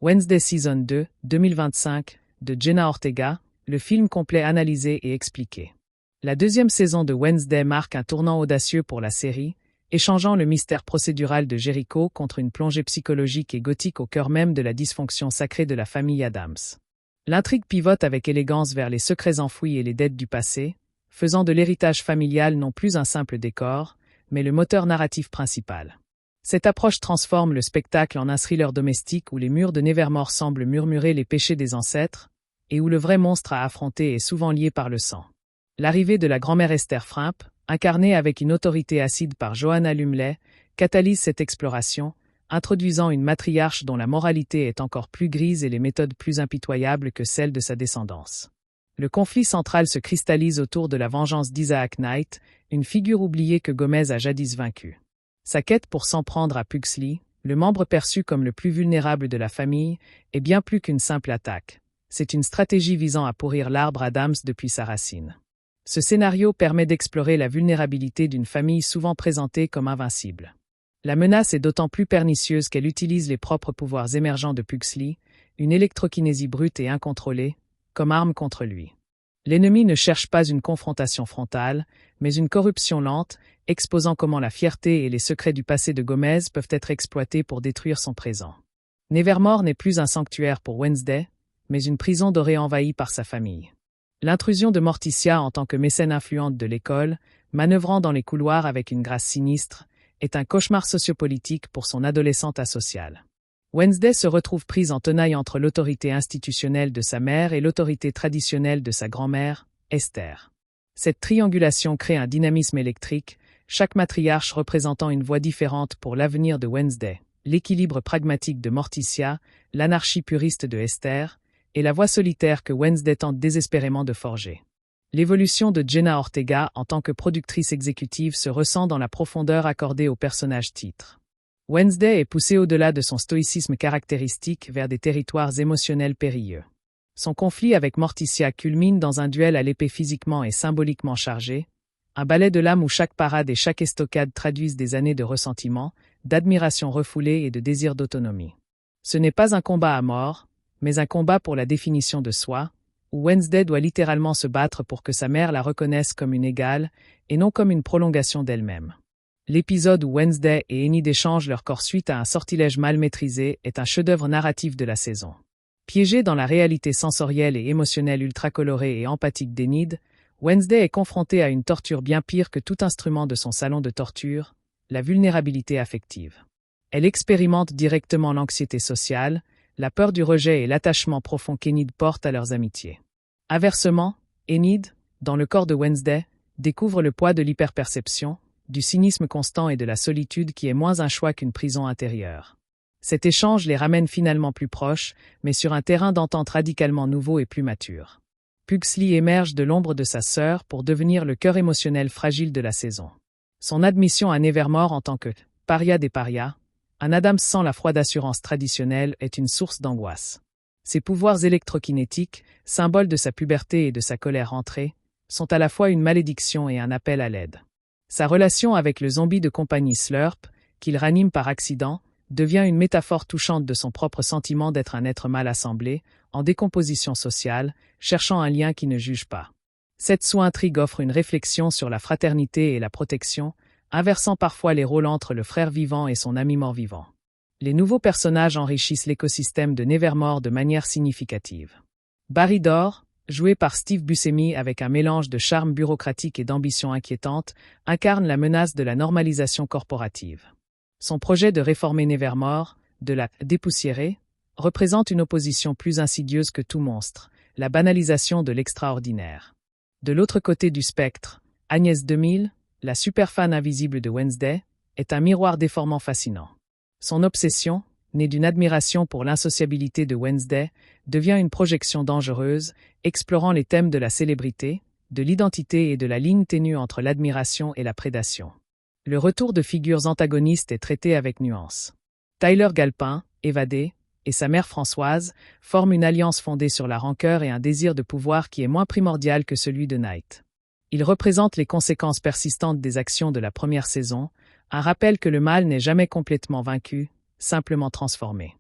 Wednesday Season 2, 2025, de Jenna Ortega, le film complet analysé et expliqué. La deuxième saison de Wednesday marque un tournant audacieux pour la série, échangeant le mystère procédural de Jericho contre une plongée psychologique et gothique au cœur même de la dysfonction sacrée de la famille Addams. L'intrigue pivote avec élégance vers les secrets enfouis et les dettes du passé, faisant de l'héritage familial non plus un simple décor, mais le moteur narratif principal. Cette approche transforme le spectacle en un thriller domestique où les murs de Nevermore semblent murmurer les péchés des ancêtres, et où le vrai monstre à affronter est souvent lié par le sang. L'arrivée de la grand-mère Esther Frimp, incarnée avec une autorité acide par Joanna Lumley, catalyse cette exploration, introduisant une matriarche dont la moralité est encore plus grise et les méthodes plus impitoyables que celles de sa descendance. Le conflit central se cristallise autour de la vengeance d'Isaac Knight, une figure oubliée que Gomez a jadis vaincue. Sa quête pour s'en prendre à Pugsley, le membre perçu comme le plus vulnérable de la famille, est bien plus qu'une simple attaque. C'est une stratégie visant à pourrir l'arbre Addams depuis sa racine. Ce scénario permet d'explorer la vulnérabilité d'une famille souvent présentée comme invincible. La menace est d'autant plus pernicieuse qu'elle utilise les propres pouvoirs émergents de Pugsley, une électrokinésie brute et incontrôlée, comme arme contre lui. L'ennemi ne cherche pas une confrontation frontale, mais une corruption lente, exposant comment la fierté et les secrets du passé de Gomez peuvent être exploités pour détruire son présent. Nevermore n'est plus un sanctuaire pour Wednesday, mais une prison dorée envahie par sa famille. L'intrusion de Morticia en tant que mécène influente de l'école, manœuvrant dans les couloirs avec une grâce sinistre, est un cauchemar sociopolitique pour son adolescente asociale. Wednesday se retrouve prise en tenaille entre l'autorité institutionnelle de sa mère et l'autorité traditionnelle de sa grand-mère, Esther. Cette triangulation crée un dynamisme électrique, chaque matriarche représentant une voix différente pour l'avenir de Wednesday, l'équilibre pragmatique de Morticia, l'anarchie puriste de Esther, et la voie solitaire que Wednesday tente désespérément de forger. L'évolution de Jenna Ortega en tant que productrice exécutive se ressent dans la profondeur accordée au personnage titre. Wednesday est poussée au-delà de son stoïcisme caractéristique vers des territoires émotionnels périlleux. Son conflit avec Morticia culmine dans un duel à l'épée physiquement et symboliquement chargé, un ballet de l'âme où chaque parade et chaque estocade traduisent des années de ressentiment, d'admiration refoulée et de désir d'autonomie. Ce n'est pas un combat à mort, mais un combat pour la définition de soi, où Wednesday doit littéralement se battre pour que sa mère la reconnaisse comme une égale et non comme une prolongation d'elle-même. L'épisode où Wednesday et Enid échangent leur corps suite à un sortilège mal maîtrisé est un chef-d'œuvre narratif de la saison. Piégée dans la réalité sensorielle et émotionnelle ultra colorée et empathique d'Enid, Wednesday est confrontée à une torture bien pire que tout instrument de son salon de torture, la vulnérabilité affective. Elle expérimente directement l'anxiété sociale, la peur du rejet et l'attachement profond qu'Enid porte à leurs amitiés. Inversement, Enid, dans le corps de Wednesday, découvre le poids de l'hyperperception, du cynisme constant et de la solitude qui est moins un choix qu'une prison intérieure. Cet échange les ramène finalement plus proches, mais sur un terrain d'entente radicalement nouveau et plus mature. Pugsley émerge de l'ombre de sa sœur pour devenir le cœur émotionnel fragile de la saison. Son admission à Nevermore en tant que « paria des parias », un Addams sans la froide assurance traditionnelle est une source d'angoisse. Ses pouvoirs électrokinétiques, symboles de sa puberté et de sa colère rentrée, sont à la fois une malédiction et un appel à l'aide. Sa relation avec le zombie de compagnie Slurp, qu'il ranime par accident, devient une métaphore touchante de son propre sentiment d'être un être mal assemblé, en décomposition sociale, cherchant un lien qui ne juge pas. Cette sous-intrigue offre une réflexion sur la fraternité et la protection, inversant parfois les rôles entre le frère vivant et son ami mort-vivant. Les nouveaux personnages enrichissent l'écosystème de Nevermore de manière significative. Barry Dore, joué par Steve Buscemi avec un mélange de charme bureaucratique et d'ambition inquiétante, incarne la menace de la normalisation corporative. Son projet de réformer Nevermore, de la dépoussiérer, représente une opposition plus insidieuse que tout monstre, la banalisation de l'extraordinaire. De l'autre côté du spectre, Agnès 2000, la superfan invisible de Wednesday, est un miroir déformant fascinant. Son obsession, née d'une admiration pour l'insociabilité de Wednesday, devient une projection dangereuse, explorant les thèmes de la célébrité, de l'identité et de la ligne ténue entre l'admiration et la prédation. Le retour de figures antagonistes est traité avec nuance. Tyler Galpin, évadé, et sa mère Françoise forment une alliance fondée sur la rancœur et un désir de pouvoir qui est moins primordial que celui de Knight. Ils représentent les conséquences persistantes des actions de la première saison, un rappel que le mal n'est jamais complètement vaincu, simplement transformé.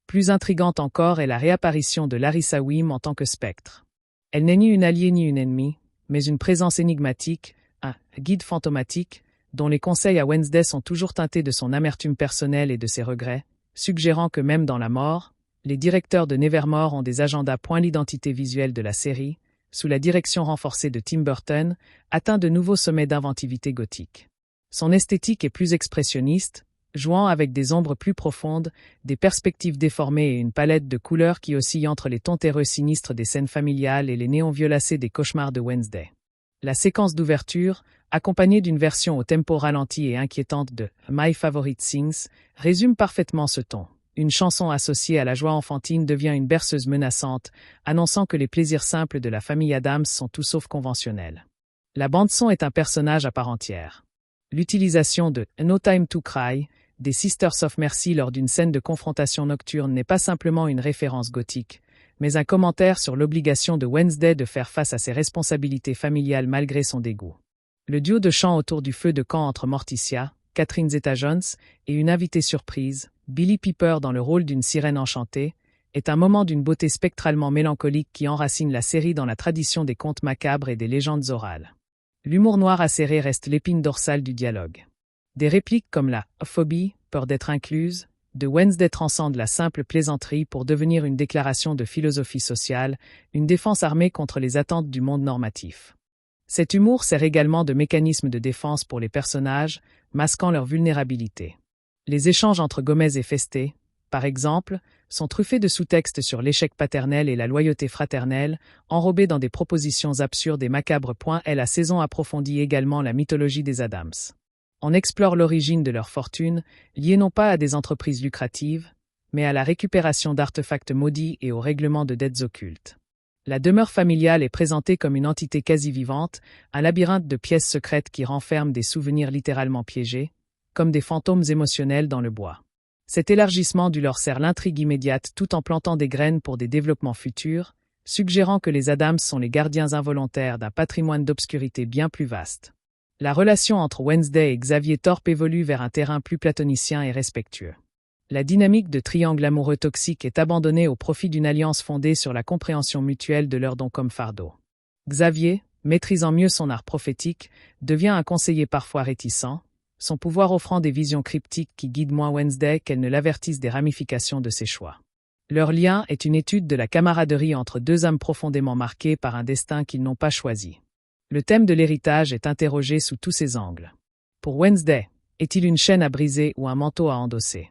Plus intrigante encore est la réapparition de Larissa Weem en tant que spectre. Elle n'est ni une alliée ni une ennemie, mais une présence énigmatique, un guide fantomatique, dont les conseils à Wednesday sont toujours teintés de son amertume personnelle et de ses regrets, suggérant que même dans la mort, les directeurs de Nevermore ont des agendas. L'identité visuelle de la série, sous la direction renforcée de Tim Burton, atteint de nouveaux sommets d'inventivité gothique. Son esthétique est plus expressionniste, jouant avec des ombres plus profondes, des perspectives déformées et une palette de couleurs qui oscille entre les tons terreux sinistres des scènes familiales et les néons violacés des cauchemars de Wednesday. La séquence d'ouverture, accompagnée d'une version au tempo ralenti et inquiétante de My Favorite Things, résume parfaitement ce ton. Une chanson associée à la joie enfantine devient une berceuse menaçante, annonçant que les plaisirs simples de la famille Addams sont tout sauf conventionnels. La bande-son est un personnage à part entière. L'utilisation de No Time to Cry des Sisters of Mercy lors d'une scène de confrontation nocturne n'est pas simplement une référence gothique, mais un commentaire sur l'obligation de Wednesday de faire face à ses responsabilités familiales malgré son dégoût. Le duo de chant autour du feu de camp entre Morticia, Catherine Zeta-Jones et une invitée surprise, Billie Piper dans le rôle d'une sirène enchantée, est un moment d'une beauté spectralement mélancolique qui enracine la série dans la tradition des contes macabres et des légendes orales. L'humour noir acéré reste l'épine dorsale du dialogue. Des répliques comme la « phobie », peur d'être incluse, de Wednesday transcendent la simple plaisanterie pour devenir une déclaration de philosophie sociale, une défense armée contre les attentes du monde normatif. Cet humour sert également de mécanisme de défense pour les personnages, masquant leur vulnérabilité. Les échanges entre Gomez et Feste, par exemple, sont truffés de sous-textes sur l'échec paternel et la loyauté fraternelle, enrobés dans des propositions absurdes et macabres. La saison approfondit également la mythologie des Addams. On explore l'origine de leur fortune, liée non pas à des entreprises lucratives, mais à la récupération d'artefacts maudits et au règlement de dettes occultes. La demeure familiale est présentée comme une entité quasi vivante, un labyrinthe de pièces secrètes qui renferment des souvenirs littéralement piégés, comme des fantômes émotionnels dans le bois. Cet élargissement du leur sert l'intrigue immédiate tout en plantant des graines pour des développements futurs, suggérant que les Addams sont les gardiens involontaires d'un patrimoine d'obscurité bien plus vaste. La relation entre Wednesday et Xavier Thorpe évolue vers un terrain plus platonicien et respectueux. La dynamique de triangle amoureux toxique est abandonnée au profit d'une alliance fondée sur la compréhension mutuelle de leurs dons comme fardeau. Xavier, maîtrisant mieux son art prophétique, devient un conseiller parfois réticent, son pouvoir offrant des visions cryptiques qui guident moins Wednesday qu'elle ne l'avertissent des ramifications de ses choix. Leur lien est une étude de la camaraderie entre deux âmes profondément marquées par un destin qu'ils n'ont pas choisi. Le thème de l'héritage est interrogé sous tous ses angles. Pour Wednesday, est-il une chaîne à briser ou un manteau à endosser?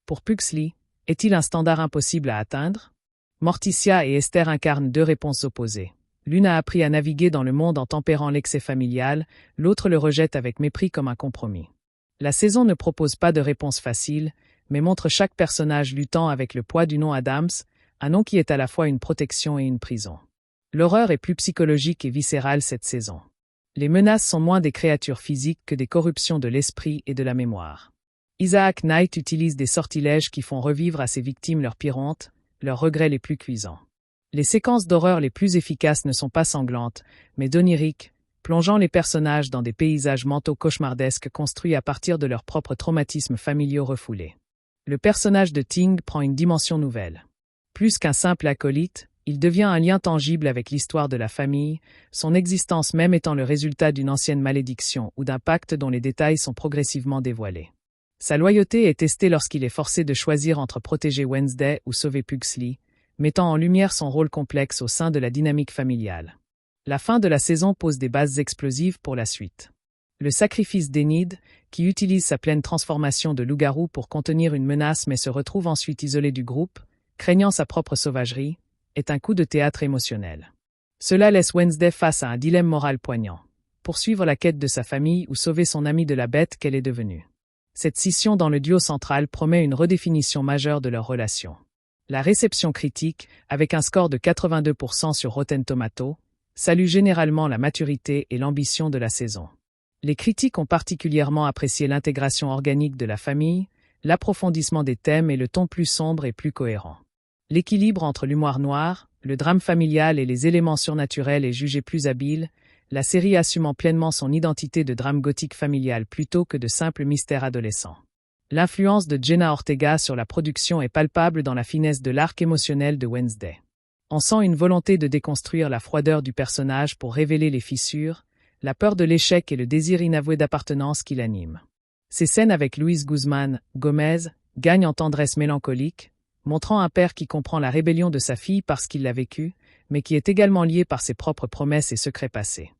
Pour Pugsley, est-il un standard impossible à atteindre? Morticia et Esther incarnent deux réponses opposées. L'une a appris à naviguer dans le monde en tempérant l'excès familial, l'autre le rejette avec mépris comme un compromis. La saison ne propose pas de réponse facile, mais montre chaque personnage luttant avec le poids du nom Addams, un nom qui est à la fois une protection et une prison. L'horreur est plus psychologique et viscérale cette saison. Les menaces sont moins des créatures physiques que des corruptions de l'esprit et de la mémoire. Isaac Knight utilise des sortilèges qui font revivre à ses victimes leurs pires hontes, leurs regrets les plus cuisants. Les séquences d'horreur les plus efficaces ne sont pas sanglantes, mais oniriques, plongeant les personnages dans des paysages mentaux cauchemardesques construits à partir de leurs propres traumatismes familiaux refoulés. Le personnage de Ting prend une dimension nouvelle. Plus qu'un simple acolyte, il devient un lien tangible avec l'histoire de la famille, son existence même étant le résultat d'une ancienne malédiction ou d'un pacte dont les détails sont progressivement dévoilés. Sa loyauté est testée lorsqu'il est forcé de choisir entre protéger Wednesday ou sauver Pugsley, mettant en lumière son rôle complexe au sein de la dynamique familiale. La fin de la saison pose des bases explosives pour la suite. Le sacrifice d'Enid, qui utilise sa pleine transformation de loup-garou pour contenir une menace mais se retrouve ensuite isolé du groupe, craignant sa propre sauvagerie, est un coup de théâtre émotionnel. Cela laisse Wednesday face à un dilemme moral poignant. Poursuivre la quête de sa famille ou sauver son amie de la bête qu'elle est devenue. Cette scission dans le duo central promet une redéfinition majeure de leur relation. La réception critique, avec un score de 82% sur Rotten Tomatoes, salue généralement la maturité et l'ambition de la saison. Les critiques ont particulièrement apprécié l'intégration organique de la famille, l'approfondissement des thèmes et le ton plus sombre et plus cohérent. L'équilibre entre l'humour noir, le drame familial et les éléments surnaturels est jugé plus habile, la série assumant pleinement son identité de drame gothique familial plutôt que de simple mystère adolescent. L'influence de Jenna Ortega sur la production est palpable dans la finesse de l'arc émotionnel de Wednesday. On sent une volonté de déconstruire la froideur du personnage pour révéler les fissures, la peur de l'échec et le désir inavoué d'appartenance qui l'animent. Ces scènes avec Luis Guzmán, Gomez, gagnent en tendresse mélancolique, montrant un père qui comprend la rébellion de sa fille parce qu'il l'a vécue, mais qui est également lié par ses propres promesses et secrets passés.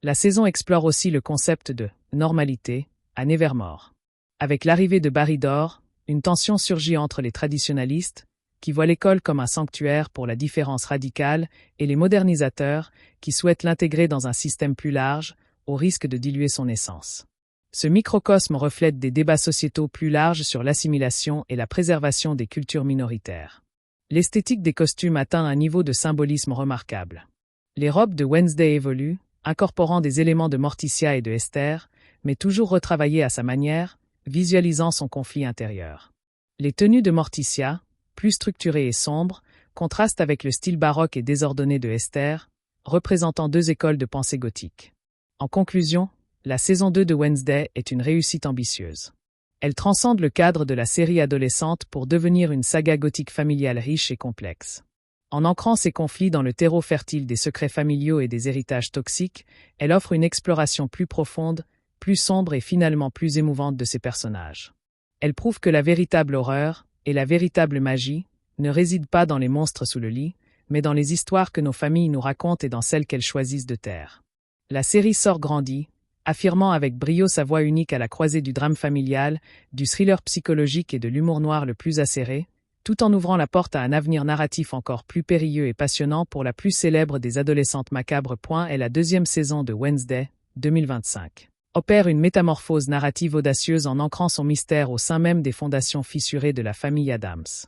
La saison explore aussi le concept de « normalité » à Nevermore. Avec l'arrivée de Barry Dore, une tension surgit entre les traditionalistes, qui voient l'école comme un sanctuaire pour la différence radicale, et les modernisateurs, qui souhaitent l'intégrer dans un système plus large, au risque de diluer son essence. Ce microcosme reflète des débats sociétaux plus larges sur l'assimilation et la préservation des cultures minoritaires. L'esthétique des costumes atteint un niveau de symbolisme remarquable. Les robes de Wednesday évoluent, incorporant des éléments de Morticia et de Esther, mais toujours retravaillés à sa manière, visualisant son conflit intérieur. Les tenues de Morticia, plus structurées et sombres, contrastent avec le style baroque et désordonné de Esther, représentant deux écoles de pensée gothique. En conclusion, la saison 2 de Wednesday est une réussite ambitieuse. Elle transcende le cadre de la série adolescente pour devenir une saga gothique familiale riche et complexe. En ancrant ses conflits dans le terreau fertile des secrets familiaux et des héritages toxiques, elle offre une exploration plus profonde, plus sombre et finalement plus émouvante de ses personnages. Elle prouve que la véritable horreur, et la véritable magie, ne résident pas dans les monstres sous le lit, mais dans les histoires que nos familles nous racontent et dans celles qu'elles choisissent de taire. La série sort grandie, affirmant avec brio sa voix unique à la croisée du drame familial, du thriller psychologique et de l'humour noir le plus acéré, tout en ouvrant la porte à un avenir narratif encore plus périlleux et passionnant pour la plus célèbre des adolescentes macabres. Est la deuxième saison de Wednesday, 2025. Opère une métamorphose narrative audacieuse en ancrant son mystère au sein même des fondations fissurées de la famille Addams.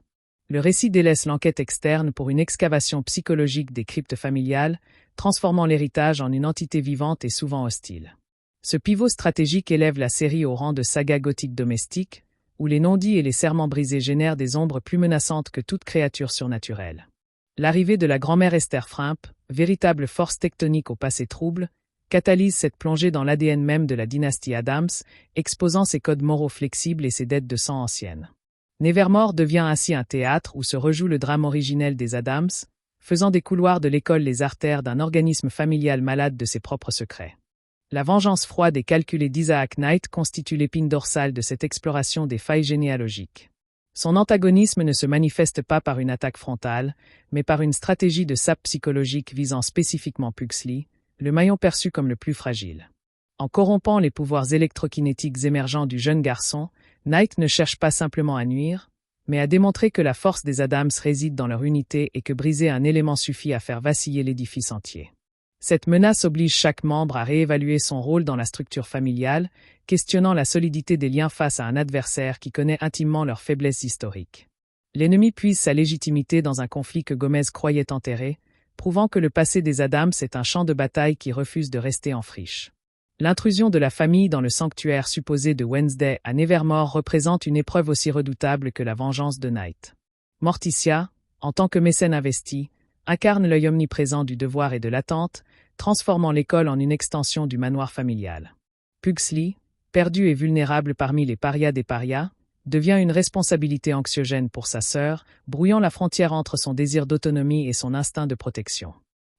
Le récit délaisse l'enquête externe pour une excavation psychologique des cryptes familiales, transformant l'héritage en une entité vivante et souvent hostile. Ce pivot stratégique élève la série au rang de saga gothique domestique, où les non-dits et les serments brisés génèrent des ombres plus menaçantes que toute créature surnaturelle. L'arrivée de la grand-mère Esther Frimp, véritable force tectonique au passé trouble, catalyse cette plongée dans l'ADN même de la dynastie Addams, exposant ses codes moraux flexibles et ses dettes de sang anciennes. Nevermore devient ainsi un théâtre où se rejoue le drame originel des Addams, faisant des couloirs de l'école les artères d'un organisme familial malade de ses propres secrets. La vengeance froide et calculée d'Isaac Knight constitue l'épine dorsale de cette exploration des failles généalogiques. Son antagonisme ne se manifeste pas par une attaque frontale, mais par une stratégie de sape psychologique visant spécifiquement Pugsley, le maillon perçu comme le plus fragile. En corrompant les pouvoirs électrokinétiques émergents du jeune garçon, Knight ne cherche pas simplement à nuire, mais à démontrer que la force des Addams réside dans leur unité et que briser un élément suffit à faire vaciller l'édifice entier. Cette menace oblige chaque membre à réévaluer son rôle dans la structure familiale, questionnant la solidité des liens face à un adversaire qui connaît intimement leurs faiblesses historiques. L'ennemi puise sa légitimité dans un conflit que Gomez croyait enterré, prouvant que le passé des Addams est un champ de bataille qui refuse de rester en friche. L'intrusion de la famille dans le sanctuaire supposé de Wednesday à Nevermore représente une épreuve aussi redoutable que la vengeance de Knight. Morticia, en tant que mécène investi, incarne l'œil omniprésent du devoir et de l'attente, transformant l'école en une extension du manoir familial. Pugsley, perdu et vulnérable parmi les parias des parias, devient une responsabilité anxiogène pour sa sœur, brouillant la frontière entre son désir d'autonomie et son instinct de protection.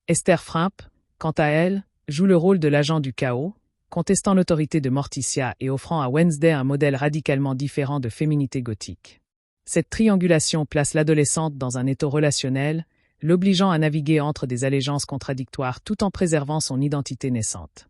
Esther Frimp, quant à elle, joue le rôle de l'agent du chaos, contestant l'autorité de Morticia et offrant à Wednesday un modèle radicalement différent de féminité gothique. Cette triangulation place l'adolescente dans un étau relationnel, l'obligeant à naviguer entre des allégeances contradictoires tout en préservant son identité naissante.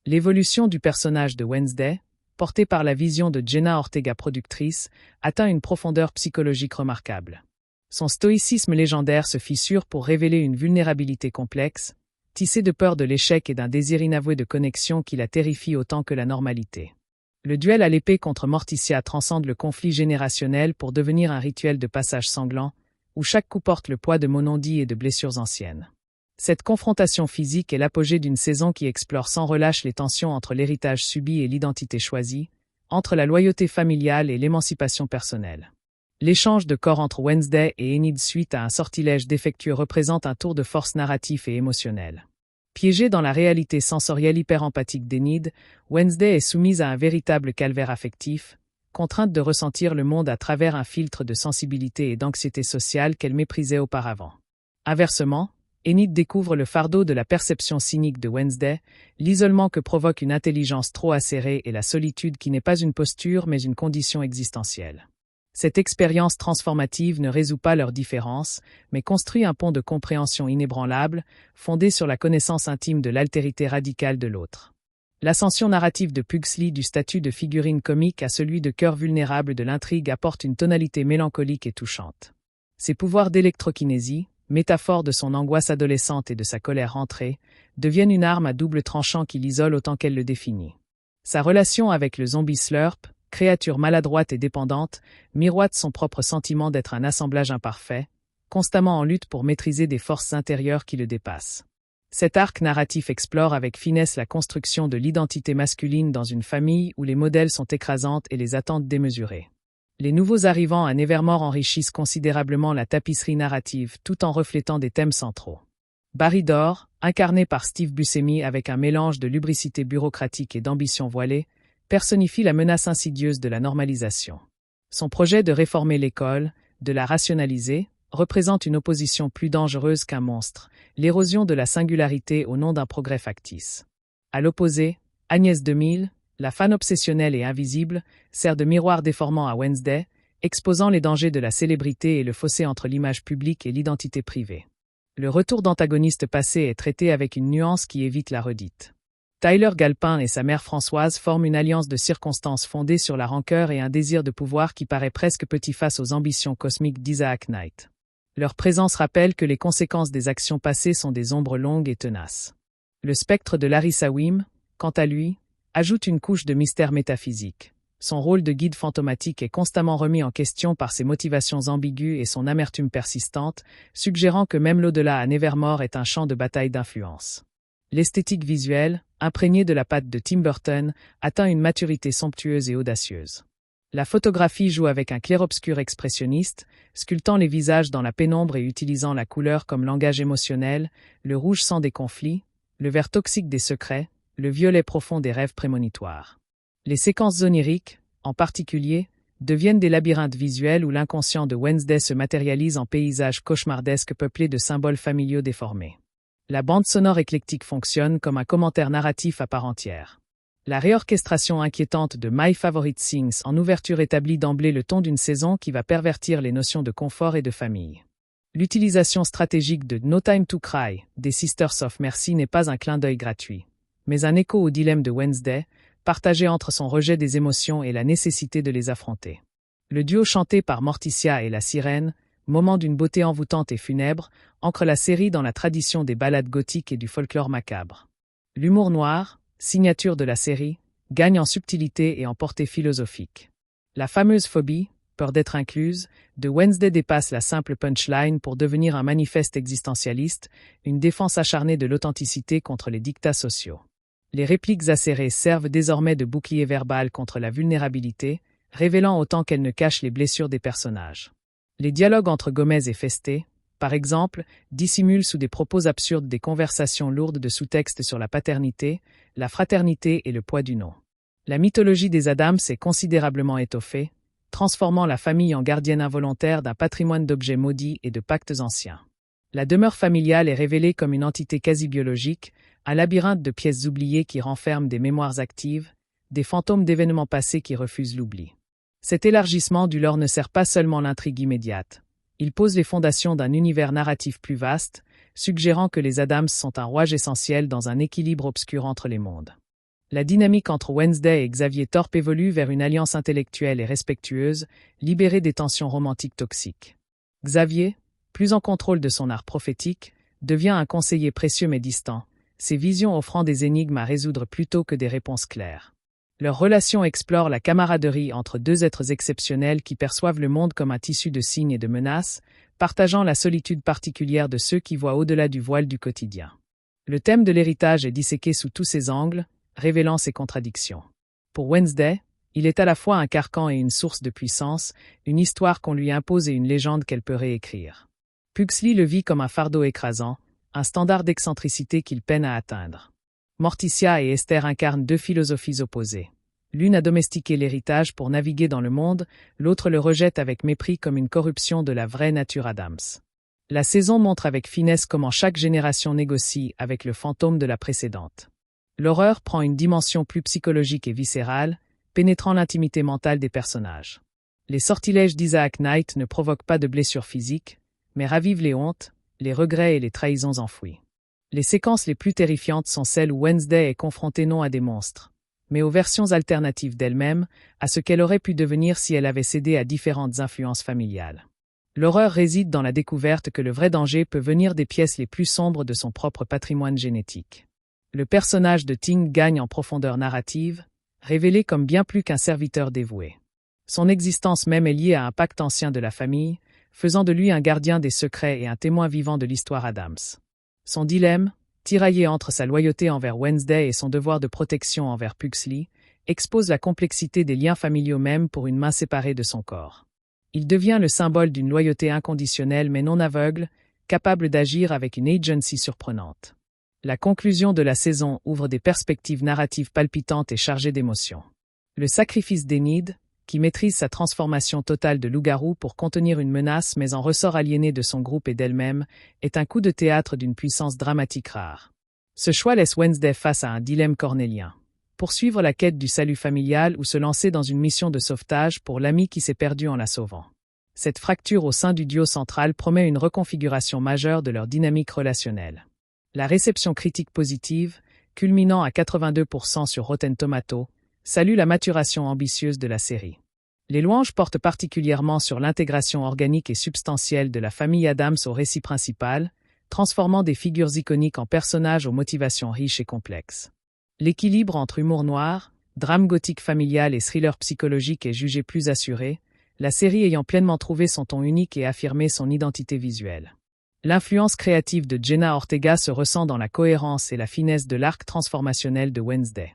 L'évolution du personnage de Wednesday, portée par la vision de Jenna Ortega productrice, atteint une profondeur psychologique remarquable. Son stoïcisme légendaire se fissure pour révéler une vulnérabilité complexe, tissée de peur de l'échec et d'un désir inavoué de connexion qui la terrifie autant que la normalité. Le duel à l'épée contre Morticia transcende le conflit générationnel pour devenir un rituel de passage sanglant, où chaque coup porte le poids de mots non-dits et de blessures anciennes. Cette confrontation physique est l'apogée d'une saison qui explore sans relâche les tensions entre l'héritage subi et l'identité choisie, entre la loyauté familiale et l'émancipation personnelle. L'échange de corps entre Wednesday et Enid suite à un sortilège défectueux représente un tour de force narratif et émotionnel. Piégée dans la réalité sensorielle hyper-empathique d'Enid, Wednesday est soumise à un véritable calvaire affectif, contrainte de ressentir le monde à travers un filtre de sensibilité et d'anxiété sociale qu'elle méprisait auparavant. Inversement, Enid découvre le fardeau de la perception cynique de Wednesday, l'isolement que provoque une intelligence trop acérée et la solitude qui n'est pas une posture mais une condition existentielle. Cette expérience transformative ne résout pas leurs différences, mais construit un pont de compréhension inébranlable, fondé sur la connaissance intime de l'altérité radicale de l'autre. L'ascension narrative de Pugsley du statut de figurine comique à celui de cœur vulnérable de l'intrigue apporte une tonalité mélancolique et touchante. Ses pouvoirs d'électrokinésie, métaphore de son angoisse adolescente et de sa colère rentrée, deviennent une arme à double tranchant qui l'isole autant qu'elle le définit. Sa relation avec le zombie Slurp, créature maladroite et dépendante, miroite son propre sentiment d'être un assemblage imparfait, constamment en lutte pour maîtriser des forces intérieures qui le dépassent. Cet arc narratif explore avec finesse la construction de l'identité masculine dans une famille où les modèles sont écrasantes et les attentes démesurées. Les nouveaux arrivants à Nevermore enrichissent considérablement la tapisserie narrative tout en reflétant des thèmes centraux. Barry Dore, incarné par Steve Buscemi avec un mélange de lubricité bureaucratique et d'ambition voilée, personnifie la menace insidieuse de la normalisation. Son projet de réformer l'école, de la rationaliser, représente une opposition plus dangereuse qu'un monstre, l'érosion de la singularité au nom d'un progrès factice. À l'opposé, Agnès DeMille, la fan obsessionnelle et invisible, sert de miroir déformant à Wednesday, exposant les dangers de la célébrité et le fossé entre l'image publique et l'identité privée. Le retour d'antagoniste passé est traité avec une nuance qui évite la redite. Tyler Galpin et sa mère Françoise forment une alliance de circonstances fondée sur la rancœur et un désir de pouvoir qui paraît presque petit face aux ambitions cosmiques d'Isaac Knight. Leur présence rappelle que les conséquences des actions passées sont des ombres longues et tenaces. Le spectre de Larissa Wim, quant à lui, ajoute une couche de mystère métaphysique. Son rôle de guide fantomatique est constamment remis en question par ses motivations ambiguës et son amertume persistante, suggérant que même l'au-delà à Nevermore est un champ de bataille d'influence. L'esthétique visuelle, imprégnée de la patte de Tim Burton, atteint une maturité somptueuse et audacieuse. La photographie joue avec un clair-obscur expressionniste, sculptant les visages dans la pénombre et utilisant la couleur comme langage émotionnel, le rouge sang des conflits, le vert toxique des secrets, le violet profond des rêves prémonitoires. Les séquences oniriques, en particulier, deviennent des labyrinthes visuels où l'inconscient de Wednesday se matérialise en paysages cauchemardesques peuplés de symboles familiaux déformés. La bande sonore éclectique fonctionne comme un commentaire narratif à part entière. La réorchestration inquiétante de My Favorite Things en ouverture établit d'emblée le ton d'une saison qui va pervertir les notions de confort et de famille. L'utilisation stratégique de No Time to Cry des Sisters of Mercy n'est pas un clin d'œil gratuit, mais un écho au dilemme de Wednesday, partagé entre son rejet des émotions et la nécessité de les affronter. Le duo chanté par Morticia et la sirène, moment d'une beauté envoûtante et funèbre, ancre la série dans la tradition des ballades gothiques et du folklore macabre. L'humour noir, signature de la série, gagne en subtilité et en portée philosophique. La fameuse phobie, peur d'être incluse, de Wednesday dépasse la simple punchline pour devenir un manifeste existentialiste, une défense acharnée de l'authenticité contre les dictats sociaux. Les répliques acérées servent désormais de bouclier verbal contre la vulnérabilité, révélant autant qu'elles ne cachent les blessures des personnages. Les dialogues entre Gomez et Festé, par exemple, dissimulent sous des propos absurdes des conversations lourdes de sous-textes sur la paternité, la fraternité et le poids du nom. La mythologie des Addams est considérablement étoffée, transformant la famille en gardienne involontaire d'un patrimoine d'objets maudits et de pactes anciens. La demeure familiale est révélée comme une entité quasi biologique, un labyrinthe de pièces oubliées qui renferment des mémoires actives, des fantômes d'événements passés qui refusent l'oubli. Cet élargissement du lore ne sert pas seulement l'intrigue immédiate. Il pose les fondations d'un univers narratif plus vaste, suggérant que les Addams sont un rouage essentiel dans un équilibre obscur entre les mondes. La dynamique entre Wednesday et Xavier Thorpe évolue vers une alliance intellectuelle et respectueuse, libérée des tensions romantiques toxiques. Xavier, plus en contrôle de son art prophétique, devient un conseiller précieux mais distant, ses visions offrant des énigmes à résoudre plutôt que des réponses claires. Leur relation explore la camaraderie entre deux êtres exceptionnels qui perçoivent le monde comme un tissu de signes et de menaces, partageant la solitude particulière de ceux qui voient au-delà du voile du quotidien. Le thème de l'héritage est disséqué sous tous ses angles, révélant ses contradictions. Pour Wednesday, il est à la fois un carcan et une source de puissance, une histoire qu'on lui impose et une légende qu'elle peut réécrire. Pugsley le vit comme un fardeau écrasant, un standard d'excentricité qu'il peine à atteindre. Morticia et Esther incarnent deux philosophies opposées. L'une a domestiqué l'héritage pour naviguer dans le monde, l'autre le rejette avec mépris comme une corruption de la vraie nature Adams. La saison montre avec finesse comment chaque génération négocie avec le fantôme de la précédente. L'horreur prend une dimension plus psychologique et viscérale, pénétrant l'intimité mentale des personnages. Les sortilèges d'Isaac Knight ne provoquent pas de blessures physiques, mais ravivent les hontes, les regrets et les trahisons enfouies. Les séquences les plus terrifiantes sont celles où Wednesday est confrontée non à des monstres, mais aux versions alternatives d'elle-même, à ce qu'elle aurait pu devenir si elle avait cédé à différentes influences familiales. L'horreur réside dans la découverte que le vrai danger peut venir des pièces les plus sombres de son propre patrimoine génétique. Le personnage de Ting gagne en profondeur narrative, révélé comme bien plus qu'un serviteur dévoué. Son existence même est liée à un pacte ancien de la famille, faisant de lui un gardien des secrets et un témoin vivant de l'histoire Adams. Son dilemme, tiraillé entre sa loyauté envers Wednesday et son devoir de protection envers Pugsley, expose la complexité des liens familiaux même pour une main séparée de son corps. Il devient le symbole d'une loyauté inconditionnelle mais non aveugle, capable d'agir avec une agency surprenante. La conclusion de la saison ouvre des perspectives narratives palpitantes et chargées d'émotions. Le sacrifice d'Enid, qui maîtrise sa transformation totale de loup-garou pour contenir une menace mais en ressort aliéné de son groupe et d'elle-même, est un coup de théâtre d'une puissance dramatique rare. Ce choix laisse Wednesday face à un dilemme cornélien. Poursuivre la quête du salut familial ou se lancer dans une mission de sauvetage pour l'ami qui s'est perdu en la sauvant. Cette fracture au sein du duo central promet une reconfiguration majeure de leur dynamique relationnelle. La réception critique positive, culminant à 82% sur Rotten Tomatoes, salue la maturation ambitieuse de la série. Les louanges portent particulièrement sur l'intégration organique et substantielle de la famille Adams au récit principal, transformant des figures iconiques en personnages aux motivations riches et complexes. L'équilibre entre humour noir, drame gothique familial et thriller psychologique est jugé plus assuré, la série ayant pleinement trouvé son ton unique et affirmé son identité visuelle. L'influence créative de Jenna Ortega se ressent dans la cohérence et la finesse de l'arc transformationnel de Wednesday.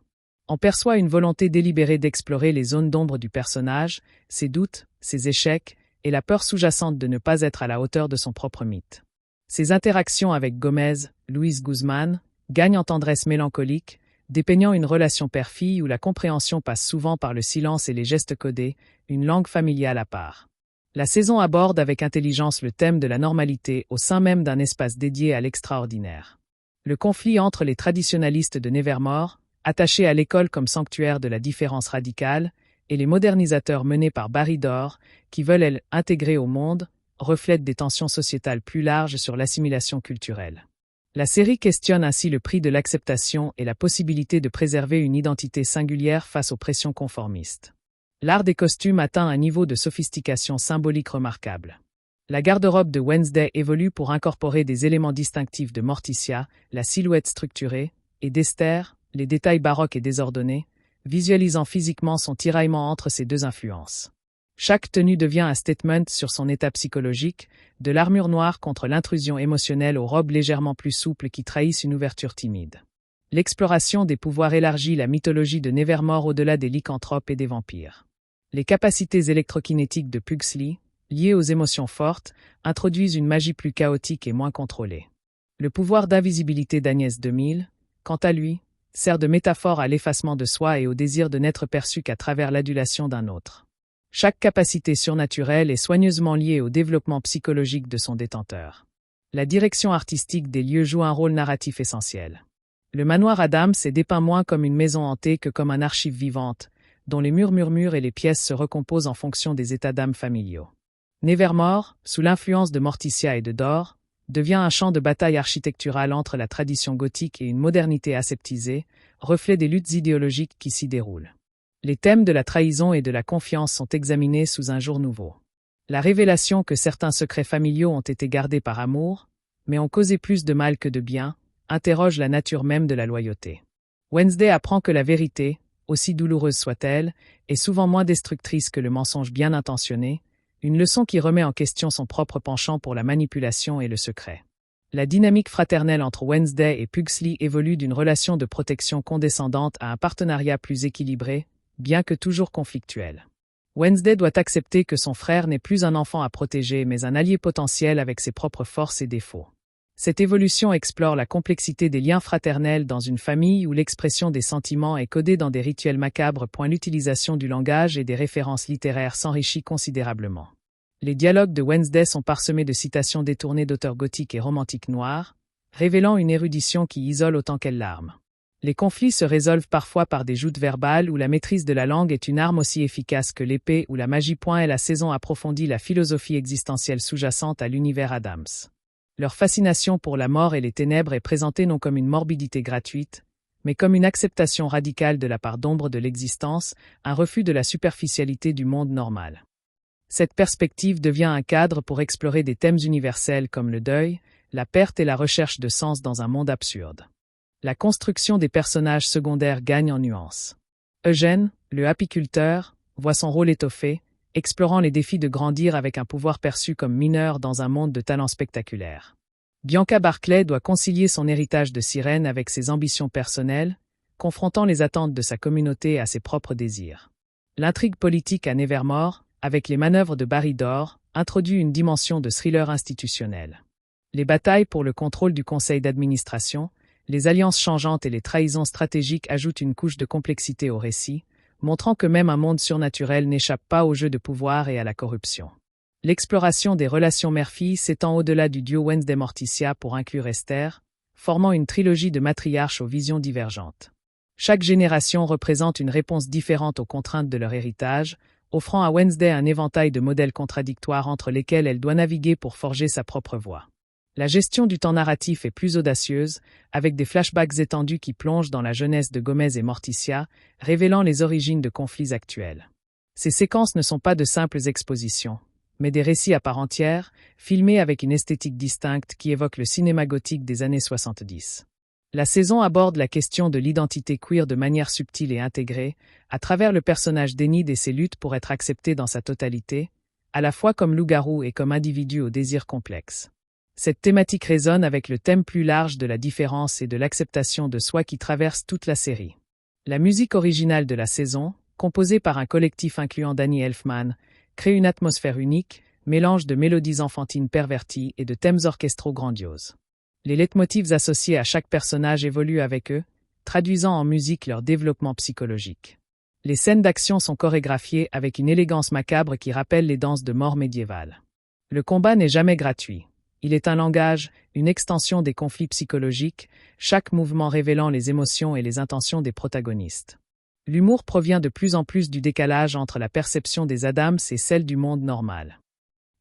On perçoit une volonté délibérée d'explorer les zones d'ombre du personnage, ses doutes, ses échecs, et la peur sous-jacente de ne pas être à la hauteur de son propre mythe. Ses interactions avec Gomez, Louise Guzman, gagnent en tendresse mélancolique, dépeignant une relation père-fille où la compréhension passe souvent par le silence et les gestes codés, une langue familiale à part. La saison aborde avec intelligence le thème de la normalité au sein même d'un espace dédié à l'extraordinaire. Le conflit entre les traditionalistes de Nevermore, attachés à l'école comme sanctuaire de la différence radicale, et les modernisateurs menés par Barry Dore, qui veulent elles intégrer au monde, reflètent des tensions sociétales plus larges sur l'assimilation culturelle. La série questionne ainsi le prix de l'acceptation et la possibilité de préserver une identité singulière face aux pressions conformistes. L'art des costumes atteint un niveau de sophistication symbolique remarquable. La garde-robe de Wednesday évolue pour incorporer des éléments distinctifs de Morticia, la silhouette structurée, et d'Esther, les détails baroques et désordonnés, visualisant physiquement son tiraillement entre ces deux influences. Chaque tenue devient un statement sur son état psychologique, de l'armure noire contre l'intrusion émotionnelle aux robes légèrement plus souples qui trahissent une ouverture timide. L'exploration des pouvoirs élargit la mythologie de Nevermore au-delà des lycanthropes et des vampires. Les capacités électrokinétiques de Pugsley, liées aux émotions fortes, introduisent une magie plus chaotique et moins contrôlée. Le pouvoir d'invisibilité d'Agnès 2000, quant à lui, sert de métaphore à l'effacement de soi et au désir de n'être perçu qu'à travers l'adulation d'un autre. Chaque capacité surnaturelle est soigneusement liée au développement psychologique de son détenteur. La direction artistique des lieux joue un rôle narratif essentiel. Le manoir Adams est dépeint moins comme une maison hantée que comme un archive vivante, dont les murs murmurent et les pièces se recomposent en fonction des états d'âme familiaux. Nevermore, sous l'influence de Morticia et de Dore, devient un champ de bataille architectural entre la tradition gothique et une modernité aseptisée, reflet des luttes idéologiques qui s'y déroulent. Les thèmes de la trahison et de la confiance sont examinés sous un jour nouveau. La révélation que certains secrets familiaux ont été gardés par amour, mais ont causé plus de mal que de bien, interroge la nature même de la loyauté. Wednesday apprend que la vérité, aussi douloureuse soit-elle, est souvent moins destructrice que le mensonge bien intentionné, une leçon qui remet en question son propre penchant pour la manipulation et le secret. La dynamique fraternelle entre Wednesday et Pugsley évolue d'une relation de protection condescendante à un partenariat plus équilibré, bien que toujours conflictuel. Wednesday doit accepter que son frère n'est plus un enfant à protéger mais un allié potentiel avec ses propres forces et défauts. Cette évolution explore la complexité des liens fraternels dans une famille où l'expression des sentiments est codée dans des rituels macabres. L'utilisation du langage et des références littéraires s'enrichit considérablement. Les dialogues de Wednesday sont parsemés de citations détournées d'auteurs gothiques et romantiques noirs, révélant une érudition qui isole autant qu'elle larme. Les conflits se résolvent parfois par des joutes verbales où la maîtrise de la langue est une arme aussi efficace que l'épée ou la magie. La saison approfondit la philosophie existentielle sous-jacente à l'univers Addams. Leur fascination pour la mort et les ténèbres est présentée non comme une morbidité gratuite, mais comme une acceptation radicale de la part d'ombre de l'existence, un refus de la superficialité du monde normal. Cette perspective devient un cadre pour explorer des thèmes universels comme le deuil, la perte et la recherche de sens dans un monde absurde. La construction des personnages secondaires gagne en nuances. Eugène, le apiculteur, voit son rôle étoffé, explorant les défis de grandir avec un pouvoir perçu comme mineur dans un monde de talents spectaculaires. Bianca Barclay doit concilier son héritage de sirène avec ses ambitions personnelles, confrontant les attentes de sa communauté à ses propres désirs. L'intrigue politique à Nevermore, avec les manœuvres de Barry Dore, introduit une dimension de thriller institutionnel. Les batailles pour le contrôle du conseil d'administration, les alliances changeantes et les trahisons stratégiques ajoutent une couche de complexité au récit, montrant que même un monde surnaturel n'échappe pas au jeu de pouvoir et à la corruption. L'exploration des relations mère-fille s'étend au-delà du duo Wednesday-Morticia pour inclure Esther, formant une trilogie de matriarches aux visions divergentes. Chaque génération représente une réponse différente aux contraintes de leur héritage, offrant à Wednesday un éventail de modèles contradictoires entre lesquels elle doit naviguer pour forger sa propre voie. La gestion du temps narratif est plus audacieuse, avec des flashbacks étendus qui plongent dans la jeunesse de Gomez et Morticia, révélant les origines de conflits actuels. Ces séquences ne sont pas de simples expositions, mais des récits à part entière, filmés avec une esthétique distincte qui évoque le cinéma gothique des années 70. La saison aborde la question de l'identité queer de manière subtile et intégrée, à travers le personnage d'Enid et ses luttes pour être accepté dans sa totalité, à la fois comme loup-garou et comme individu au désir complexe. Cette thématique résonne avec le thème plus large de la différence et de l'acceptation de soi qui traverse toute la série. La musique originale de la saison, composée par un collectif incluant Danny Elfman, crée une atmosphère unique, mélange de mélodies enfantines perverties et de thèmes orchestraux grandioses. Les leitmotifs associés à chaque personnage évoluent avec eux, traduisant en musique leur développement psychologique. Les scènes d'action sont chorégraphiées avec une élégance macabre qui rappelle les danses de mort médiévales. Le combat n'est jamais gratuit. Il est un langage, une extension des conflits psychologiques, chaque mouvement révélant les émotions et les intentions des protagonistes. L'humour provient de plus en plus du décalage entre la perception des Addams et celle du monde normal.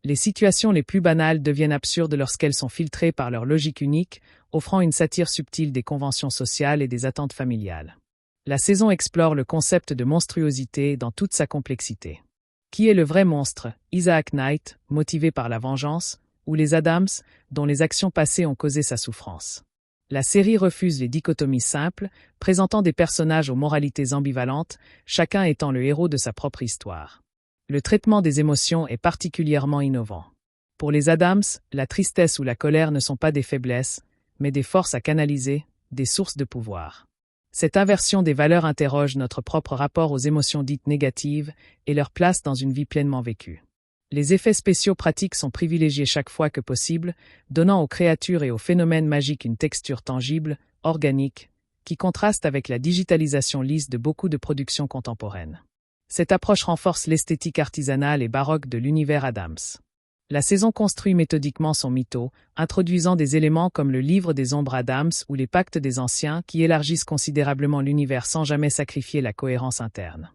Les situations les plus banales deviennent absurdes lorsqu'elles sont filtrées par leur logique unique, offrant une satire subtile des conventions sociales et des attentes familiales. La saison explore le concept de monstruosité dans toute sa complexité. Qui est le vrai monstre, Isaac Knight, motivé par la vengeance, ou les Addams, dont les actions passées ont causé sa souffrance? La série refuse les dichotomies simples, présentant des personnages aux moralités ambivalentes, chacun étant le héros de sa propre histoire. Le traitement des émotions est particulièrement innovant. Pour les Addams, la tristesse ou la colère ne sont pas des faiblesses, mais des forces à canaliser, des sources de pouvoir. Cette inversion des valeurs interroge notre propre rapport aux émotions dites négatives et leur place dans une vie pleinement vécue. Les effets spéciaux pratiques sont privilégiés chaque fois que possible, donnant aux créatures et aux phénomènes magiques une texture tangible, organique, qui contraste avec la digitalisation lisse de beaucoup de productions contemporaines. Cette approche renforce l'esthétique artisanale et baroque de l'univers Addams. La saison construit méthodiquement son mytho, introduisant des éléments comme le livre des ombres Addams ou les pactes des anciens qui élargissent considérablement l'univers sans jamais sacrifier la cohérence interne.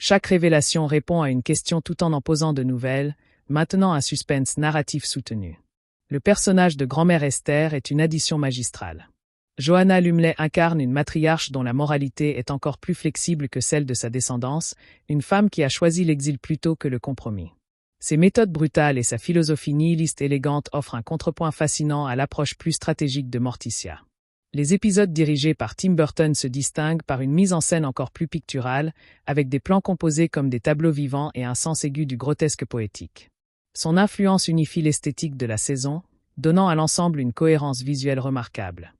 Chaque révélation répond à une question tout en posant de nouvelles, maintenant un suspense narratif soutenu. Le personnage de grand-mère Esther est une addition magistrale. Johanna Lumley incarne une matriarche dont la moralité est encore plus flexible que celle de sa descendance, une femme qui a choisi l'exil plutôt que le compromis. Ses méthodes brutales et sa philosophie nihiliste élégante offrent un contrepoint fascinant à l'approche plus stratégique de Morticia. Les épisodes dirigés par Tim Burton se distinguent par une mise en scène encore plus picturale, avec des plans composés comme des tableaux vivants et un sens aigu du grotesque poétique. Son influence unifie l'esthétique de la saison, donnant à l'ensemble une cohérence visuelle remarquable.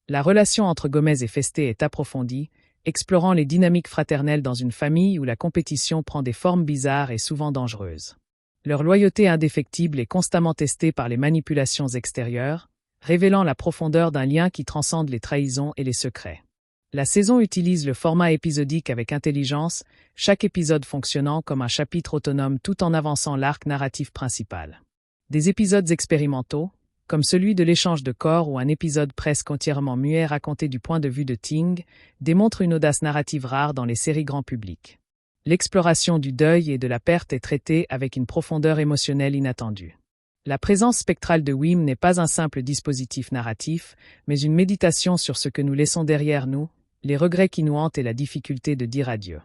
La relation entre Gomez et Festé est approfondie, explorant les dynamiques fraternelles dans une famille où la compétition prend des formes bizarres et souvent dangereuses. Leur loyauté indéfectible est constamment testée par les manipulations extérieures, révélant la profondeur d'un lien qui transcende les trahisons et les secrets. La saison utilise le format épisodique avec intelligence, chaque épisode fonctionnant comme un chapitre autonome tout en avançant l'arc narratif principal. Des épisodes expérimentaux, comme celui de l'échange de corps ou un épisode presque entièrement muet raconté du point de vue de Ting, démontrent une audace narrative rare dans les séries grand public. L'exploration du deuil et de la perte est traitée avec une profondeur émotionnelle inattendue. La présence spectrale de Wim n'est pas un simple dispositif narratif, mais une méditation sur ce que nous laissons derrière nous, les regrets qui nous hantent et la difficulté de dire adieu.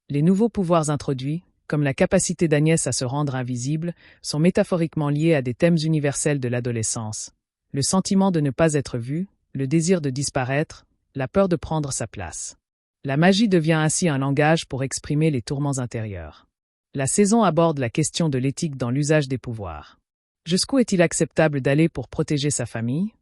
Les nouveaux pouvoirs introduits, comme la capacité d'Agnès à se rendre invisible, sont métaphoriquement liés à des thèmes universels de l'adolescence. Le sentiment de ne pas être vu, le désir de disparaître, la peur de prendre sa place. La magie devient ainsi un langage pour exprimer les tourments intérieurs. La saison aborde la question de l'éthique dans l'usage des pouvoirs. Jusqu'où est-il acceptable d'aller pour protéger sa famille?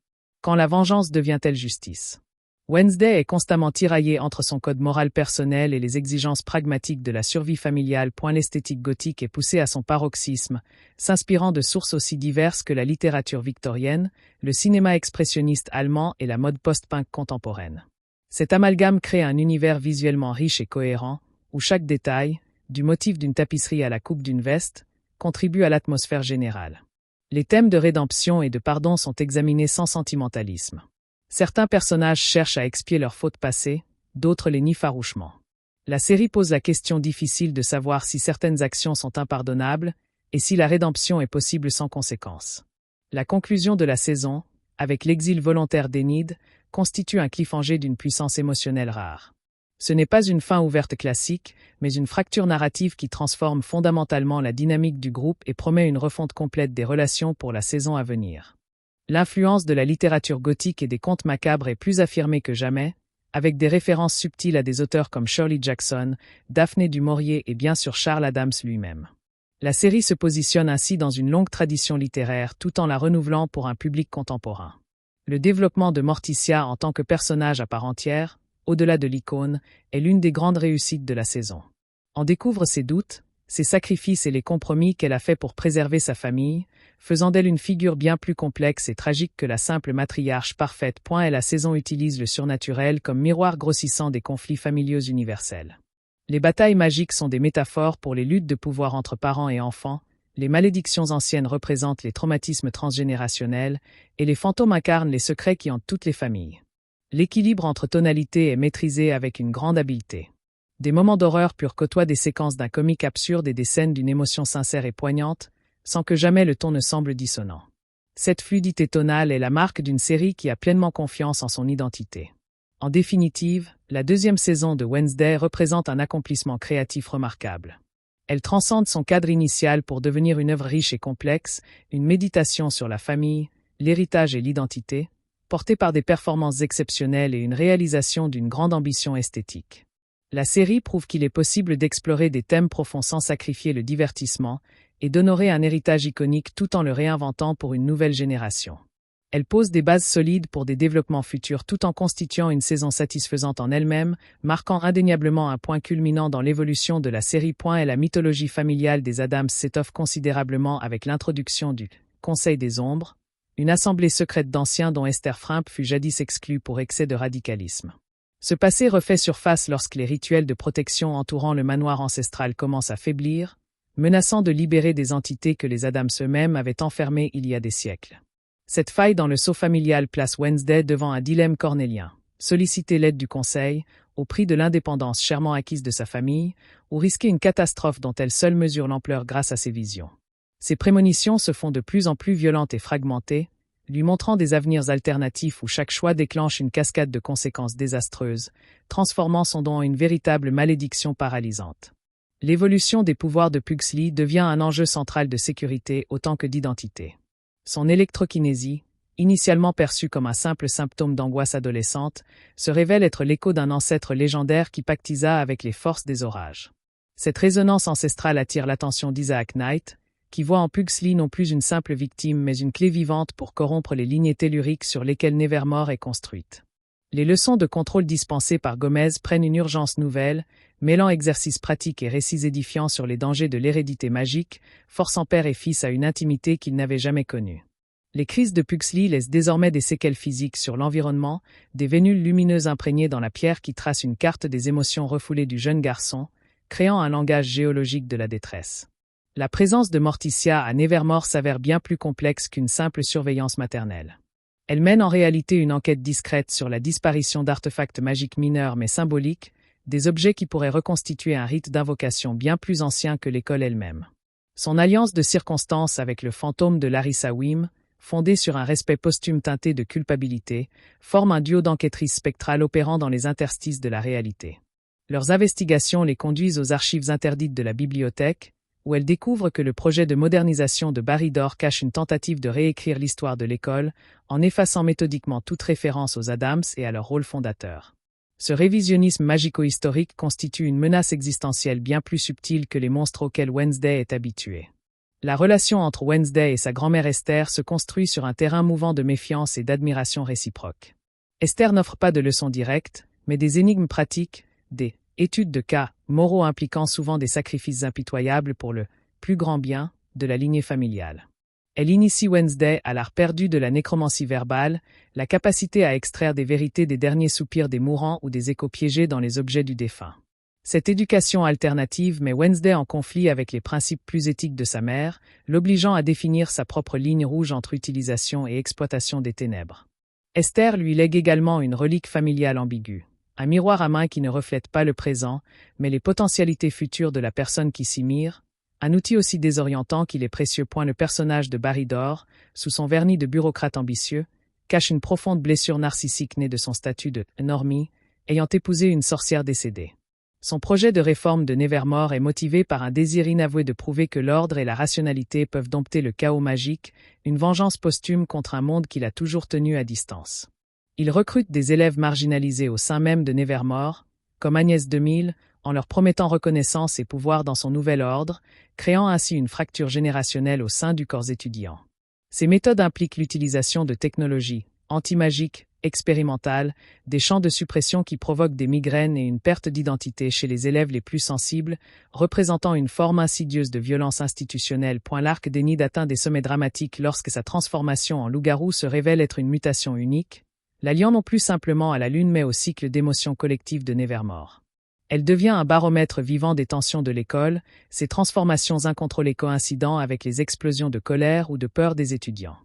Quand la vengeance devient-elle justice? Wednesday est constamment tiraillée entre son code moral personnel et les exigences pragmatiques de la survie familiale. L'esthétique gothique est poussée à son paroxysme, s'inspirant de sources aussi diverses que la littérature victorienne, le cinéma expressionniste allemand et la mode post-punk contemporaine. Cet amalgame crée un univers visuellement riche et cohérent, où chaque détail, du motif d'une tapisserie à la coupe d'une veste, contribue à l'atmosphère générale. Les thèmes de rédemption et de pardon sont examinés sans sentimentalisme. Certains personnages cherchent à expier leurs fautes passées, d'autres les nient farouchement. La série pose la question difficile de savoir si certaines actions sont impardonnables et si la rédemption est possible sans conséquence. La conclusion de la saison, avec l'exil volontaire d'Enid, constitue un cliffhanger d'une puissance émotionnelle rare. Ce n'est pas une fin ouverte classique, mais une fracture narrative qui transforme fondamentalement la dynamique du groupe et promet une refonte complète des relations pour la saison à venir. L'influence de la littérature gothique et des contes macabres est plus affirmée que jamais, avec des références subtiles à des auteurs comme Shirley Jackson, Daphné du Maurier et bien sûr Charles Addams lui-même. La série se positionne ainsi dans une longue tradition littéraire tout en la renouvelant pour un public contemporain. Le développement de Morticia en tant que personnage à part entière, au-delà de l'icône, est l'une des grandes réussites de la saison. On découvre ses doutes, ses sacrifices et les compromis qu'elle a faits pour préserver sa famille, faisant d'elle une figure bien plus complexe et tragique que la simple matriarche parfaite. Et la saison utilise le surnaturel comme miroir grossissant des conflits familiaux universels. Les batailles magiques sont des métaphores pour les luttes de pouvoir entre parents et enfants, les malédictions anciennes représentent les traumatismes transgénérationnels, et les fantômes incarnent les secrets qui hantent toutes les familles. L'équilibre entre tonalités est maîtrisé avec une grande habileté. Des moments d'horreur purs côtoient des séquences d'un comique absurde et des scènes d'une émotion sincère et poignante, sans que jamais le ton ne semble dissonant. Cette fluidité tonale est la marque d'une série qui a pleinement confiance en son identité. En définitive, la deuxième saison de Wednesday représente un accomplissement créatif remarquable. Elle transcende son cadre initial pour devenir une œuvre riche et complexe, une méditation sur la famille, l'héritage et l'identité, portée par des performances exceptionnelles et une réalisation d'une grande ambition esthétique. La série prouve qu'il est possible d'explorer des thèmes profonds sans sacrifier le divertissement et d'honorer un héritage iconique tout en le réinventant pour une nouvelle génération. Elle pose des bases solides pour des développements futurs tout en constituant une saison satisfaisante en elle-même, marquant indéniablement un point culminant dans l'évolution de la série. Et la mythologie familiale des Addams s'étoffe considérablement avec l'introduction du Conseil des Ombres, une assemblée secrète d'anciens dont Esther Frimp fut jadis exclue pour excès de radicalisme. Ce passé refait surface lorsque les rituels de protection entourant le manoir ancestral commencent à faiblir, menaçant de libérer des entités que les Addams eux-mêmes avaient enfermées il y a des siècles. Cette faille dans le sceau familial place Wednesday devant un dilemme cornélien. Solliciter l'aide du Conseil, au prix de l'indépendance chèrement acquise de sa famille, ou risquer une catastrophe dont elle seule mesure l'ampleur grâce à ses visions. Ses prémonitions se font de plus en plus violentes et fragmentées, lui montrant des avenirs alternatifs où chaque choix déclenche une cascade de conséquences désastreuses, transformant son don en une véritable malédiction paralysante. L'évolution des pouvoirs de Pugsley devient un enjeu central de sécurité autant que d'identité. Son électrokinésie, initialement perçue comme un simple symptôme d'angoisse adolescente, se révèle être l'écho d'un ancêtre légendaire qui pactisa avec les forces des orages. Cette résonance ancestrale attire l'attention d'Isaac Knight, qui voit en Pugsley non plus une simple victime mais une clé vivante pour corrompre les lignées telluriques sur lesquelles Nevermore est construite. Les leçons de contrôle dispensées par Gomez prennent une urgence nouvelle, mêlant exercices pratiques et récits édifiants sur les dangers de l'hérédité magique, forçant père et fils à une intimité qu'ils n'avaient jamais connue. Les crises de Pugsley laissent désormais des séquelles physiques sur l'environnement, des vénules lumineuses imprégnées dans la pierre qui tracent une carte des émotions refoulées du jeune garçon, créant un langage géologique de la détresse. La présence de Morticia à Nevermore s'avère bien plus complexe qu'une simple surveillance maternelle. Elle mène en réalité une enquête discrète sur la disparition d'artefacts magiques mineurs mais symboliques, des objets qui pourraient reconstituer un rite d'invocation bien plus ancien que l'école elle-même. Son alliance de circonstances avec le fantôme de Larissa Wim, fondée sur un respect posthume teinté de culpabilité, forme un duo d'enquêtrices spectrales opérant dans les interstices de la réalité. Leurs investigations les conduisent aux archives interdites de la bibliothèque, où elles découvrent que le projet de modernisation de Barrydor cache une tentative de réécrire l'histoire de l'école, en effaçant méthodiquement toute référence aux Adams et à leur rôle fondateur. Ce révisionnisme magico-historique constitue une menace existentielle bien plus subtile que les monstres auxquels Wednesday est habituée. La relation entre Wednesday et sa grand-mère Esther se construit sur un terrain mouvant de méfiance et d'admiration réciproque. Esther n'offre pas de leçons directes, mais des énigmes pratiques, des études de cas moraux impliquant souvent des sacrifices impitoyables pour le plus grand bien de la lignée familiale. Elle initie Wednesday à l'art perdu de la nécromancie verbale, la capacité à extraire des vérités des derniers soupirs des mourants ou des échos piégés dans les objets du défunt. Cette éducation alternative met Wednesday en conflit avec les principes plus éthiques de sa mère, l'obligeant à définir sa propre ligne rouge entre utilisation et exploitation des ténèbres. Esther lui lègue également une relique familiale ambiguë. Un miroir à main qui ne reflète pas le présent, mais les potentialités futures de la personne qui s'y mire, un outil aussi désorientant qu'il est précieux. Le personnage de Barrydor, sous son vernis de bureaucrate ambitieux, cache une profonde blessure narcissique née de son statut de normie, ayant épousé une sorcière décédée. Son projet de réforme de Nevermore est motivé par un désir inavoué de prouver que l'ordre et la rationalité peuvent dompter le chaos magique, une vengeance posthume contre un monde qu'il a toujours tenu à distance. Il recrute des élèves marginalisés au sein même de Nevermore, comme Agnès 2000, en leur promettant reconnaissance et pouvoir dans son nouvel ordre, créant ainsi une fracture générationnelle au sein du corps étudiant. Ces méthodes impliquent l'utilisation de technologies anti-magiques, expérimentales, des champs de suppression qui provoquent des migraines et une perte d'identité chez les élèves les plus sensibles, représentant une forme insidieuse de violence institutionnelle. L'arc d'Enid atteint des sommets dramatiques lorsque sa transformation en loup-garou se révèle être une mutation unique, l'alliant non plus simplement à la lune mais au cycle d'émotions collectives de Nevermore. Elle devient un baromètre vivant des tensions de l'école, ses transformations incontrôlées coïncidant avec les explosions de colère ou de peur des étudiants.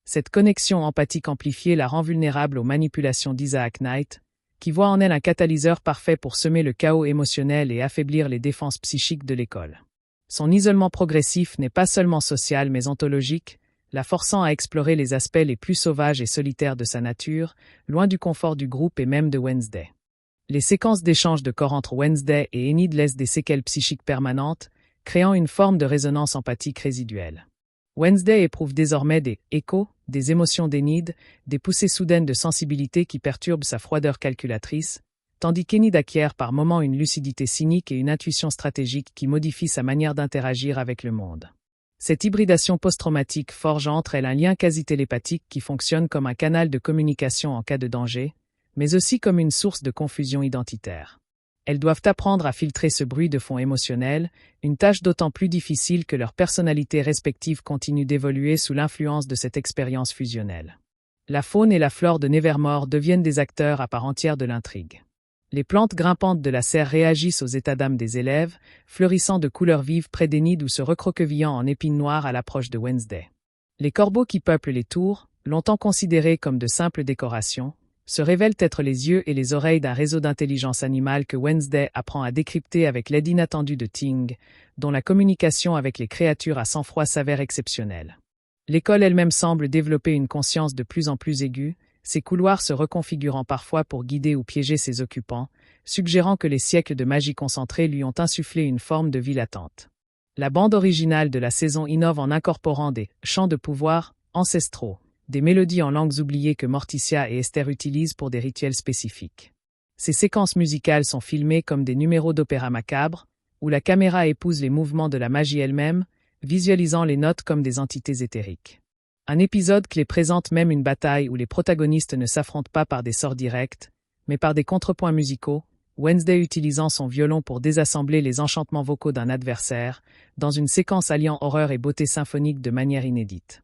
Cette connexion empathique amplifiée la rend vulnérable aux manipulations d'Isaac Knight, qui voit en elle un catalyseur parfait pour semer le chaos émotionnel et affaiblir les défenses psychiques de l'école. Son isolement progressif n'est pas seulement social mais ontologique, la forçant à explorer les aspects les plus sauvages et solitaires de sa nature, loin du confort du groupe et même de Wednesday. Les séquences d'échanges de corps entre Wednesday et Enid laissent des séquelles psychiques permanentes, créant une forme de résonance empathique résiduelle. Wednesday éprouve désormais des échos, des émotions d'Enid, des poussées soudaines de sensibilité qui perturbent sa froideur calculatrice, tandis qu'Enid acquiert par moments une lucidité cynique et une intuition stratégique qui modifie sa manière d'interagir avec le monde. Cette hybridation post-traumatique forge entre elles un lien quasi-télépathique qui fonctionne comme un canal de communication en cas de danger, mais aussi comme une source de confusion identitaire. Elles doivent apprendre à filtrer ce bruit de fond émotionnel, une tâche d'autant plus difficile que leurs personnalités respectives continuent d'évoluer sous l'influence de cette expérience fusionnelle. La faune et la flore de Nevermore deviennent des acteurs à part entière de l'intrigue. Les plantes grimpantes de la serre réagissent aux états d'âme des élèves, fleurissant de couleurs vives près d'Enid ou se recroquevillant en épines noires à l'approche de Wednesday. Les corbeaux qui peuplent les tours, longtemps considérés comme de simples décorations, se révèlent être les yeux et les oreilles d'un réseau d'intelligence animale que Wednesday apprend à décrypter avec l'aide inattendue de Ting, dont la communication avec les créatures à sang-froid s'avère exceptionnelle. L'école elle-même semble développer une conscience de plus en plus aiguë, ses couloirs se reconfigurant parfois pour guider ou piéger ses occupants, suggérant que les siècles de magie concentrée lui ont insufflé une forme de vie latente. La bande originale de la saison innove en incorporant des chants de pouvoir ancestraux, des mélodies en langues oubliées que Morticia et Esther utilisent pour des rituels spécifiques. Ces séquences musicales sont filmées comme des numéros d'opéra macabre, où la caméra épouse les mouvements de la magie elle-même, visualisant les notes comme des entités éthériques. Un épisode clé présente même une bataille où les protagonistes ne s'affrontent pas par des sorts directs, mais par des contrepoints musicaux, Wednesday utilisant son violon pour désassembler les enchantements vocaux d'un adversaire, dans une séquence alliant horreur et beauté symphonique de manière inédite.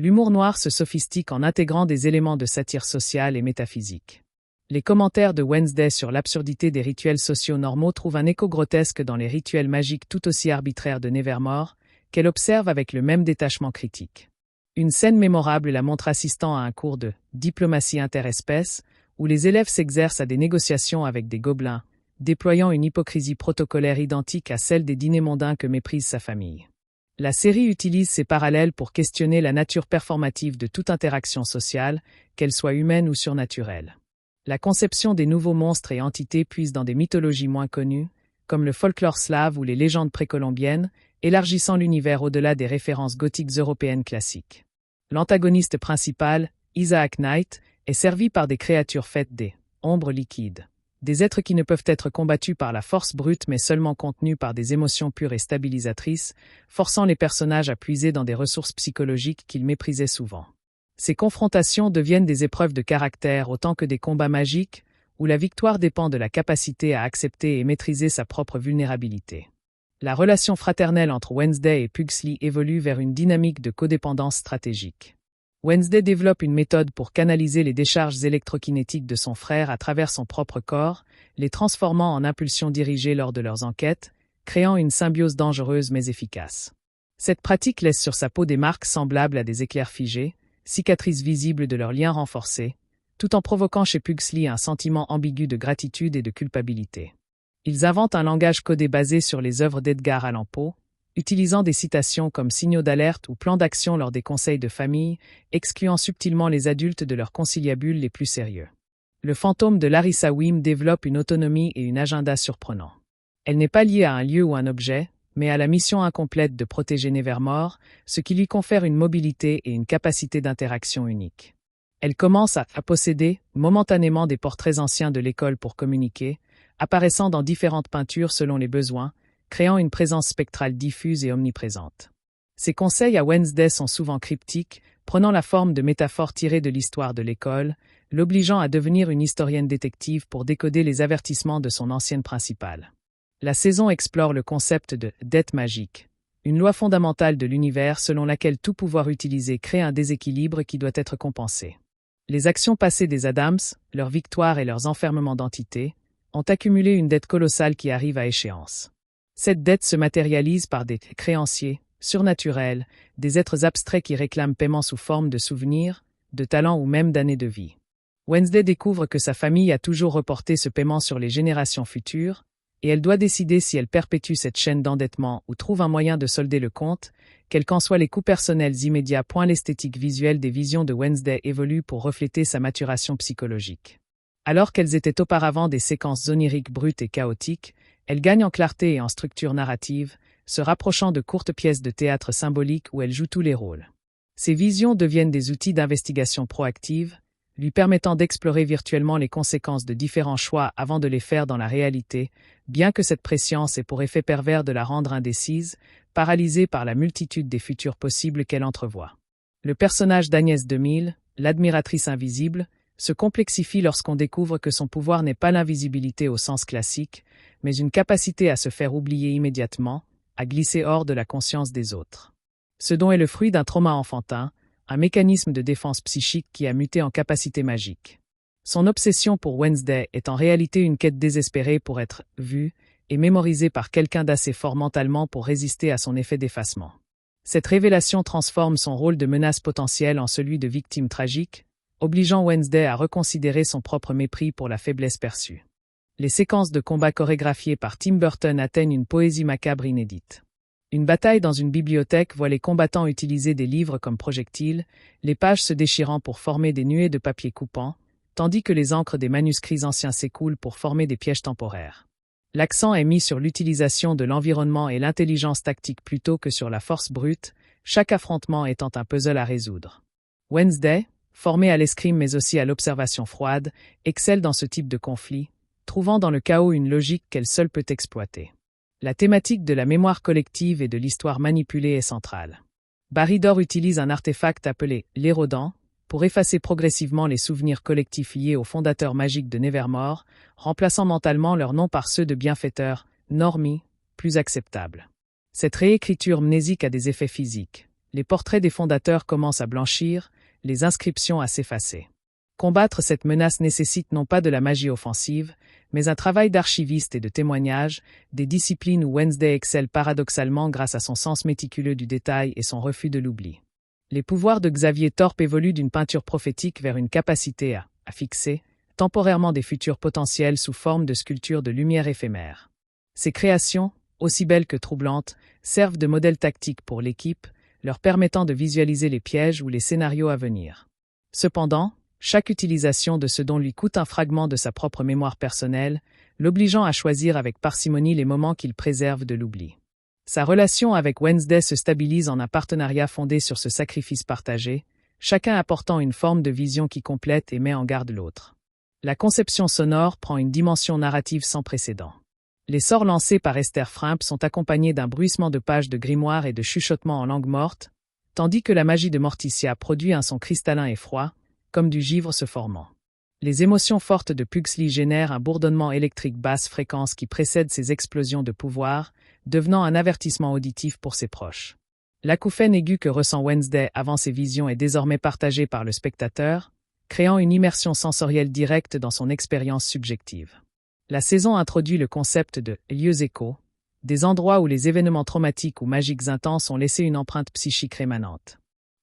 L'humour noir se sophistique en intégrant des éléments de satire sociale et métaphysique. Les commentaires de Wednesday sur l'absurdité des rituels sociaux normaux trouvent un écho grotesque dans les rituels magiques tout aussi arbitraires de Nevermore, qu'elle observe avec le même détachement critique. Une scène mémorable la montre assistant à un cours de diplomatie interespèces, où les élèves s'exercent à des négociations avec des gobelins, déployant une hypocrisie protocolaire identique à celle des dîners mondains que méprise sa famille. La série utilise ces parallèles pour questionner la nature performative de toute interaction sociale, qu'elle soit humaine ou surnaturelle. La conception des nouveaux monstres et entités puise dans des mythologies moins connues, comme le folklore slave ou les légendes précolombiennes, élargissant l'univers au-delà des références gothiques européennes classiques. L'antagoniste principal, Isaac Knight, est servi par des créatures faites des ombres liquides. Des êtres qui ne peuvent être combattus par la force brute mais seulement contenus par des émotions pures et stabilisatrices, forçant les personnages à puiser dans des ressources psychologiques qu'ils méprisaient souvent. Ces confrontations deviennent des épreuves de caractère autant que des combats magiques, où la victoire dépend de la capacité à accepter et maîtriser sa propre vulnérabilité. La relation fraternelle entre Wednesday et Pugsley évolue vers une dynamique de codépendance stratégique. Wednesday développe une méthode pour canaliser les décharges électrokinétiques de son frère à travers son propre corps, les transformant en impulsions dirigées lors de leurs enquêtes, créant une symbiose dangereuse mais efficace. Cette pratique laisse sur sa peau des marques semblables à des éclairs figés, cicatrices visibles de leur lien renforcé, tout en provoquant chez Pugsley un sentiment ambigu de gratitude et de culpabilité. Ils inventent un langage codé basé sur les œuvres d'Edgar Allan Poe, utilisant des citations comme signaux d'alerte ou plans d'action lors des conseils de famille, excluant subtilement les adultes de leurs conciliabules les plus sérieux. Le fantôme de Larissa Wim développe une autonomie et une agenda surprenants. Elle n'est pas liée à un lieu ou un objet, mais à la mission incomplète de protéger Nevermore, ce qui lui confère une mobilité et une capacité d'interaction unique. Elle commence à posséder, momentanément, des portraits anciens de l'école pour communiquer, apparaissant dans différentes peintures selon les besoins, créant une présence spectrale diffuse et omniprésente. Ses conseils à Wednesday sont souvent cryptiques, prenant la forme de métaphores tirées de l'histoire de l'école, l'obligeant à devenir une historienne détective pour décoder les avertissements de son ancienne principale. La saison explore le concept de « dette magique », une loi fondamentale de l'univers selon laquelle tout pouvoir utilisé crée un déséquilibre qui doit être compensé. Les actions passées des Addams, leurs victoires et leurs enfermements d'entités, ont accumulé une dette colossale qui arrive à échéance. Cette dette se matérialise par des créanciers, surnaturels, des êtres abstraits qui réclament paiement sous forme de souvenirs, de talents ou même d'années de vie. Wednesday découvre que sa famille a toujours reporté ce paiement sur les générations futures, et elle doit décider si elle perpétue cette chaîne d'endettement ou trouve un moyen de solder le compte, quels qu'en soient les coûts personnels immédiats. L'esthétique visuelle des visions de Wednesday évolue pour refléter sa maturation psychologique. Alors qu'elles étaient auparavant des séquences oniriques brutes et chaotiques, elles gagnent en clarté et en structure narrative, se rapprochant de courtes pièces de théâtre symboliques où elle joue tous les rôles. Ces visions deviennent des outils d'investigation proactive, lui permettant d'explorer virtuellement les conséquences de différents choix avant de les faire dans la réalité, bien que cette prescience ait pour effet pervers de la rendre indécise, paralysée par la multitude des futurs possibles qu'elle entrevoit. Le personnage d'Agnès DeMille, l'admiratrice invisible, se complexifie lorsqu'on découvre que son pouvoir n'est pas l'invisibilité au sens classique, mais une capacité à se faire oublier immédiatement, à glisser hors de la conscience des autres. Ce don est le fruit d'un trauma enfantin, un mécanisme de défense psychique qui a muté en capacité magique. Son obsession pour Wednesday est en réalité une quête désespérée pour être vue et mémorisée par quelqu'un d'assez fort mentalement pour résister à son effet d'effacement. Cette révélation transforme son rôle de menace potentielle en celui de victime tragique, obligeant Wednesday à reconsidérer son propre mépris pour la faiblesse perçue. Les séquences de combat chorégraphiées par Tim Burton atteignent une poésie macabre inédite. Une bataille dans une bibliothèque voit les combattants utiliser des livres comme projectiles, les pages se déchirant pour former des nuées de papier coupant, tandis que les encres des manuscrits anciens s'écoulent pour former des pièges temporaires. L'accent est mis sur l'utilisation de l'environnement et l'intelligence tactique plutôt que sur la force brute, chaque affrontement étant un puzzle à résoudre. Wednesday, formée à l'escrime mais aussi à l'observation froide, excelle dans ce type de conflit, trouvant dans le chaos une logique qu'elle seule peut exploiter. La thématique de la mémoire collective et de l'histoire manipulée est centrale. Barrydor utilise un artefact appelé l'érodant pour effacer progressivement les souvenirs collectifs liés aux fondateurs magiques de Nevermore, remplaçant mentalement leurs noms par ceux de bienfaiteurs, normie, plus acceptables. Cette réécriture mnésique a des effets physiques. Les portraits des fondateurs commencent à blanchir, les inscriptions à s'effacer. Combattre cette menace nécessite non pas de la magie offensive, mais un travail d'archiviste et de témoignage, des disciplines où Wednesday excelle paradoxalement grâce à son sens méticuleux du détail et son refus de l'oubli. Les pouvoirs de Xavier Thorpe évoluent d'une peinture prophétique vers une capacité à fixer temporairement des futurs potentiels sous forme de sculptures de lumière éphémères. Ces créations, aussi belles que troublantes, servent de modèle tactique pour l'équipe, leur permettant de visualiser les pièges ou les scénarios à venir. Cependant, chaque utilisation de ce don lui coûte un fragment de sa propre mémoire personnelle, l'obligeant à choisir avec parcimonie les moments qu'il préserve de l'oubli. Sa relation avec Wednesday se stabilise en un partenariat fondé sur ce sacrifice partagé, chacun apportant une forme de vision qui complète et met en garde l'autre. La conception sonore prend une dimension narrative sans précédent. Les sorts lancés par Esther Frimp sont accompagnés d'un bruissement de pages de grimoire et de chuchotements en langue morte, tandis que la magie de Morticia produit un son cristallin et froid, comme du givre se formant. Les émotions fortes de Pugsley génèrent un bourdonnement électrique basse fréquence qui précède ces explosions de pouvoir, devenant un avertissement auditif pour ses proches. L'acouphène aiguë que ressent Wednesday avant ses visions est désormais partagée par le spectateur, créant une immersion sensorielle directe dans son expérience subjective. La saison introduit le concept de « lieux échos », des endroits où les événements traumatiques ou magiques intenses ont laissé une empreinte psychique rémanente.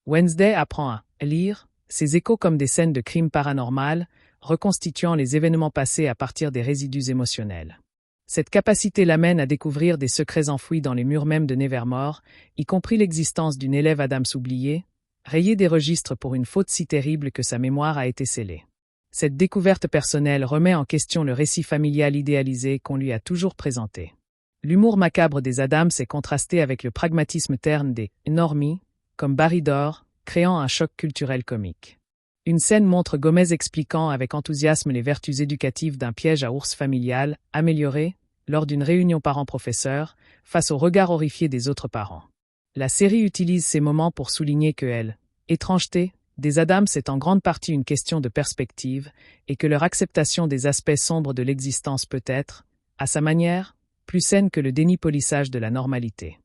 Wednesday apprend à lire ces échos comme des scènes de crimes paranormales, reconstituant les événements passés à partir des résidus émotionnels. Cette capacité l'amène à découvrir des secrets enfouis dans les murs mêmes de Nevermore, y compris l'existence d'une élève Adams oubliée, rayée des registres pour une faute si terrible que sa mémoire a été scellée. Cette découverte personnelle remet en question le récit familial idéalisé qu'on lui a toujours présenté. L'humour macabre des Adams est contrasté avec le pragmatisme terne des normies, comme Barry Dore, créant un choc culturel comique. Une scène montre Gomez expliquant avec enthousiasme les vertus éducatives d'un piège à ours familial, amélioré, lors d'une réunion parents-professeurs, face au regard horrifié des autres parents. La série utilise ces moments pour souligner que étrangeté, des Adams est en grande partie une question de perspective, et que leur acceptation des aspects sombres de l'existence peut être, à sa manière, plus saine que le déni-polissage de la normalité.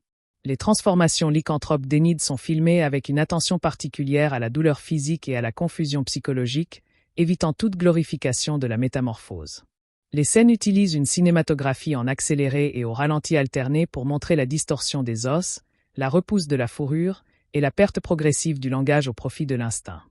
Les transformations lycanthropes d'Enid sont filmées avec une attention particulière à la douleur physique et à la confusion psychologique, évitant toute glorification de la métamorphose. Les scènes utilisent une cinématographie en accéléré et au ralenti alterné pour montrer la distorsion des os, la repousse de la fourrure et la perte progressive du langage au profit de l'instinct.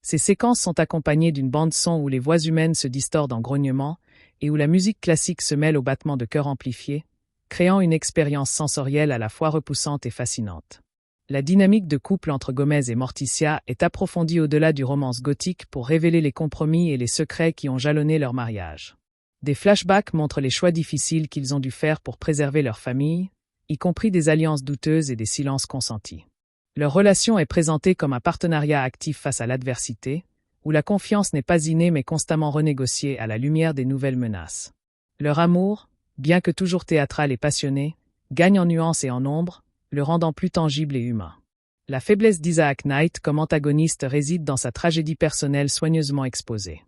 Ces séquences sont accompagnées d'une bande-son où les voix humaines se distordent en grognements et où la musique classique se mêle au battement de cœur amplifié, créant une expérience sensorielle à la fois repoussante et fascinante. La dynamique de couple entre Gomez et Morticia est approfondie au-delà du romance gothique pour révéler les compromis et les secrets qui ont jalonné leur mariage. Des flashbacks montrent les choix difficiles qu'ils ont dû faire pour préserver leur famille, y compris des alliances douteuses et des silences consentis. Leur relation est présentée comme un partenariat actif face à l'adversité, où la confiance n'est pas innée mais constamment renégociée à la lumière des nouvelles menaces. Leur amour, bien que toujours théâtral et passionné, gagne en nuances et en ombre, le rendant plus tangible et humain. La faiblesse d'Isaac Knight comme antagoniste réside dans sa tragédie personnelle soigneusement exposée.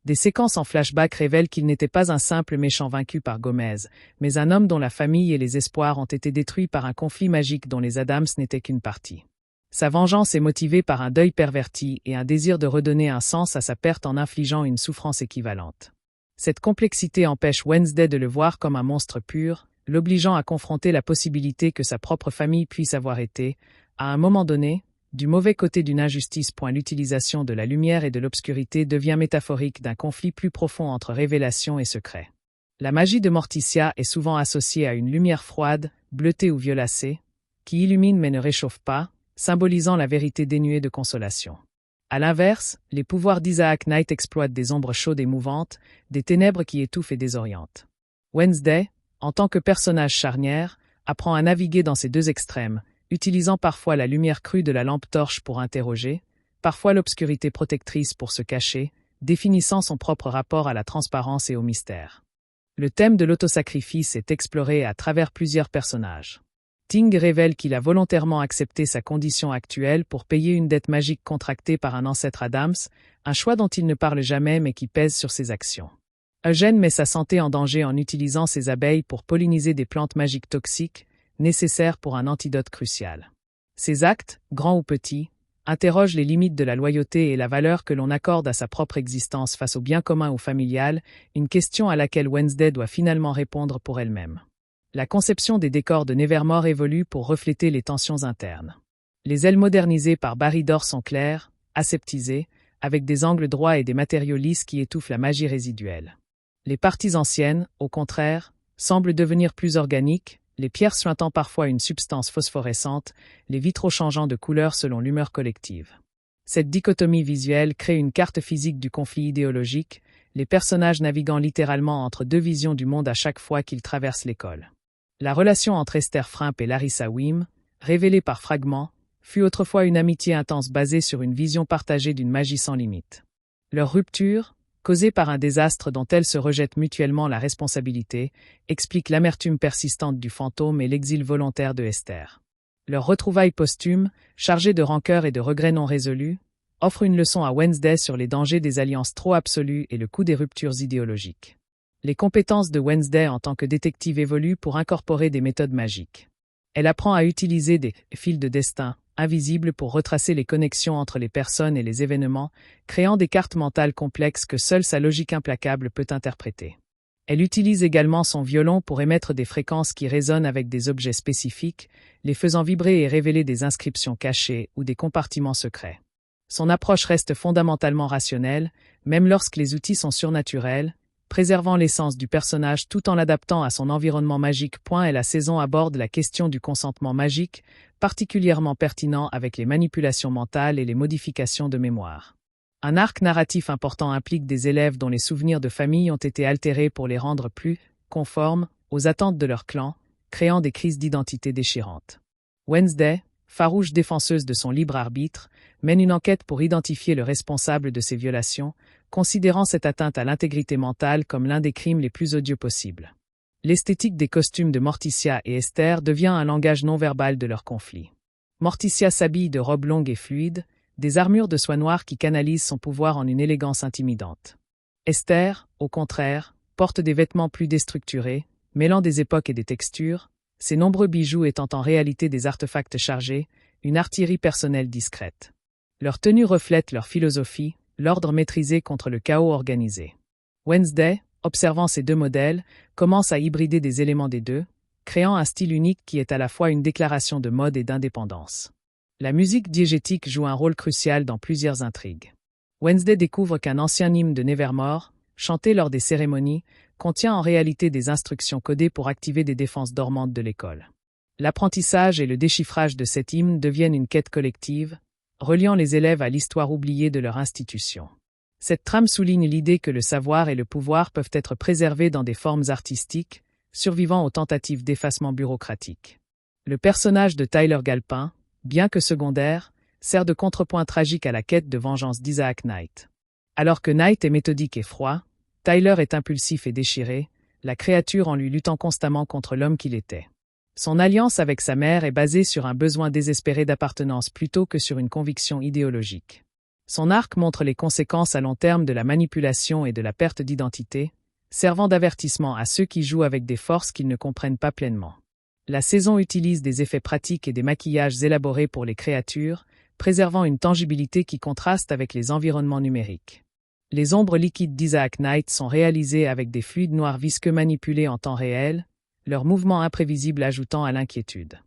Des séquences en flashback révèlent qu'il n'était pas un simple méchant vaincu par Gomez, mais un homme dont la famille et les espoirs ont été détruits par un conflit magique dont les Adams n'étaient qu'une partie. Sa vengeance est motivée par un deuil perverti et un désir de redonner un sens à sa perte en infligeant une souffrance équivalente. Cette complexité empêche Wednesday de le voir comme un monstre pur, l'obligeant à confronter la possibilité que sa propre famille puisse avoir été, à un moment donné, du mauvais côté d'une injustice. L'utilisation de la lumière et de l'obscurité devient métaphorique d'un conflit plus profond entre révélation et secret. La magie de Morticia est souvent associée à une lumière froide, bleutée ou violacée, qui illumine mais ne réchauffe pas, symbolisant la vérité dénuée de consolation. À l'inverse, les pouvoirs d'Isaac Knight exploitent des ombres chaudes et mouvantes, des ténèbres qui étouffent et désorientent. Wednesday, en tant que personnage charnière, apprend à naviguer dans ces deux extrêmes, utilisant parfois la lumière crue de la lampe torche pour interroger, parfois l'obscurité protectrice pour se cacher, définissant son propre rapport à la transparence et au mystère. Le thème de l'autosacrifice est exploré à travers plusieurs personnages. Ting révèle qu'il a volontairement accepté sa condition actuelle pour payer une dette magique contractée par un ancêtre Adams, un choix dont il ne parle jamais mais qui pèse sur ses actions. Eugène met sa santé en danger en utilisant ses abeilles pour polliniser des plantes magiques toxiques, nécessaires pour un antidote crucial. Ses actes, grands ou petits, interrogent les limites de la loyauté et la valeur que l'on accorde à sa propre existence face au bien commun ou familial, une question à laquelle Wednesday doit finalement répondre pour elle-même. La conception des décors de Nevermore évolue pour refléter les tensions internes. Les ailes modernisées par Barry Dore sont claires, aseptisées, avec des angles droits et des matériaux lisses qui étouffent la magie résiduelle. Les parties anciennes, au contraire, semblent devenir plus organiques, les pierres suintant parfois une substance phosphorescente, les vitraux changeant de couleur selon l'humeur collective. Cette dichotomie visuelle crée une carte physique du conflit idéologique, les personnages naviguant littéralement entre deux visions du monde à chaque fois qu'ils traversent l'école. La relation entre Esther Frimp et Larissa Wim, révélée par fragments, fut autrefois une amitié intense basée sur une vision partagée d'une magie sans limite. Leur rupture, causée par un désastre dont elles se rejettent mutuellement la responsabilité, explique l'amertume persistante du fantôme et l'exil volontaire de Esther. Leur retrouvaille posthume, chargée de rancœur et de regrets non résolus, offre une leçon à Wednesday sur les dangers des alliances trop absolues et le coût des ruptures idéologiques. Les compétences de Wednesday en tant que détective évoluent pour incorporer des méthodes magiques. Elle apprend à utiliser des fils de destin, invisibles pour retracer les connexions entre les personnes et les événements, créant des cartes mentales complexes que seule sa logique implacable peut interpréter. Elle utilise également son violon pour émettre des fréquences qui résonnent avec des objets spécifiques, les faisant vibrer et révéler des inscriptions cachées ou des compartiments secrets. Son approche reste fondamentalement rationnelle, même lorsque les outils sont surnaturels, préservant l'essence du personnage tout en l'adaptant à son environnement magique. Et la saison aborde la question du consentement magique, particulièrement pertinent avec les manipulations mentales et les modifications de mémoire. Un arc narratif important implique des élèves dont les souvenirs de famille ont été altérés pour les rendre plus conformes aux attentes de leur clan, créant des crises d'identité déchirantes. Wednesday, farouche défenseuse de son libre arbitre, mène une enquête pour identifier le responsable de ces violations, considérant cette atteinte à l'intégrité mentale comme l'un des crimes les plus odieux possibles. L'esthétique des costumes de Morticia et Esther devient un langage non-verbal de leur conflit. Morticia s'habille de robes longues et fluides, des armures de soie noire qui canalisent son pouvoir en une élégance intimidante. Esther, au contraire, porte des vêtements plus déstructurés, mêlant des époques et des textures, ses nombreux bijoux étant en réalité des artefacts chargés, une artillerie personnelle discrète. Leurs tenues reflètent leur philosophie, l'ordre maîtrisé contre le chaos organisé. Wednesday, observant ces deux modèles, commence à hybrider des éléments des deux, créant un style unique qui est à la fois une déclaration de mode et d'indépendance. La musique diégétique joue un rôle crucial dans plusieurs intrigues. Wednesday découvre qu'un ancien hymne de Nevermore, chanté lors des cérémonies, contient en réalité des instructions codées pour activer des défenses dormantes de l'école. L'apprentissage et le déchiffrage de cet hymne deviennent une quête collective, reliant les élèves à l'histoire oubliée de leur institution. Cette trame souligne l'idée que le savoir et le pouvoir peuvent être préservés dans des formes artistiques, survivant aux tentatives d'effacement bureaucratique. Le personnage de Tyler Galpin, bien que secondaire, sert de contrepoint tragique à la quête de vengeance d'Isaac Knight. Alors que Knight est méthodique et froid, Tyler est impulsif et déchiré, la créature en lui luttant constamment contre l'homme qu'il était. Son alliance avec sa mère est basée sur un besoin désespéré d'appartenance plutôt que sur une conviction idéologique. Son arc montre les conséquences à long terme de la manipulation et de la perte d'identité, servant d'avertissement à ceux qui jouent avec des forces qu'ils ne comprennent pas pleinement. La saison utilise des effets pratiques et des maquillages élaborés pour les créatures, préservant une tangibilité qui contraste avec les environnements numériques. Les ombres liquides d'Isaac Knight sont réalisées avec des fluides noirs visqueux manipulés en temps réel, leurs mouvements imprévisibles ajoutant à l'inquiétude.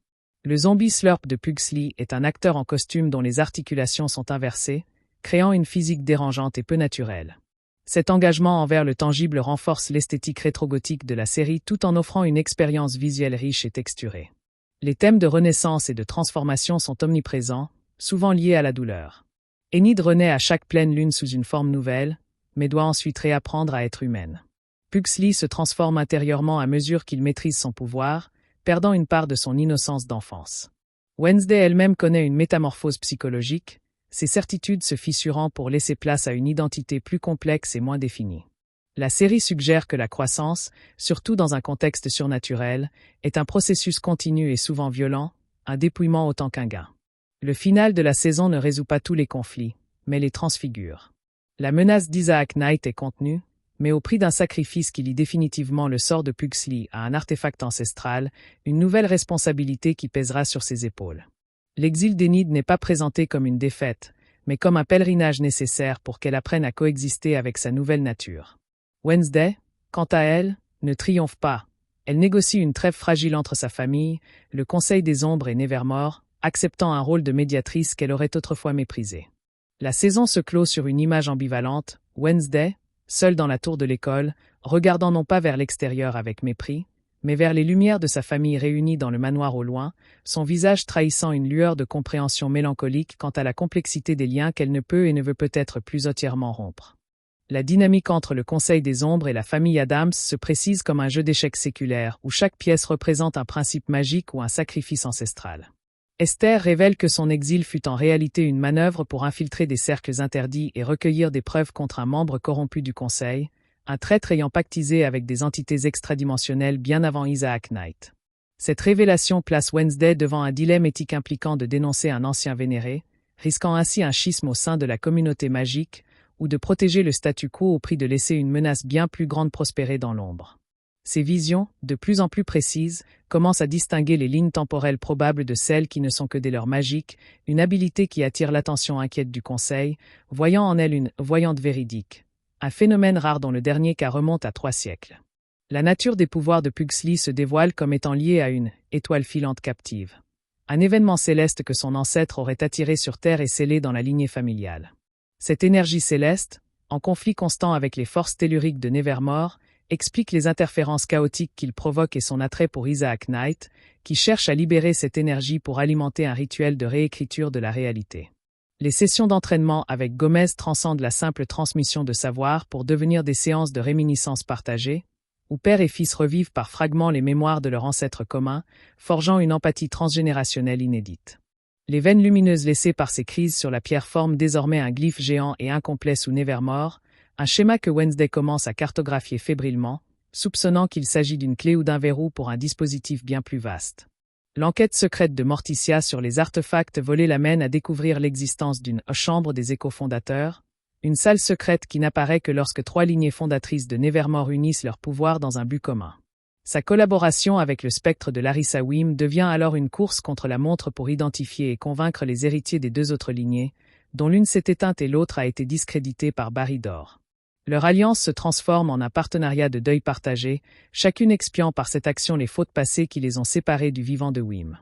Le zombie Slurp de Pugsley est un acteur en costume dont les articulations sont inversées, créant une physique dérangeante et peu naturelle. Cet engagement envers le tangible renforce l'esthétique rétro-gothique de la série tout en offrant une expérience visuelle riche et texturée. Les thèmes de renaissance et de transformation sont omniprésents, souvent liés à la douleur. Enid renaît à chaque pleine lune sous une forme nouvelle, mais doit ensuite réapprendre à être humaine. Pugsley se transforme intérieurement à mesure qu'il maîtrise son pouvoir, perdant une part de son innocence d'enfance. Wednesday elle-même connaît une métamorphose psychologique, ses certitudes se fissurant pour laisser place à une identité plus complexe et moins définie. La série suggère que la croissance, surtout dans un contexte surnaturel, est un processus continu et souvent violent, un dépouillement autant qu'un gain. Le final de la saison ne résout pas tous les conflits, mais les transfigure. La menace d'Isaac Knight est contenue, mais au prix d'un sacrifice qui lie définitivement le sort de Pugsley à un artefact ancestral, une nouvelle responsabilité qui pèsera sur ses épaules. L'exil d'Enid n'est pas présenté comme une défaite, mais comme un pèlerinage nécessaire pour qu'elle apprenne à coexister avec sa nouvelle nature. Wednesday, quant à elle, ne triomphe pas. Elle négocie une trêve fragile entre sa famille, le Conseil des Ombres et Nevermore, acceptant un rôle de médiatrice qu'elle aurait autrefois méprisé. La saison se clôt sur une image ambivalente, Wednesday, seule dans la tour de l'école, regardant non pas vers l'extérieur avec mépris, mais vers les lumières de sa famille réunie dans le manoir au loin, son visage trahissant une lueur de compréhension mélancolique quant à la complexité des liens qu'elle ne peut et ne veut peut-être plus entièrement rompre. La dynamique entre le Conseil des Ombres et la famille Adams se précise comme un jeu d'échecs séculaire où chaque pièce représente un principe magique ou un sacrifice ancestral. Esther révèle que son exil fut en réalité une manœuvre pour infiltrer des cercles interdits et recueillir des preuves contre un membre corrompu du Conseil, un traître ayant pactisé avec des entités extradimensionnelles bien avant Isaac Knight. Cette révélation place Wednesday devant un dilemme éthique impliquant de dénoncer un ancien vénéré, risquant ainsi un schisme au sein de la communauté magique, ou de protéger le statu quo au prix de laisser une menace bien plus grande prospérer dans l'ombre. Ces visions, de plus en plus précises, commencent à distinguer les lignes temporelles probables de celles qui ne sont que des leurs magiques, une habileté qui attire l'attention inquiète du Conseil, voyant en elle une voyante véridique. Un phénomène rare dont le dernier cas remonte à 3 siècles. La nature des pouvoirs de Pugsley se dévoile comme étant liée à une étoile filante captive. Un événement céleste que son ancêtre aurait attiré sur Terre et scellé dans la lignée familiale. Cette énergie céleste, en conflit constant avec les forces telluriques de Nevermore, explique les interférences chaotiques qu'il provoque et son attrait pour Isaac Knight, qui cherche à libérer cette énergie pour alimenter un rituel de réécriture de la réalité. Les sessions d'entraînement avec Gomez transcendent la simple transmission de savoir pour devenir des séances de réminiscence partagées, où père et fils revivent par fragments les mémoires de leur ancêtre commun, forgeant une empathie transgénérationnelle inédite. Les veines lumineuses laissées par ces crises sur la pierre forment désormais un glyphe géant et incomplet sous Nevermore, un schéma que Wednesday commence à cartographier fébrilement, soupçonnant qu'il s'agit d'une clé ou d'un verrou pour un dispositif bien plus vaste. L'enquête secrète de Morticia sur les artefacts volés l'amène à découvrir l'existence d'une chambre des échos fondateurs, une salle secrète qui n'apparaît que lorsque 3 lignées fondatrices de Nevermore unissent leurs pouvoirs dans un but commun. Sa collaboration avec le spectre de Larissa Wim devient alors une course contre la montre pour identifier et convaincre les héritiers des 2 autres lignées, dont l'une s'est éteinte et l'autre a été discréditée par Barry Dor. Leur alliance se transforme en un partenariat de deuil partagé, chacune expiant par cette action les fautes passées qui les ont séparés du vivant de Wim.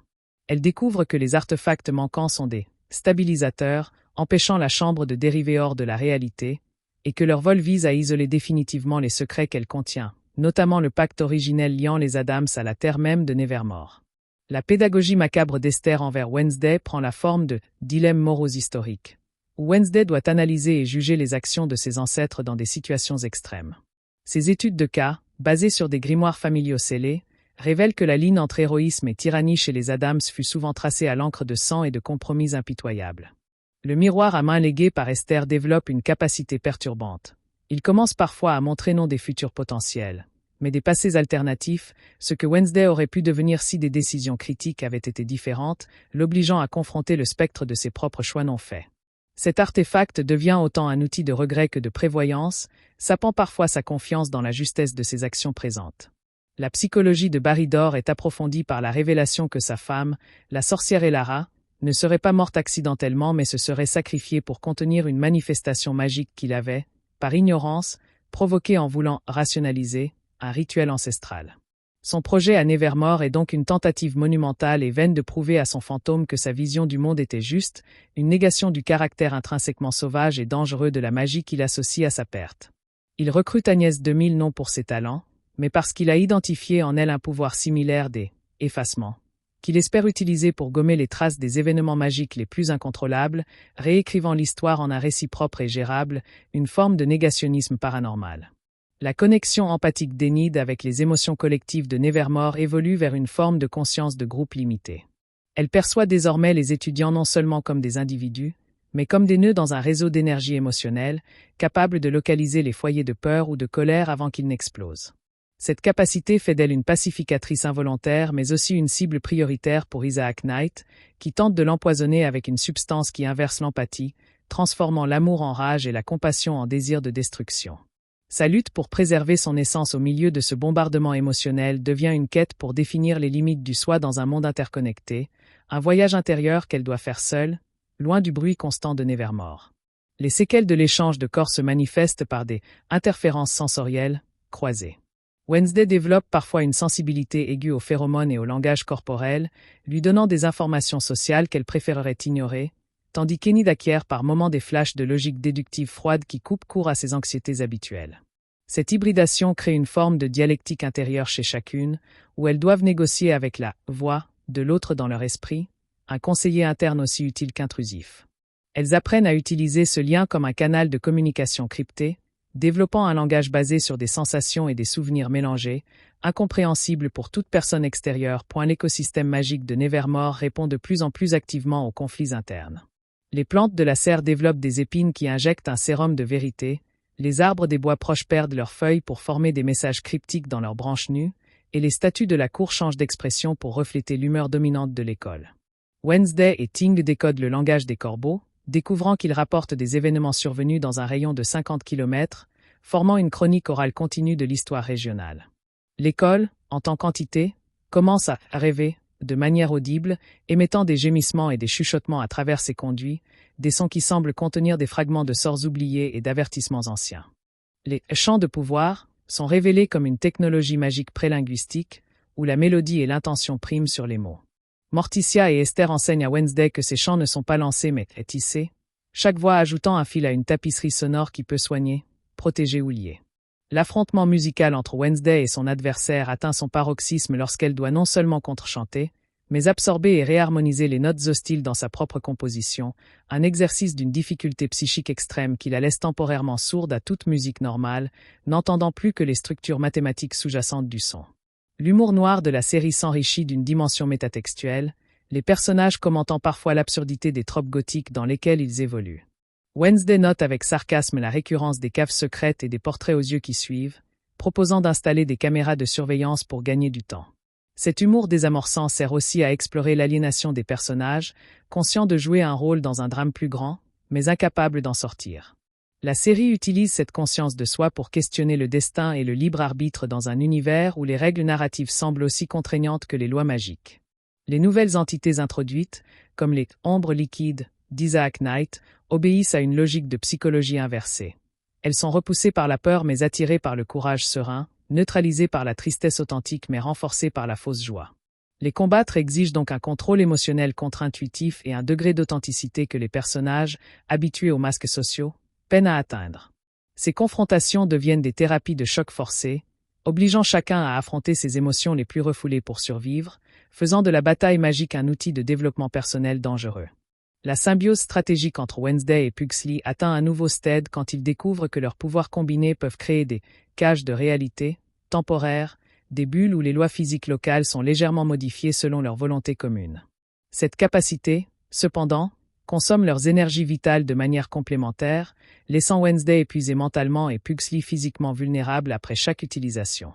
Elle découvre que les artefacts manquants sont des stabilisateurs, empêchant la chambre de dériver hors de la réalité, et que leur vol vise à isoler définitivement les secrets qu'elle contient, notamment le pacte originel liant les Adams à la terre même de Nevermore. La pédagogie macabre d'Esther envers Wednesday prend la forme de dilemmes moraux historiques, où Wednesday doit analyser et juger les actions de ses ancêtres dans des situations extrêmes. Ces études de cas, basées sur des grimoires familiaux scellés, révèlent que la ligne entre héroïsme et tyrannie chez les Adams fut souvent tracée à l'encre de sang et de compromis impitoyables. Le miroir à main légué par Esther développe une capacité perturbante. Il commence parfois à montrer non des futurs potentiels, mais des passés alternatifs, ce que Wednesday aurait pu devenir si des décisions critiques avaient été différentes, l'obligeant à confronter le spectre de ses propres choix non faits. Cet artefact devient autant un outil de regret que de prévoyance, sapant parfois sa confiance dans la justesse de ses actions présentes. La psychologie de Barry Dor est approfondie par la révélation que sa femme, la sorcière Elara, ne serait pas morte accidentellement mais se serait sacrifiée pour contenir une manifestation magique qu'il avait, par ignorance, provoquée en voulant rationaliser un rituel ancestral. Son projet à Nevermore est donc une tentative monumentale et vaine de prouver à son fantôme que sa vision du monde était juste, une négation du caractère intrinsèquement sauvage et dangereux de la magie qu'il associe à sa perte. Il recrute Agnès 2000 non pour ses talents, mais parce qu'il a identifié en elle un pouvoir similaire des effacements, qu'il espère utiliser pour gommer les traces des événements magiques les plus incontrôlables, réécrivant l'histoire en un récit propre et gérable, une forme de négationnisme paranormal. La connexion empathique d'Enid avec les émotions collectives de Nevermore évolue vers une forme de conscience de groupe limité. Elle perçoit désormais les étudiants non seulement comme des individus, mais comme des nœuds dans un réseau d'énergie émotionnelle, capables de localiser les foyers de peur ou de colère avant qu'ils n'explosent. Cette capacité fait d'elle une pacificatrice involontaire mais aussi une cible prioritaire pour Isaac Knight, qui tente de l'empoisonner avec une substance qui inverse l'empathie, transformant l'amour en rage et la compassion en désir de destruction. Sa lutte pour préserver son essence au milieu de ce bombardement émotionnel devient une quête pour définir les limites du soi dans un monde interconnecté, un voyage intérieur qu'elle doit faire seule, loin du bruit constant de Nevermore. Les séquelles de l'échange de corps se manifestent par des interférences sensorielles croisées. Wednesday développe parfois une sensibilité aiguë aux phéromones et au langage corporel, lui donnant des informations sociales qu'elle préférerait ignorer, tandis qu'Enid acquiert par moments des flashs de logique déductive froide qui coupent court à ses anxiétés habituelles. Cette hybridation crée une forme de dialectique intérieure chez chacune, où elles doivent négocier avec la voix de l'autre dans leur esprit, un conseiller interne aussi utile qu'intrusif. Elles apprennent à utiliser ce lien comme un canal de communication crypté, développant un langage basé sur des sensations et des souvenirs mélangés, incompréhensibles pour toute personne extérieure. L'écosystème magique de Nevermore répond de plus en plus activement aux conflits internes. Les plantes de la serre développent des épines qui injectent un sérum de vérité, les arbres des bois proches perdent leurs feuilles pour former des messages cryptiques dans leurs branches nues, et les statues de la cour changent d'expression pour refléter l'humeur dominante de l'école. Wednesday et Ting décodent le langage des corbeaux, découvrant qu'ils rapportent des événements survenus dans un rayon de 50 km, formant une chronique orale continue de l'histoire régionale. L'école, en tant qu'entité, commence à rêver, de manière audible, émettant des gémissements et des chuchotements à travers ses conduits, des sons qui semblent contenir des fragments de sorts oubliés et d'avertissements anciens. Les champs de pouvoir sont révélés comme une technologie magique prélinguistique, où la mélodie et l'intention priment sur les mots. Morticia et Esther enseignent à Wednesday que ces chants ne sont pas lancés mais tissés, chaque voix ajoutant un fil à une tapisserie sonore qui peut soigner, protéger ou lier. L'affrontement musical entre Wednesday et son adversaire atteint son paroxysme lorsqu'elle doit non seulement contrechanter, mais absorber et réharmoniser les notes hostiles dans sa propre composition, un exercice d'une difficulté psychique extrême qui la laisse temporairement sourde à toute musique normale, n'entendant plus que les structures mathématiques sous-jacentes du son. L'humour noir de la série s'enrichit d'une dimension métatextuelle, les personnages commentant parfois l'absurdité des tropes gothiques dans lesquels ils évoluent. Wednesday note avec sarcasme la récurrence des caves secrètes et des portraits aux yeux qui suivent, proposant d'installer des caméras de surveillance pour gagner du temps. Cet humour désamorçant sert aussi à explorer l'aliénation des personnages, conscients de jouer un rôle dans un drame plus grand, mais incapables d'en sortir. La série utilise cette conscience de soi pour questionner le destin et le libre arbitre dans un univers où les règles narratives semblent aussi contraignantes que les lois magiques. Les nouvelles entités introduites, comme les ombres liquides d'Isaac Knight, obéissent à une logique de psychologie inversée. Elles sont repoussées par la peur mais attirées par le courage serein, neutralisées par la tristesse authentique mais renforcées par la fausse joie. Les combattre exigent donc un contrôle émotionnel contre-intuitif et un degré d'authenticité que les personnages, habitués aux masques sociaux, peinent à atteindre. Ces confrontations deviennent des thérapies de choc forcés, obligeant chacun à affronter ses émotions les plus refoulées pour survivre, faisant de la bataille magique un outil de développement personnel dangereux. La symbiose stratégique entre Wednesday et Pugsley atteint un nouveau stade quand ils découvrent que leurs pouvoirs combinés peuvent créer des cages de réalité, temporaires, des bulles où les lois physiques locales sont légèrement modifiées selon leur volonté commune. Cette capacité, cependant, consomme leurs énergies vitales de manière complémentaire, laissant Wednesday épuisé mentalement et Pugsley physiquement vulnérable après chaque utilisation.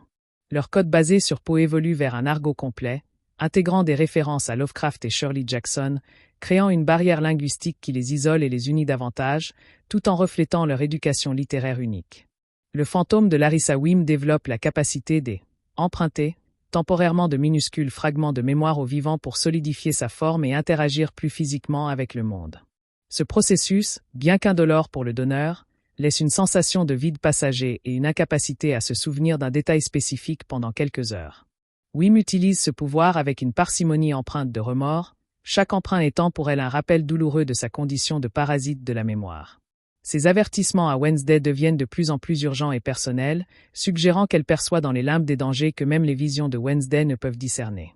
Leur code basé sur Poe évolue vers un argot complet, intégrant des références à Lovecraft et Shirley Jackson, créant une barrière linguistique qui les isole et les unit davantage, tout en reflétant leur éducation littéraire unique. Le fantôme de Larissa Wim développe la capacité d'emprunter temporairement de minuscules fragments de mémoire au vivant pour solidifier sa forme et interagir plus physiquement avec le monde. Ce processus, bien qu'indolore pour le donneur, laisse une sensation de vide passager et une incapacité à se souvenir d'un détail spécifique pendant quelques heures. Wim utilise ce pouvoir avec une parcimonie empreinte de remords, chaque emprunt étant pour elle un rappel douloureux de sa condition de parasite de la mémoire. Ces avertissements à Wednesday deviennent de plus en plus urgents et personnels, suggérant qu'elle perçoit dans les limbes des dangers que même les visions de Wednesday ne peuvent discerner.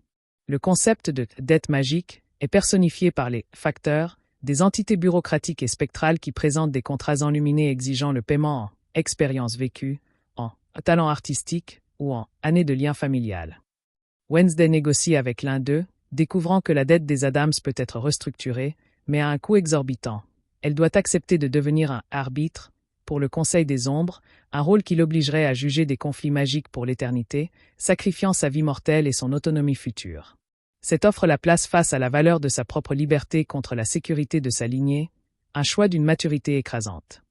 Le concept de dette magique est personnifié par les facteurs, des entités bureaucratiques et spectrales qui présentent des contrats enluminés exigeant le paiement en expérience vécue, en talent artistique ou en année de lien familial. Wednesday négocie avec l'un d'eux, découvrant que la dette des Adams peut être restructurée, mais à un coût exorbitant. Elle doit accepter de devenir un arbitre, pour le Conseil des Ombres, un rôle qui l'obligerait à juger des conflits magiques pour l'éternité, sacrifiant sa vie mortelle et son autonomie future. Cette offre la place face à la valeur de sa propre liberté contre la sécurité de sa lignée, un choix d'une maturité écrasante.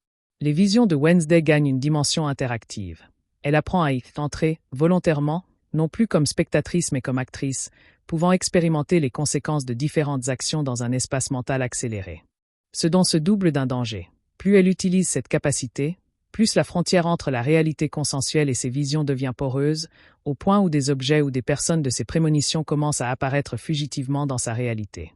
Les visions de Wednesday gagnent une dimension interactive. Elle apprend à y entrer, volontairement, non plus comme spectatrice mais comme actrice, pouvant expérimenter les conséquences de différentes actions dans un espace mental accéléré. Ce dont se double d'un danger. Plus elle utilise cette capacité, plus la frontière entre la réalité consensuelle et ses visions devient poreuse, au point où des objets ou des personnes de ses prémonitions commencent à apparaître fugitivement dans sa réalité.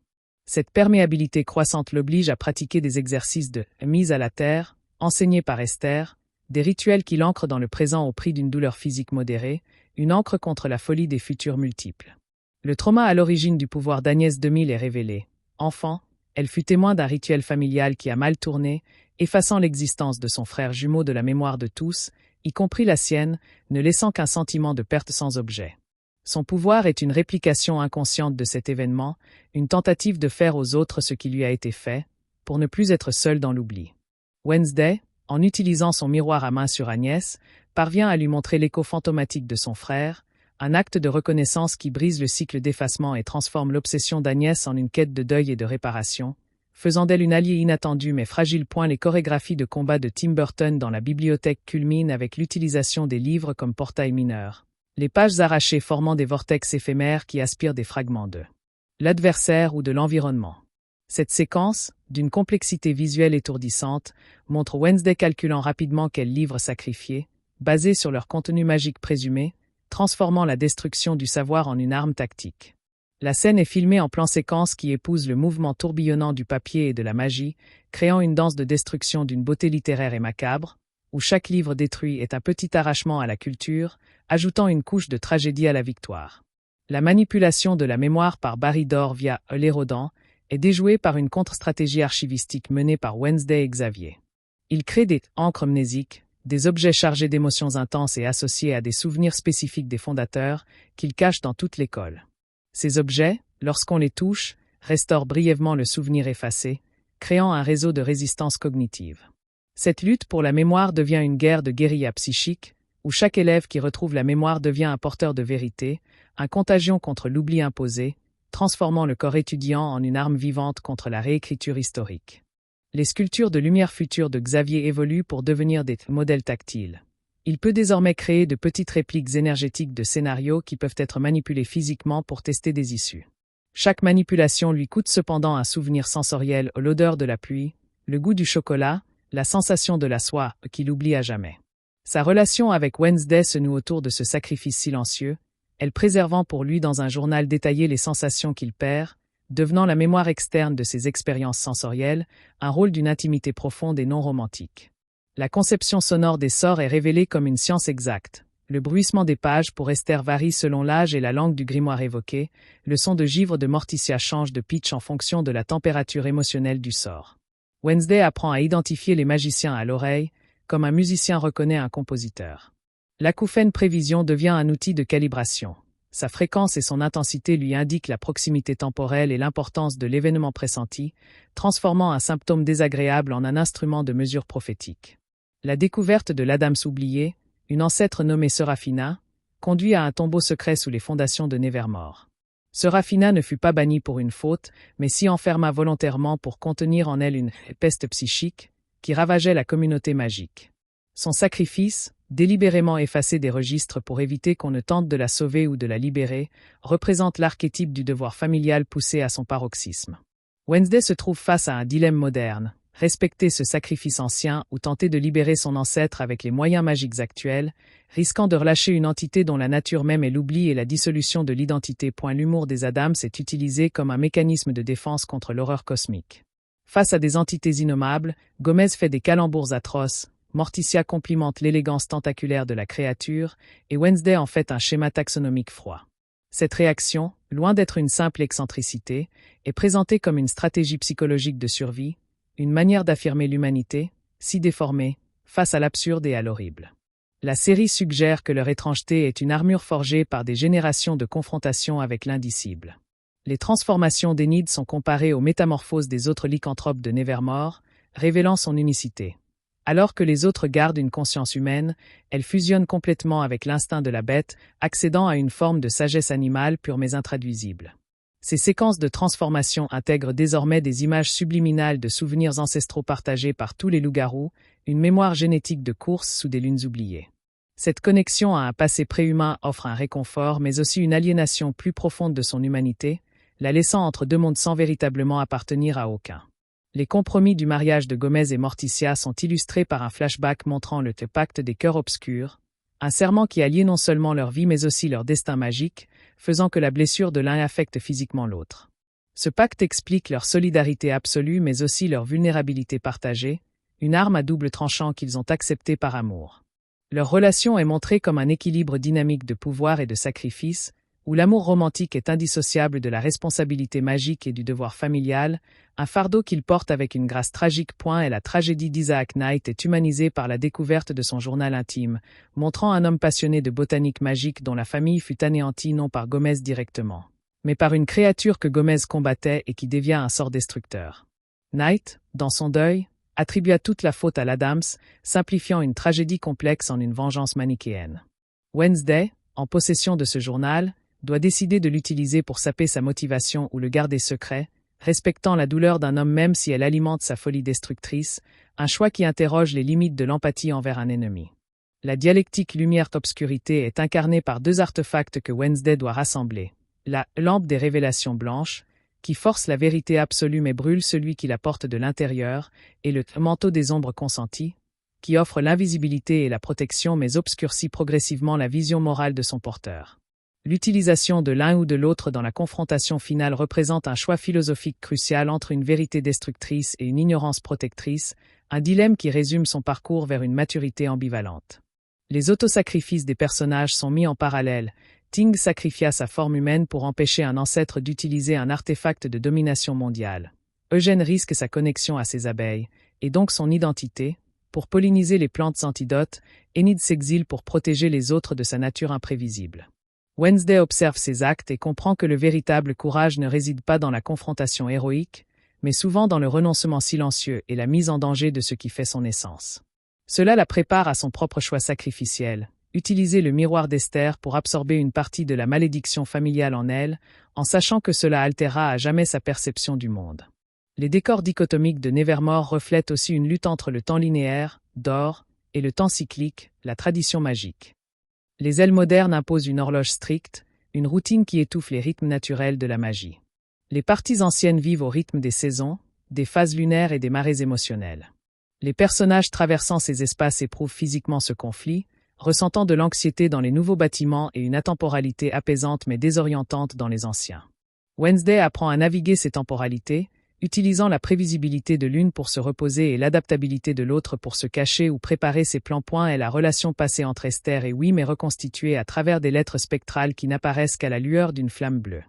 Cette perméabilité croissante l'oblige à pratiquer des exercices de mise à la terre, enseignés par Esther, des rituels qui l'ancrent dans le présent au prix d'une douleur physique modérée, une ancre contre la folie des futurs multiples. Le trauma à l'origine du pouvoir d'Agnès 2000 est révélé. Enfant, elle fut témoin d'un rituel familial qui a mal tourné, effaçant l'existence de son frère jumeau de la mémoire de tous, y compris la sienne, ne laissant qu'un sentiment de perte sans objet. Son pouvoir est une réplication inconsciente de cet événement, une tentative de faire aux autres ce qui lui a été fait, pour ne plus être seule dans l'oubli. Wednesday, en utilisant son miroir à main sur Agnès, parvient à lui montrer l'écho fantomatique de son frère, un acte de reconnaissance qui brise le cycle d'effacement et transforme l'obsession d'Agnès en une quête de deuil et de réparation, faisant d'elle une alliée inattendue mais fragile. Les chorégraphies de combat de Tim Burton dans la bibliothèque culminent avec l'utilisation des livres comme portail mineur, les pages arrachées formant des vortex éphémères qui aspirent des fragments de l'adversaire ou de l'environnement. Cette séquence, d'une complexité visuelle étourdissante, montre Wednesday calculant rapidement quels livres sacrifier, basés sur leur contenu magique présumé, transformant la destruction du savoir en une arme tactique. La scène est filmée en plan séquence qui épouse le mouvement tourbillonnant du papier et de la magie, créant une danse de destruction d'une beauté littéraire et macabre, où chaque livre détruit est un petit arrachement à la culture, ajoutant une couche de tragédie à la victoire. La manipulation de la mémoire par Barry Dore via l'érodant est déjouée par une contre-stratégie archivistique menée par Wednesday et Xavier. Il crée des encres mnésiques, des objets chargés d'émotions intenses et associés à des souvenirs spécifiques des fondateurs, qu'il cache dans toute l'école. Ces objets, lorsqu'on les touche, restaurent brièvement le souvenir effacé, créant un réseau de résistance cognitive. Cette lutte pour la mémoire devient une guerre de guérilla psychique, où chaque élève qui retrouve la mémoire devient un porteur de vérité, un contagion contre l'oubli imposé, transformant le corps étudiant en une arme vivante contre la réécriture historique. Les sculptures de lumière future de Xavier évoluent pour devenir des modèles tactiles. Il peut désormais créer de petites répliques énergétiques de scénarios qui peuvent être manipulées physiquement pour tester des issues. Chaque manipulation lui coûte cependant un souvenir sensoriel, l'odeur de la pluie, le goût du chocolat, la sensation de la soie, qu'il oublie à jamais. Sa relation avec Wednesday se noue autour de ce sacrifice silencieux, elle préservant pour lui dans un journal détaillé les sensations qu'il perd, devenant la mémoire externe de ses expériences sensorielles, un rôle d'une intimité profonde et non romantique. La conception sonore des sorts est révélée comme une science exacte. Le bruissement des pages pour Esther varie selon l'âge et la langue du grimoire évoqué, le son de givre de Morticia change de pitch en fonction de la température émotionnelle du sort. Wednesday apprend à identifier les magiciens à l'oreille, comme un musicien reconnaît un compositeur. L'acouphène prévision devient un outil de calibration. Sa fréquence et son intensité lui indiquent la proximité temporelle et l'importance de l'événement pressenti, transformant un symptôme désagréable en un instrument de mesure prophétique. La découverte de l'Adams oublié, une ancêtre nommée Seraphina, conduit à un tombeau secret sous les fondations de Nevermore. Seraphina ne fut pas bannie pour une faute, mais s'y enferma volontairement pour contenir en elle une peste psychique qui ravageait la communauté magique. Son sacrifice, délibérément effacé des registres pour éviter qu'on ne tente de la sauver ou de la libérer, représente l'archétype du devoir familial poussé à son paroxysme. Wednesday se trouve face à un dilemme moderne, respecter ce sacrifice ancien ou tenter de libérer son ancêtre avec les moyens magiques actuels, risquant de relâcher une entité dont la nature même est l'oubli et la dissolution de l'identité. L'humour des Adams est utilisé comme un mécanisme de défense contre l'horreur cosmique. Face à des entités innommables, Gomez fait des calembours atroces, Morticia complimente l'élégance tentaculaire de la créature, et Wednesday en fait un schéma taxonomique froid. Cette réaction, loin d'être une simple excentricité, est présentée comme une stratégie psychologique de survie, une manière d'affirmer l'humanité, si déformée, face à l'absurde et à l'horrible. La série suggère que leur étrangeté est une armure forgée par des générations de confrontations avec l'indicible. Les transformations d'Enid sont comparées aux métamorphoses des autres lycanthropes de Nevermore, révélant son unicité. Alors que les autres gardent une conscience humaine, elle fusionne complètement avec l'instinct de la bête, accédant à une forme de sagesse animale pure mais intraduisible. Ces séquences de transformation intègrent désormais des images subliminales de souvenirs ancestraux partagés par tous les loups-garous, une mémoire génétique de course sous des lunes oubliées. Cette connexion à un passé préhumain offre un réconfort mais aussi une aliénation plus profonde de son humanité, la laissant entre deux mondes sans véritablement appartenir à aucun. Les compromis du mariage de Gomez et Morticia sont illustrés par un flashback montrant le pacte des cœurs obscurs, un serment qui alliait non seulement leur vie mais aussi leur destin magique, faisant que la blessure de l'un affecte physiquement l'autre. Ce pacte explique leur solidarité absolue mais aussi leur vulnérabilité partagée, une arme à double tranchant qu'ils ont acceptée par amour. Leur relation est montrée comme un équilibre dynamique de pouvoir et de sacrifice, où l'amour romantique est indissociable de la responsabilité magique et du devoir familial, un fardeau qu'il porte avec une grâce tragique. Et la tragédie d'Isaac Knight est humanisée par la découverte de son journal intime, montrant un homme passionné de botanique magique dont la famille fut anéantie non par Gomez directement, mais par une créature que Gomez combattait et qui devient un sort destructeur. Knight, dans son deuil, attribua toute la faute à l'Adams, simplifiant une tragédie complexe en une vengeance manichéenne. Wednesday, en possession de ce journal, doit décider de l'utiliser pour saper sa motivation ou le garder secret, respectant la douleur d'un homme même si elle alimente sa folie destructrice, un choix qui interroge les limites de l'empathie envers un ennemi. La dialectique lumière-obscurité est incarnée par deux artefacts que Wednesday doit rassembler. La lampe des révélations blanches, qui force la vérité absolue mais brûle celui qui la porte de l'intérieur, et le manteau des ombres consenties, qui offre l'invisibilité et la protection mais obscurcit progressivement la vision morale de son porteur. L'utilisation de l'un ou de l'autre dans la confrontation finale représente un choix philosophique crucial entre une vérité destructrice et une ignorance protectrice, un dilemme qui résume son parcours vers une maturité ambivalente. Les autosacrifices des personnages sont mis en parallèle. Ting sacrifia sa forme humaine pour empêcher un ancêtre d'utiliser un artefact de domination mondiale. Eugène risque sa connexion à ses abeilles, et donc son identité, pour polliniser les plantes antidotes. Enid s'exile pour protéger les autres de sa nature imprévisible. Wednesday observe ses actes et comprend que le véritable courage ne réside pas dans la confrontation héroïque, mais souvent dans le renoncement silencieux et la mise en danger de ce qui fait son essence. Cela la prépare à son propre choix sacrificiel. Utiliser le miroir d'Esther pour absorber une partie de la malédiction familiale en elle, en sachant que cela altérera à jamais sa perception du monde. Les décors dichotomiques de Nevermore reflètent aussi une lutte entre le temps linéaire, d'or, et le temps cyclique, la tradition magique. Les ailes modernes imposent une horloge stricte, une routine qui étouffe les rythmes naturels de la magie. Les parties anciennes vivent au rythme des saisons, des phases lunaires et des marées émotionnelles. Les personnages traversant ces espaces éprouvent physiquement ce conflit, ressentant de l'anxiété dans les nouveaux bâtiments et une atemporalité apaisante mais désorientante dans les anciens. Wednesday apprend à naviguer ces temporalités, utilisant la prévisibilité de l'une pour se reposer et l'adaptabilité de l'autre pour se cacher ou préparer ses plans. Et la relation passée entre Esther et Wim est reconstituée à travers des lettres spectrales qui n'apparaissent qu'à la lueur d'une flamme bleue.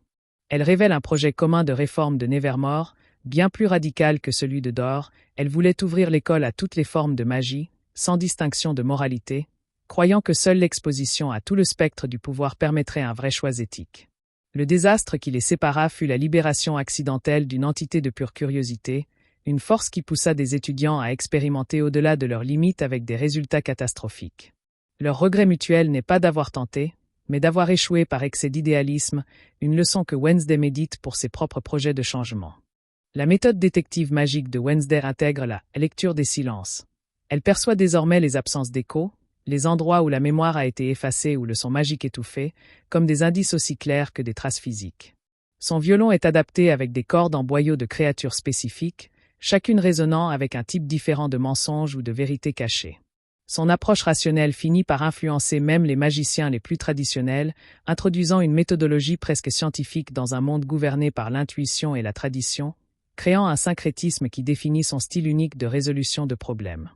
Elle révèle un projet commun de réforme de Nevermore, bien plus radical que celui de Dor. Elle voulait ouvrir l'école à toutes les formes de magie, sans distinction de moralité, croyant que seule l'exposition à tout le spectre du pouvoir permettrait un vrai choix éthique. Le désastre qui les sépara fut la libération accidentelle d'une entité de pure curiosité, une force qui poussa des étudiants à expérimenter au-delà de leurs limites avec des résultats catastrophiques. Leur regret mutuel n'est pas d'avoir tenté, mais d'avoir échoué par excès d'idéalisme, une leçon que Wednesday médite pour ses propres projets de changement. La méthode détective magique de Wednesday intègre la lecture des silences. Elle perçoit désormais les absences d'écho, les endroits où la mémoire a été effacée ou le son magique étouffé, comme des indices aussi clairs que des traces physiques. Son violon est adapté avec des cordes en boyaux de créatures spécifiques, chacune résonnant avec un type différent de mensonge ou de vérité cachée. Son approche rationnelle finit par influencer même les magiciens les plus traditionnels, introduisant une méthodologie presque scientifique dans un monde gouverné par l'intuition et la tradition, créant un syncrétisme qui définit son style unique de résolution de problèmes.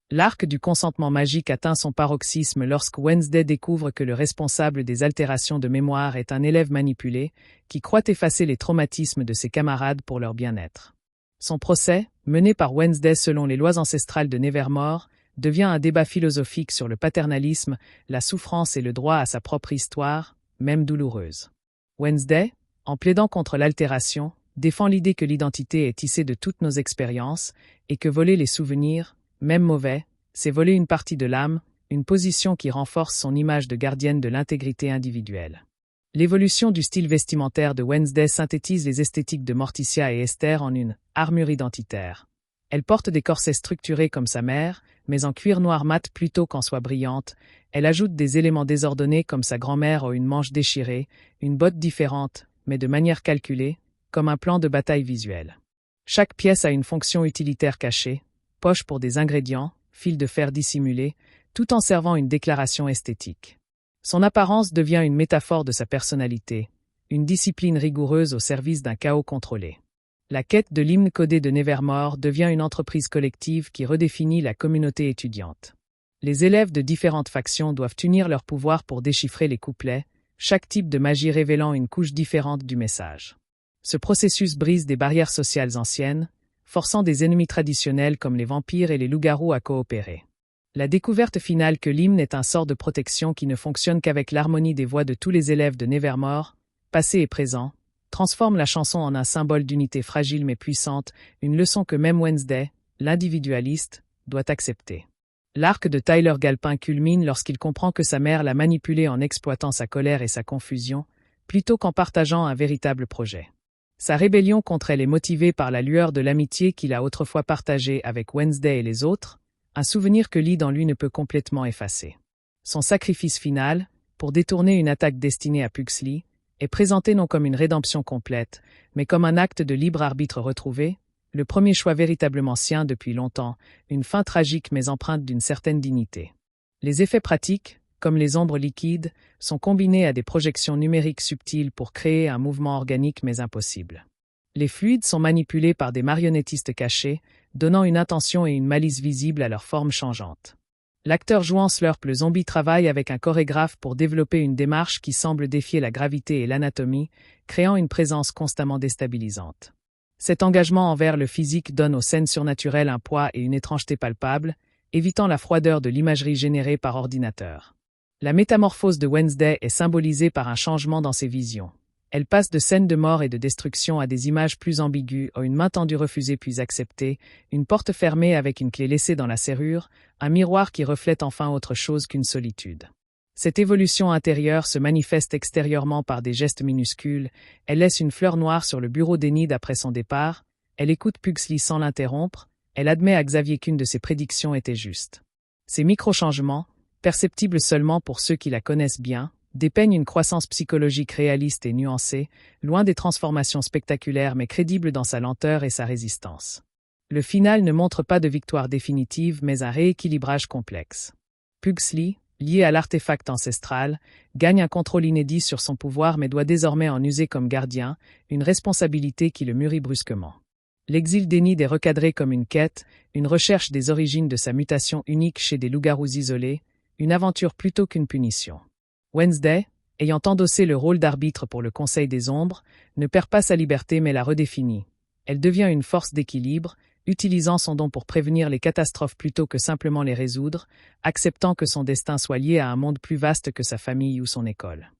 L'arc du consentement magique atteint son paroxysme lorsque Wednesday découvre que le responsable des altérations de mémoire est un élève manipulé, qui croit effacer les traumatismes de ses camarades pour leur bien-être. Son procès, mené par Wednesday selon les lois ancestrales de Nevermore, devient un débat philosophique sur le paternalisme, la souffrance et le droit à sa propre histoire, même douloureuse. Wednesday, en plaidant contre l'altération, défend l'idée que l'identité est tissée de toutes nos expériences et que voler les souvenirs, même mauvais, c'est voler une partie de l'âme, une position qui renforce son image de gardienne de l'intégrité individuelle. L'évolution du style vestimentaire de Wednesday synthétise les esthétiques de Morticia et Esther en une armure identitaire. Elle porte des corsets structurés comme sa mère, mais en cuir noir mat plutôt qu'en soie brillante. Elle ajoute des éléments désordonnés comme sa grand-mère ou une manche déchirée, une botte différente, mais de manière calculée, comme un plan de bataille visuel. Chaque pièce a une fonction utilitaire cachée, poche pour des ingrédients, fil de fer dissimulé, tout en servant une déclaration esthétique. Son apparence devient une métaphore de sa personnalité, une discipline rigoureuse au service d'un chaos contrôlé. La quête de l'hymne codé de Nevermore devient une entreprise collective qui redéfinit la communauté étudiante. Les élèves de différentes factions doivent unir leurs pouvoirs pour déchiffrer les couplets, chaque type de magie révélant une couche différente du message. Ce processus brise des barrières sociales anciennes, forçant des ennemis traditionnels comme les vampires et les loups-garous à coopérer. La découverte finale que l'hymne est un sort de protection qui ne fonctionne qu'avec l'harmonie des voix de tous les élèves de Nevermore, passé et présent, transforme la chanson en un symbole d'unité fragile mais puissante, une leçon que même Wednesday, l'individualiste, doit accepter. L'arc de Tyler Galpin culmine lorsqu'il comprend que sa mère l'a manipulé en exploitant sa colère et sa confusion, plutôt qu'en partageant un véritable projet. Sa rébellion contre elle est motivée par la lueur de l'amitié qu'il a autrefois partagée avec Wednesday et les autres, un souvenir que Lee dans lui ne peut complètement effacer. Son sacrifice final, pour détourner une attaque destinée à Pugsley, est présenté non comme une rédemption complète, mais comme un acte de libre arbitre retrouvé, le premier choix véritablement sien depuis longtemps, une fin tragique mais empreinte d'une certaine dignité. Les effets pratiques, comme les ombres liquides, sont combinés à des projections numériques subtiles pour créer un mouvement organique mais impossible. Les fluides sont manipulés par des marionnettistes cachés, donnant une intention et une malice visibles à leur forme changeante. L'acteur jouant Slurp le zombie travaille avec un chorégraphe pour développer une démarche qui semble défier la gravité et l'anatomie, créant une présence constamment déstabilisante. Cet engagement envers le physique donne aux scènes surnaturelles un poids et une étrangeté palpables, évitant la froideur de l'imagerie générée par ordinateur. La métamorphose de Wednesday est symbolisée par un changement dans ses visions. Elle passe de scènes de mort et de destruction à des images plus ambiguës, une main tendue refusée puis acceptée, une porte fermée avec une clé laissée dans la serrure, un miroir qui reflète enfin autre chose qu'une solitude. Cette évolution intérieure se manifeste extérieurement par des gestes minuscules, elle laisse une fleur noire sur le bureau d'Enid après son départ, elle écoute Pugsley sans l'interrompre, elle admet à Xavier qu'une de ses prédictions était juste. Ces micro-changements, perceptibles seulement pour ceux qui la connaissent bien, dépeignent une croissance psychologique réaliste et nuancée, loin des transformations spectaculaires mais crédibles dans sa lenteur et sa résistance. Le final ne montre pas de victoire définitive mais un rééquilibrage complexe. Pugsley, lié à l'artefact ancestral, gagne un contrôle inédit sur son pouvoir mais doit désormais en user comme gardien, une responsabilité qui le mûrit brusquement. L'exil d'Enid est recadré comme une quête, une recherche des origines de sa mutation unique chez des loups-garous isolés, une aventure plutôt qu'une punition. Wednesday, ayant endossé le rôle d'arbitre pour le Conseil des Ombres, ne perd pas sa liberté mais la redéfinit. Elle devient une force d'équilibre, utilisant son don pour prévenir les catastrophes plutôt que simplement les résoudre, acceptant que son destin soit lié à un monde plus vaste que sa famille ou son école.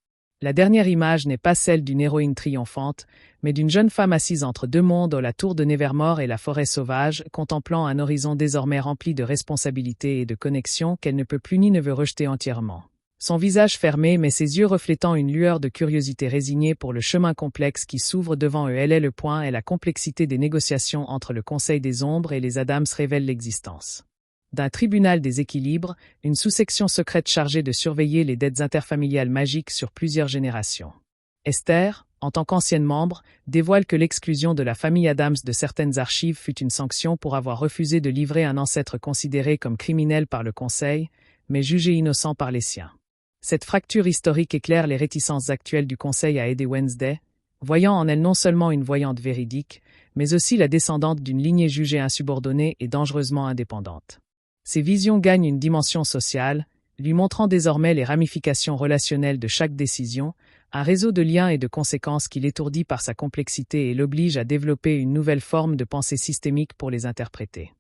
La dernière image n'est pas celle d'une héroïne triomphante, mais d'une jeune femme assise entre deux mondes, la tour de Nevermore et la forêt sauvage, contemplant un horizon désormais rempli de responsabilités et de connexions qu'elle ne peut plus ni ne veut rejeter entièrement. Son visage fermé mais ses yeux reflétant une lueur de curiosité résignée pour le chemin complexe qui s'ouvre devant eux. Elle est le point et la complexité des négociations entre le Conseil des Ombres et les Adams révèle l'existence d'un tribunal des équilibres, une sous-section secrète chargée de surveiller les dettes interfamiliales magiques sur plusieurs générations. Esther, en tant qu'ancienne membre, dévoile que l'exclusion de la famille Adams de certaines archives fut une sanction pour avoir refusé de livrer un ancêtre considéré comme criminel par le Conseil, mais jugé innocent par les siens. Cette fracture historique éclaire les réticences actuelles du Conseil à aider Wednesday, voyant en elle non seulement une voyante véridique, mais aussi la descendante d'une lignée jugée insubordonnée et dangereusement indépendante. Ces visions gagnent une dimension sociale, lui montrant désormais les ramifications relationnelles de chaque décision, un réseau de liens et de conséquences qui l'étourdit par sa complexité et l'oblige à développer une nouvelle forme de pensée systémique pour les interpréter.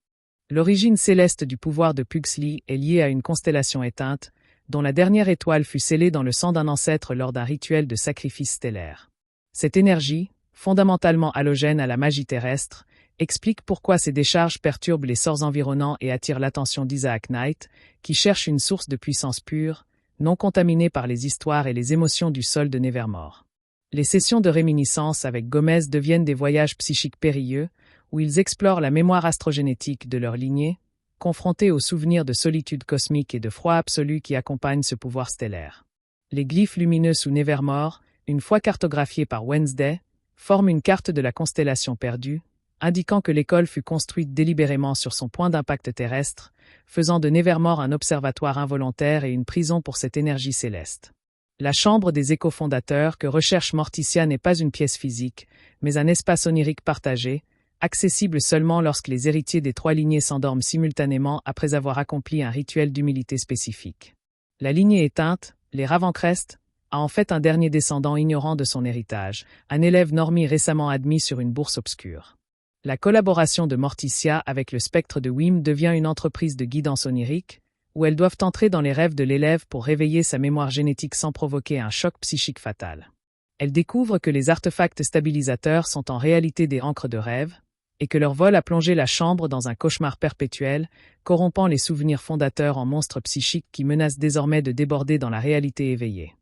L'origine céleste du pouvoir de Pugsley est liée à une constellation éteinte, dont la dernière étoile fut scellée dans le sang d'un ancêtre lors d'un rituel de sacrifice stellaire. Cette énergie, fondamentalement halogène à la magie terrestre, explique pourquoi ces décharges perturbent les sorts environnants et attirent l'attention d'Isaac Knight, qui cherche une source de puissance pure, non contaminée par les histoires et les émotions du sol de Nevermore. Les sessions de réminiscence avec Gomez deviennent des voyages psychiques périlleux, où ils explorent la mémoire astrogénétique de leur lignée, confrontés aux souvenirs de solitude cosmique et de froid absolu qui accompagnent ce pouvoir stellaire. Les glyphes lumineux sous Nevermore, une fois cartographiés par Wednesday, forment une carte de la constellation perdue, indiquant que l'école fut construite délibérément sur son point d'impact terrestre, faisant de Nevermore un observatoire involontaire et une prison pour cette énergie céleste. La chambre des échos fondateurs que recherche Morticia n'est pas une pièce physique, mais un espace onirique partagé, accessible seulement lorsque les héritiers des trois lignées s'endorment simultanément après avoir accompli un rituel d'humilité spécifique. La lignée éteinte, les Ravencrest, a en fait un dernier descendant ignorant de son héritage, un élève normie récemment admis sur une bourse obscure. La collaboration de Morticia avec le spectre de Wym devient une entreprise de guidance onirique, où elles doivent entrer dans les rêves de l'élève pour réveiller sa mémoire génétique sans provoquer un choc psychique fatal. Elles découvrent que les artefacts stabilisateurs sont en réalité des encres de rêve, et que leur vol a plongé la chambre dans un cauchemar perpétuel, corrompant les souvenirs fondateurs en monstres psychiques qui menacent désormais de déborder dans la réalité éveillée.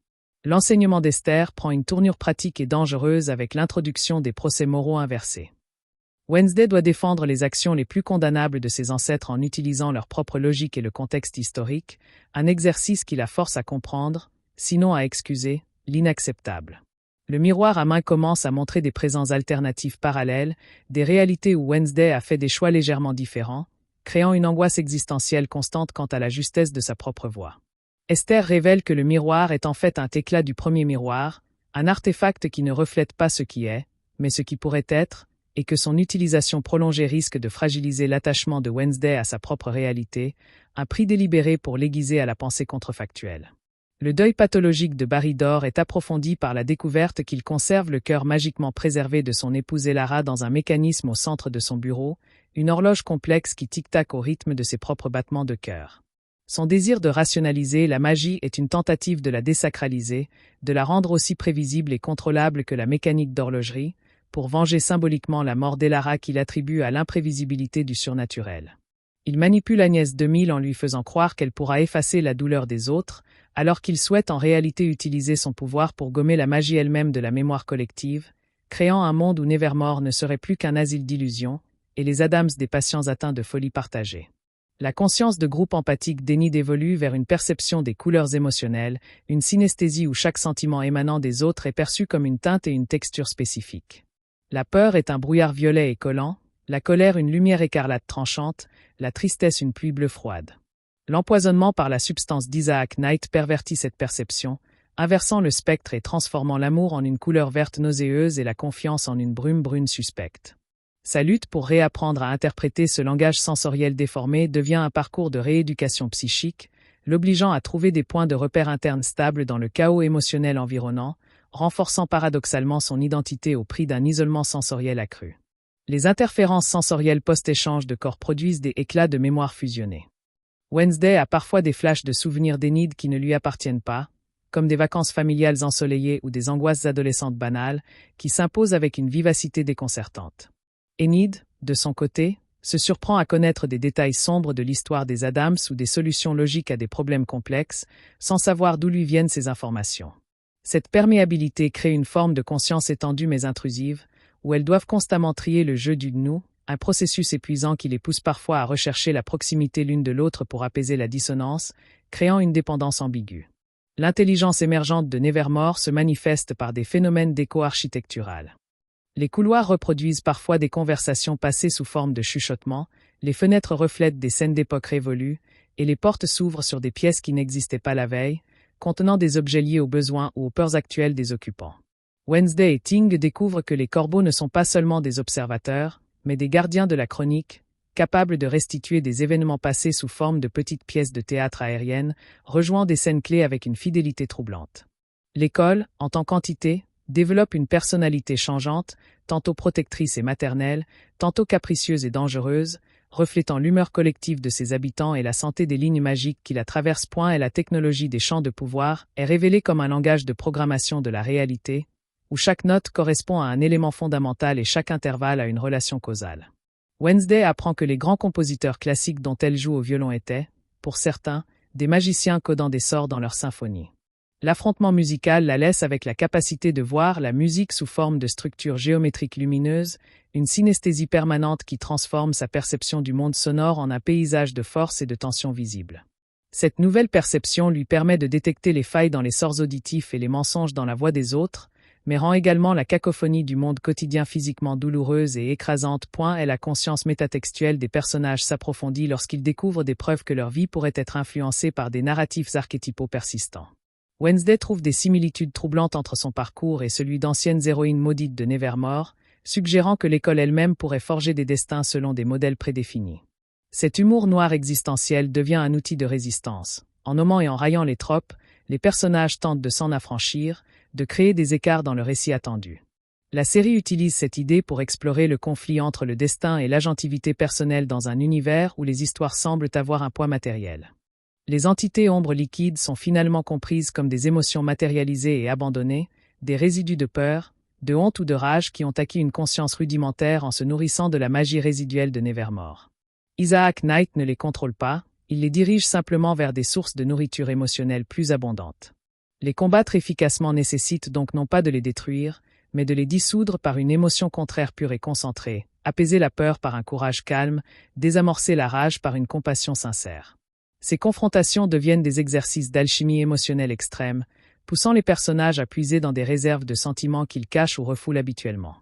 L'enseignement d'Esther prend une tournure pratique et dangereuse avec l'introduction des procès moraux inversés. Wednesday doit défendre les actions les plus condamnables de ses ancêtres en utilisant leur propre logique et le contexte historique, un exercice qui la force à comprendre, sinon à excuser, l'inacceptable. Le miroir à main commence à montrer des présents alternatifs parallèles, des réalités où Wednesday a fait des choix légèrement différents, créant une angoisse existentielle constante quant à la justesse de sa propre voix. Esther révèle que le miroir est en fait un éclat du premier miroir, un artefact qui ne reflète pas ce qui est, mais ce qui pourrait être, et que son utilisation prolongée risque de fragiliser l'attachement de Wednesday à sa propre réalité, un prix délibéré pour l'aiguiser à la pensée contrefactuelle. Le deuil pathologique de Barry Dore est approfondi par la découverte qu'il conserve le cœur magiquement préservé de son épouse Elara dans un mécanisme au centre de son bureau, une horloge complexe qui tic-tac au rythme de ses propres battements de cœur. Son désir de rationaliser la magie est une tentative de la désacraliser, de la rendre aussi prévisible et contrôlable que la mécanique d'horlogerie, pour venger symboliquement la mort d'Elara qu'il attribue à l'imprévisibilité du surnaturel. Il manipule Agnès 2000 en lui faisant croire qu'elle pourra effacer la douleur des autres, alors qu'il souhaite en réalité utiliser son pouvoir pour gommer la magie elle-même de la mémoire collective, créant un monde où Nevermore ne serait plus qu'un asile d'illusions, et les Adams des patients atteints de folie partagée. La conscience de groupe empathique d'Enid évolue vers une perception des couleurs émotionnelles, une synesthésie où chaque sentiment émanant des autres est perçu comme une teinte et une texture spécifiques. La peur est un brouillard violet et collant, la colère une lumière écarlate tranchante, la tristesse une pluie bleue froide. L'empoisonnement par la substance d'Isaac Knight pervertit cette perception, inversant le spectre et transformant l'amour en une couleur verte nauséeuse et la confiance en une brume brune suspecte. Sa lutte pour réapprendre à interpréter ce langage sensoriel déformé devient un parcours de rééducation psychique, l'obligeant à trouver des points de repère internes stables dans le chaos émotionnel environnant, renforçant paradoxalement son identité au prix d'un isolement sensoriel accru. Les interférences sensorielles post-échange de corps produisent des éclats de mémoire fusionnés. Wednesday a parfois des flashs de souvenirs d'Enid qui ne lui appartiennent pas, comme des vacances familiales ensoleillées ou des angoisses adolescentes banales, qui s'imposent avec une vivacité déconcertante. Enid, de son côté, se surprend à connaître des détails sombres de l'histoire des Adams ou des solutions logiques à des problèmes complexes, sans savoir d'où lui viennent ces informations. Cette perméabilité crée une forme de conscience étendue mais intrusive, où elles doivent constamment trier le jeu du nous, un processus épuisant qui les pousse parfois à rechercher la proximité l'une de l'autre pour apaiser la dissonance, créant une dépendance ambiguë. L'intelligence émergente de Nevermore se manifeste par des phénomènes d'écho architectural. Les couloirs reproduisent parfois des conversations passées sous forme de chuchotements, les fenêtres reflètent des scènes d'époque révolues, et les portes s'ouvrent sur des pièces qui n'existaient pas la veille, contenant des objets liés aux besoins ou aux peurs actuelles des occupants. Wednesday et Ting découvrent que les corbeaux ne sont pas seulement des observateurs, mais des gardiens de la chronique, capables de restituer des événements passés sous forme de petites pièces de théâtre aériennes, rejouant des scènes clés avec une fidélité troublante. L'école, en tant qu'entité, développe une personnalité changeante, tantôt protectrice et maternelle, tantôt capricieuse et dangereuse, reflétant l'humeur collective de ses habitants et la santé des lignes magiques qui la traversent. Et la technologie des champs de pouvoir est révélée comme un langage de programmation de la réalité, où chaque note correspond à un élément fondamental et chaque intervalle à une relation causale. Wednesday apprend que les grands compositeurs classiques dont elle joue au violon étaient, pour certains, des magiciens codant des sorts dans leurs symphonies. L'affrontement musical la laisse avec la capacité de voir la musique sous forme de structures géométriques lumineuses, une synesthésie permanente qui transforme sa perception du monde sonore en un paysage de force et de tension visible. Cette nouvelle perception lui permet de détecter les failles dans les sors auditifs et les mensonges dans la voix des autres, mais rend également la cacophonie du monde quotidien physiquement douloureuse et écrasante. Et la conscience métatextuelle des personnages s'approfondit lorsqu'ils découvrent des preuves que leur vie pourrait être influencée par des narratifs archétypaux persistants. Wednesday trouve des similitudes troublantes entre son parcours et celui d'anciennes héroïnes maudites de Nevermore, suggérant que l'école elle-même pourrait forger des destins selon des modèles prédéfinis. Cet humour noir existentiel devient un outil de résistance. En nommant et en raillant les tropes, les personnages tentent de s'en affranchir, de créer des écarts dans le récit attendu. La série utilise cette idée pour explorer le conflit entre le destin et l'agentivité personnelle dans un univers où les histoires semblent avoir un poids matériel. Les entités ombres liquides sont finalement comprises comme des émotions matérialisées et abandonnées, des résidus de peur, de honte ou de rage qui ont acquis une conscience rudimentaire en se nourrissant de la magie résiduelle de Nevermore. Isaac Knight ne les contrôle pas, il les dirige simplement vers des sources de nourriture émotionnelle plus abondantes. Les combattre efficacement nécessite donc non pas de les détruire, mais de les dissoudre par une émotion contraire pure et concentrée, apaiser la peur par un courage calme, désamorcer la rage par une compassion sincère. Ces confrontations deviennent des exercices d'alchimie émotionnelle extrême, poussant les personnages à puiser dans des réserves de sentiments qu'ils cachent ou refoulent habituellement.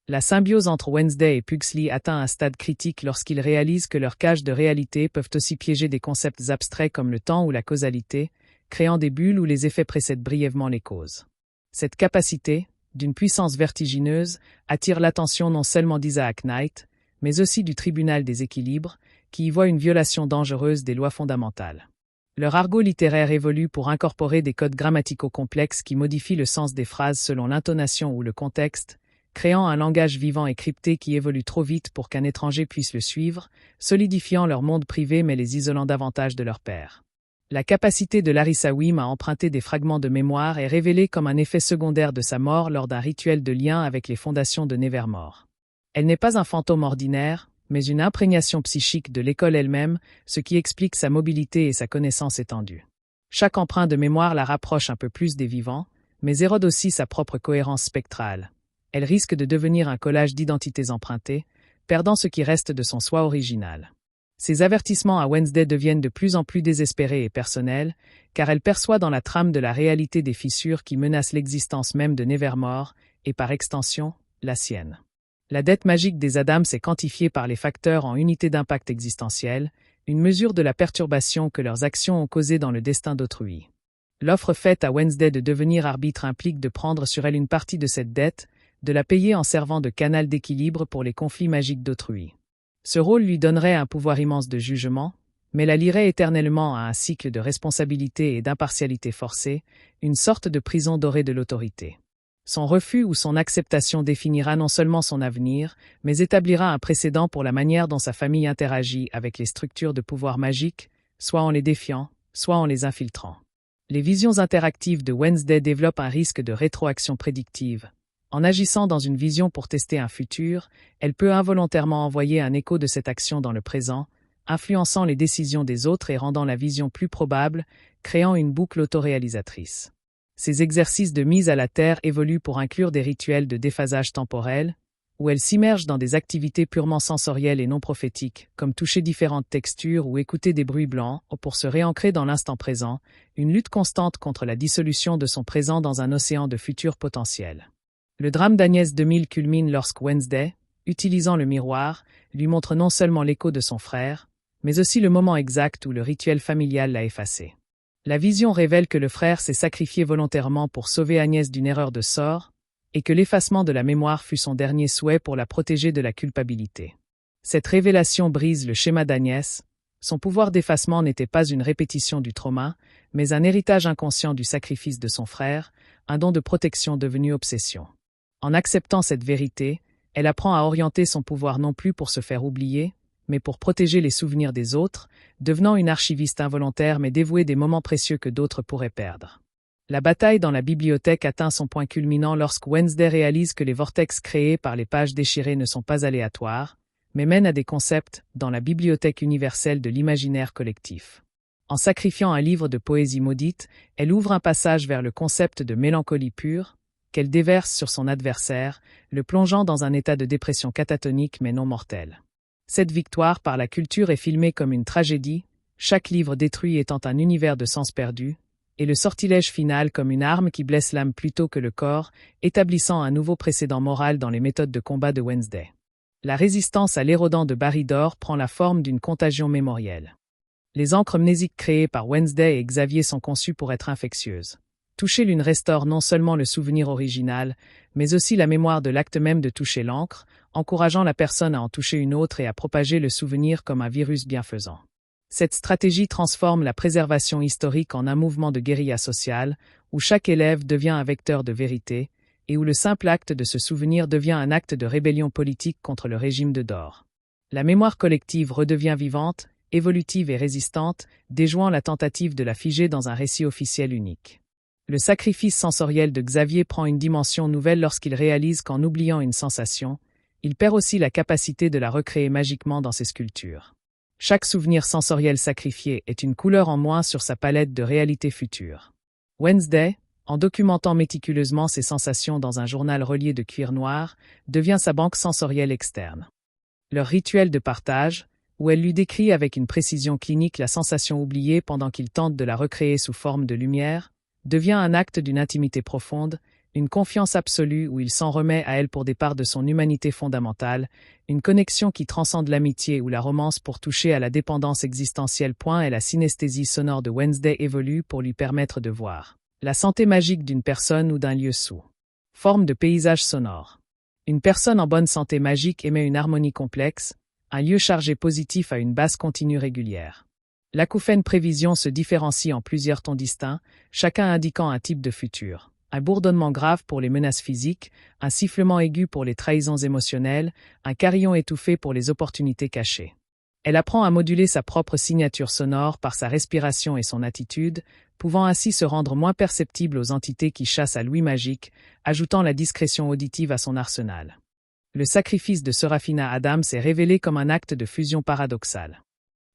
La symbiose entre Wednesday et Pugsley atteint un stade critique lorsqu'ils réalisent que leurs cages de réalité peuvent aussi piéger des concepts abstraits comme le temps ou la causalité, créant des bulles où les effets précèdent brièvement les causes. Cette capacité, d'une puissance vertigineuse, attire l'attention non seulement d'Isaac Knight, mais aussi du tribunal des équilibres, qui y voit une violation dangereuse des lois fondamentales. Leur argot littéraire évolue pour incorporer des codes grammaticaux complexes qui modifient le sens des phrases selon l'intonation ou le contexte, créant un langage vivant et crypté qui évolue trop vite pour qu'un étranger puisse le suivre, solidifiant leur monde privé mais les isolant davantage de leur père. La capacité de Larissa Wim à emprunter des fragments de mémoire est révélée comme un effet secondaire de sa mort lors d'un rituel de lien avec les fondations de Nevermore. Elle n'est pas un fantôme ordinaire, mais une imprégnation psychique de l'école elle-même, ce qui explique sa mobilité et sa connaissance étendue. Chaque emprunt de mémoire la rapproche un peu plus des vivants, mais érode aussi sa propre cohérence spectrale. Elle risque de devenir un collage d'identités empruntées, perdant ce qui reste de son soi original. Ces avertissements à Wednesday deviennent de plus en plus désespérés et personnels, car elle perçoit dans la trame de la réalité des fissures qui menacent l'existence même de Nevermore, et par extension, la sienne. La dette magique des Adams est quantifiée par les facteurs en unités d'impact existentiel, une mesure de la perturbation que leurs actions ont causée dans le destin d'autrui. L'offre faite à Wednesday de devenir arbitre implique de prendre sur elle une partie de cette dette, de la payer en servant de canal d'équilibre pour les conflits magiques d'autrui. Ce rôle lui donnerait un pouvoir immense de jugement, mais la lierait éternellement à un cycle de responsabilité et d'impartialité forcée, une sorte de prison dorée de l'autorité. Son refus ou son acceptation définira non seulement son avenir, mais établira un précédent pour la manière dont sa famille interagit avec les structures de pouvoir magiques, soit en les défiant, soit en les infiltrant. Les visions interactives de Wednesday développent un risque de rétroaction prédictive. En agissant dans une vision pour tester un futur, elle peut involontairement envoyer un écho de cette action dans le présent, influençant les décisions des autres et rendant la vision plus probable, créant une boucle autoréalisatrice. Ces exercices de mise à la terre évoluent pour inclure des rituels de déphasage temporel, où elle s'immerge dans des activités purement sensorielles et non prophétiques, comme toucher différentes textures ou écouter des bruits blancs, ou pour se réancrer dans l'instant présent, une lutte constante contre la dissolution de son présent dans un océan de futurs potentiels. Le drame d'Agnès 2000 culmine lorsque Wednesday, utilisant le miroir, lui montre non seulement l'écho de son frère, mais aussi le moment exact où le rituel familial l'a effacé. La vision révèle que le frère s'est sacrifié volontairement pour sauver Agnès d'une erreur de sort, et que l'effacement de la mémoire fut son dernier souhait pour la protéger de la culpabilité. Cette révélation brise le schéma d'Agnès. Son pouvoir d'effacement n'était pas une répétition du trauma, mais un héritage inconscient du sacrifice de son frère, un don de protection devenu obsession. En acceptant cette vérité, elle apprend à orienter son pouvoir non plus pour se faire oublier, mais pour protéger les souvenirs des autres, devenant une archiviste involontaire mais dévouée des moments précieux que d'autres pourraient perdre. La bataille dans la bibliothèque atteint son point culminant lorsque Wednesday réalise que les vortex créés par les pages déchirées ne sont pas aléatoires, mais mènent à des concepts dans la bibliothèque universelle de l'imaginaire collectif. En sacrifiant un livre de poésie maudite, elle ouvre un passage vers le concept de mélancolie pure, qu'elle déverse sur son adversaire, le plongeant dans un état de dépression catatonique mais non mortel. Cette victoire par la culture est filmée comme une tragédie, chaque livre détruit étant un univers de sens perdu, et le sortilège final comme une arme qui blesse l'âme plutôt que le corps, établissant un nouveau précédent moral dans les méthodes de combat de Wednesday. La résistance à l'érodant de Barrydor prend la forme d'une contagion mémorielle. Les encres mnésiques créées par Wednesday et Xavier sont conçues pour être infectieuses. Toucher l'une restaure non seulement le souvenir original, mais aussi la mémoire de l'acte même de toucher l'encre, encourageant la personne à en toucher une autre et à propager le souvenir comme un virus bienfaisant. Cette stratégie transforme la préservation historique en un mouvement de guérilla sociale, où chaque élève devient un vecteur de vérité, et où le simple acte de se souvenir devient un acte de rébellion politique contre le régime de Dor. La mémoire collective redevient vivante, évolutive et résistante, déjouant la tentative de la figer dans un récit officiel unique. Le sacrifice sensoriel de Xavier prend une dimension nouvelle lorsqu'il réalise qu'en oubliant une sensation, il perd aussi la capacité de la recréer magiquement dans ses sculptures. Chaque souvenir sensoriel sacrifié est une couleur en moins sur sa palette de réalité future. Wednesday, en documentant méticuleusement ses sensations dans un journal relié de cuir noir, devient sa banque sensorielle externe. Leur rituel de partage, où elle lui décrit avec une précision clinique la sensation oubliée pendant qu'il tente de la recréer sous forme de lumière, devient un acte d'une intimité profonde, une confiance absolue où il s'en remet à elle pour des parts de son humanité fondamentale, une connexion qui transcende l'amitié ou la romance pour toucher à la dépendance existentielle. Et la synesthésie sonore de Wednesday évolue pour lui permettre de voir la santé magique d'une personne ou d'un lieu sous forme de paysage sonore. Une personne en bonne santé magique émet une harmonie complexe, un lieu chargé positif à une basse continue régulière. L'acouphène prévision se différencie en plusieurs tons distincts, chacun indiquant un type de futur. Un bourdonnement grave pour les menaces physiques, un sifflement aigu pour les trahisons émotionnelles, un carillon étouffé pour les opportunités cachées. Elle apprend à moduler sa propre signature sonore par sa respiration et son attitude, pouvant ainsi se rendre moins perceptible aux entités qui chassent à l'ouïe magique, ajoutant la discrétion auditive à son arsenal. Le sacrifice de Serafina Adams est révélé comme un acte de fusion paradoxale.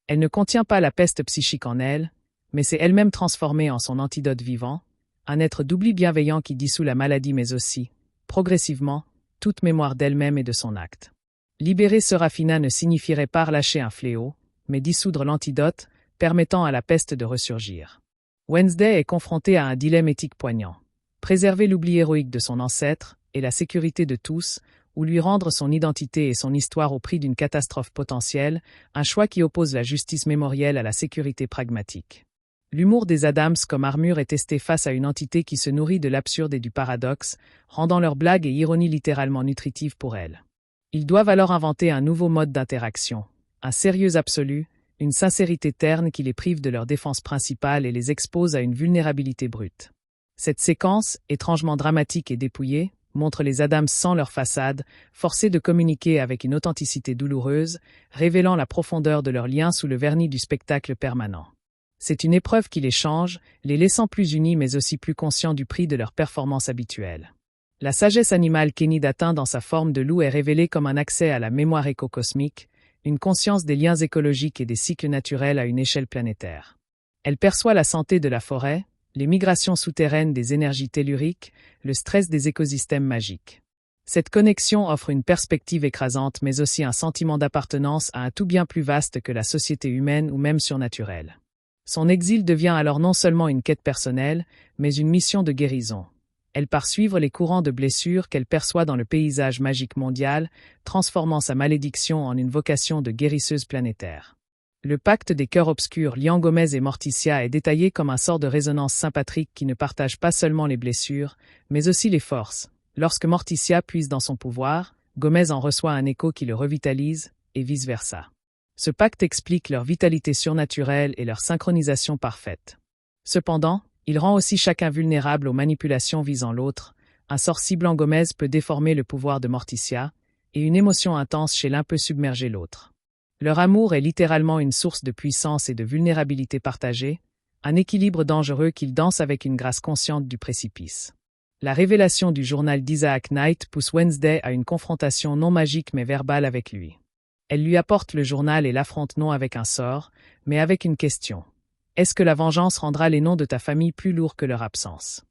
Elle ne contient pas la peste psychique en elle, mais s'est elle-même transformée en son antidote vivant, un être d'oubli bienveillant qui dissout la maladie mais aussi, progressivement, toute mémoire d'elle-même et de son acte. Libérer Serafina ne signifierait pas relâcher un fléau, mais dissoudre l'antidote, permettant à la peste de ressurgir. Wednesday est confrontée à un dilemme éthique poignant. Préserver l'oubli héroïque de son ancêtre, et la sécurité de tous, ou lui rendre son identité et son histoire au prix d'une catastrophe potentielle, un choix qui oppose la justice mémorielle à la sécurité pragmatique. L'humour des Adams comme armure est testé face à une entité qui se nourrit de l'absurde et du paradoxe, rendant leurs blagues et ironies littéralement nutritives pour elle. Ils doivent alors inventer un nouveau mode d'interaction, un sérieux absolu, une sincérité terne qui les prive de leur défense principale et les expose à une vulnérabilité brute. Cette séquence, étrangement dramatique et dépouillée, montre les Adams sans leur façade, forcés de communiquer avec une authenticité douloureuse, révélant la profondeur de leur lien sous le vernis du spectacle permanent. C'est une épreuve qui les change, les laissant plus unis mais aussi plus conscients du prix de leur performance habituelle. La sagesse animale qu'Enid atteint dans sa forme de loup est révélée comme un accès à la mémoire écocosmique, une conscience des liens écologiques et des cycles naturels à une échelle planétaire. Elle perçoit la santé de la forêt, les migrations souterraines des énergies telluriques, le stress des écosystèmes magiques. Cette connexion offre une perspective écrasante mais aussi un sentiment d'appartenance à un tout bien plus vaste que la société humaine ou même surnaturelle. Son exil devient alors non seulement une quête personnelle, mais une mission de guérison. Elle part suivre les courants de blessures qu'elle perçoit dans le paysage magique mondial, transformant sa malédiction en une vocation de guérisseuse planétaire. Le pacte des cœurs obscurs liant Gomez et Morticia est détaillé comme un sort de résonance sympatrique qui ne partage pas seulement les blessures, mais aussi les forces. Lorsque Morticia puise dans son pouvoir, Gomez en reçoit un écho qui le revitalise, et vice-versa. Ce pacte explique leur vitalité surnaturelle et leur synchronisation parfaite. Cependant, il rend aussi chacun vulnérable aux manipulations visant l'autre. Un sort ciblant Gomez peut déformer le pouvoir de Morticia, et une émotion intense chez l'un peut submerger l'autre. Leur amour est littéralement une source de puissance et de vulnérabilité partagée, un équilibre dangereux qu'ils dansent avec une grâce consciente du précipice. La révélation du journal d'Isaac Knight pousse Wednesday à une confrontation non magique mais verbale avec lui. Elle lui apporte le journal et l'affronte non avec un sort, mais avec une question. Est-ce que la vengeance rendra les noms de ta famille plus lourds que leur absence?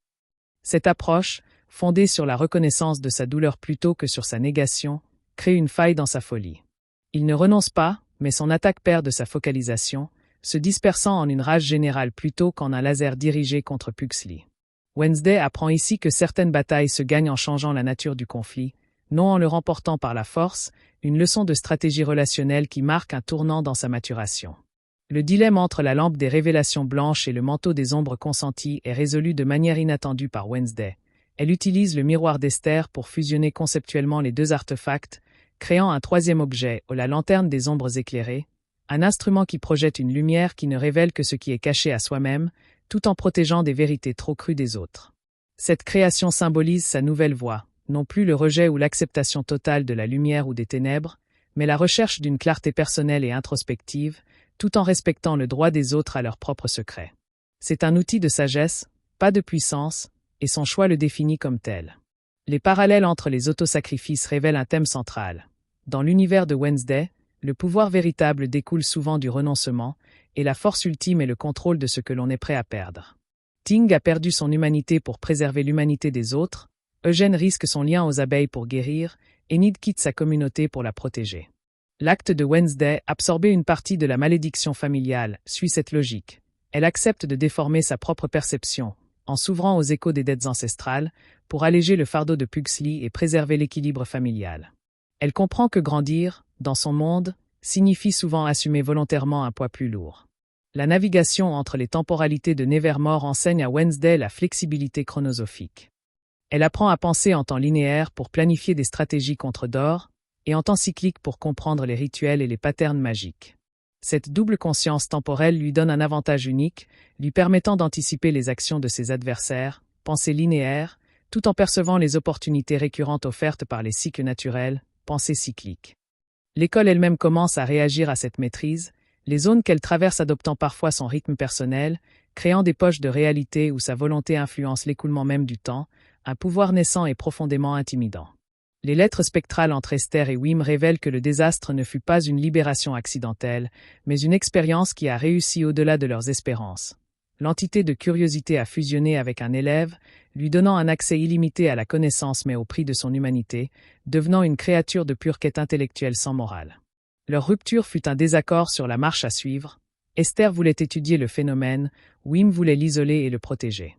Cette approche, fondée sur la reconnaissance de sa douleur plutôt que sur sa négation, crée une faille dans sa folie. Il ne renonce pas, mais son attaque perd de sa focalisation, se dispersant en une rage générale plutôt qu'en un laser dirigé contre Pugsley. Wednesday apprend ici que certaines batailles se gagnent en changeant la nature du conflit, non en le remportant par la force, une leçon de stratégie relationnelle qui marque un tournant dans sa maturation. Le dilemme entre la lampe des révélations blanches et le manteau des ombres consenties est résolu de manière inattendue par Wednesday. Elle utilise le miroir d'Esther pour fusionner conceptuellement les deux artefacts, créant un troisième objet, la lanterne des ombres éclairées, un instrument qui projette une lumière qui ne révèle que ce qui est caché à soi-même, tout en protégeant des vérités trop crues des autres. Cette création symbolise sa nouvelle voie, non plus le rejet ou l'acceptation totale de la lumière ou des ténèbres, mais la recherche d'une clarté personnelle et introspective, tout en respectant le droit des autres à leurs propres secrets. C'est un outil de sagesse, pas de puissance, et son choix le définit comme tel. Les parallèles entre les autosacrifices révèlent un thème central. Dans l'univers de Wednesday, le pouvoir véritable découle souvent du renoncement, et la force ultime est le contrôle de ce que l'on est prêt à perdre. Ting a perdu son humanité pour préserver l'humanité des autres, Eugène risque son lien aux abeilles pour guérir, Enid quitte sa communauté pour la protéger. L'acte de Wednesday, absorber une partie de la malédiction familiale, suit cette logique. Elle accepte de déformer sa propre perception, en s'ouvrant aux échos des dettes ancestrales, pour alléger le fardeau de Pugsley et préserver l'équilibre familial. Elle comprend que grandir, dans son monde, signifie souvent assumer volontairement un poids plus lourd. La navigation entre les temporalités de Nevermore enseigne à Wednesday la flexibilité chronosophique. Elle apprend à penser en temps linéaire pour planifier des stratégies contre Dor, et en temps cyclique pour comprendre les rituels et les patterns magiques. Cette double conscience temporelle lui donne un avantage unique, lui permettant d'anticiper les actions de ses adversaires, pensée linéaire, tout en percevant les opportunités récurrentes offertes par les cycles naturels, pensée cyclique. L'école elle-même commence à réagir à cette maîtrise, les zones qu'elle traverse adoptant parfois son rythme personnel, créant des poches de réalité où sa volonté influence l'écoulement même du temps, un pouvoir naissant et profondément intimidant. Les lettres spectrales entre Esther et Wim révèlent que le désastre ne fut pas une libération accidentelle, mais une expérience qui a réussi au-delà de leurs espérances. L'entité de curiosité a fusionné avec un élève, lui donnant un accès illimité à la connaissance mais au prix de son humanité, devenant une créature de pure quête intellectuelle sans morale. Leur rupture fut un désaccord sur la marche à suivre. Esther voulait étudier le phénomène, Wim voulait l'isoler et le protéger.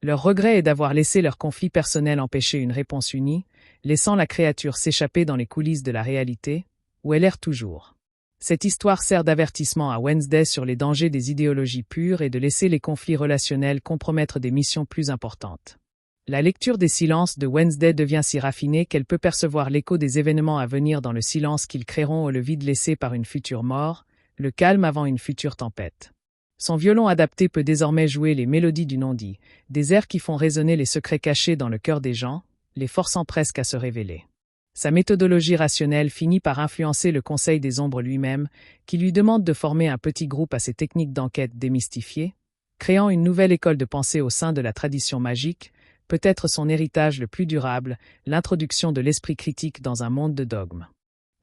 Leur regret est d'avoir laissé leur conflit personnel empêcher une réponse unie, laissant la créature s'échapper dans les coulisses de la réalité, où elle erre toujours. Cette histoire sert d'avertissement à Wednesday sur les dangers des idéologies pures et de laisser les conflits relationnels compromettre des missions plus importantes. La lecture des silences de Wednesday devient si raffinée qu'elle peut percevoir l'écho des événements à venir dans le silence qu'ils créeront ou le vide laissé par une future mort, le calme avant une future tempête. Son violon adapté peut désormais jouer les mélodies du non-dit, des airs qui font résonner les secrets cachés dans le cœur des gens, les forçant presque à se révéler. Sa méthodologie rationnelle finit par influencer le Conseil des Ombres lui-même, qui lui demande de former un petit groupe à ses techniques d'enquête démystifiées, créant une nouvelle école de pensée au sein de la tradition magique, peut-être son héritage le plus durable, l'introduction de l'esprit critique dans un monde de dogmes.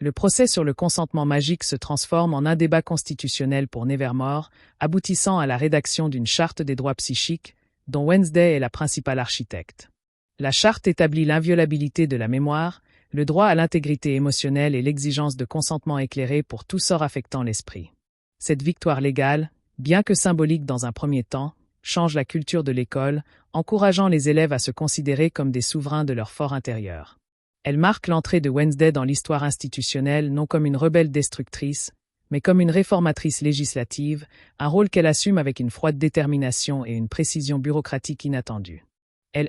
Le procès sur le consentement magique se transforme en un débat constitutionnel pour Nevermore, aboutissant à la rédaction d'une charte des droits psychiques, dont Wednesday est la principale architecte. La charte établit l'inviolabilité de la mémoire, le droit à l'intégrité émotionnelle et l'exigence de consentement éclairé pour tout sort affectant l'esprit. Cette victoire légale, bien que symbolique dans un premier temps, change la culture de l'école, encourageant les élèves à se considérer comme des souverains de leur fort intérieur. Elle marque l'entrée de Wednesday dans l'histoire institutionnelle non comme une rebelle destructrice, mais comme une réformatrice législative, un rôle qu'elle assume avec une froide détermination et une précision bureaucratique inattendue.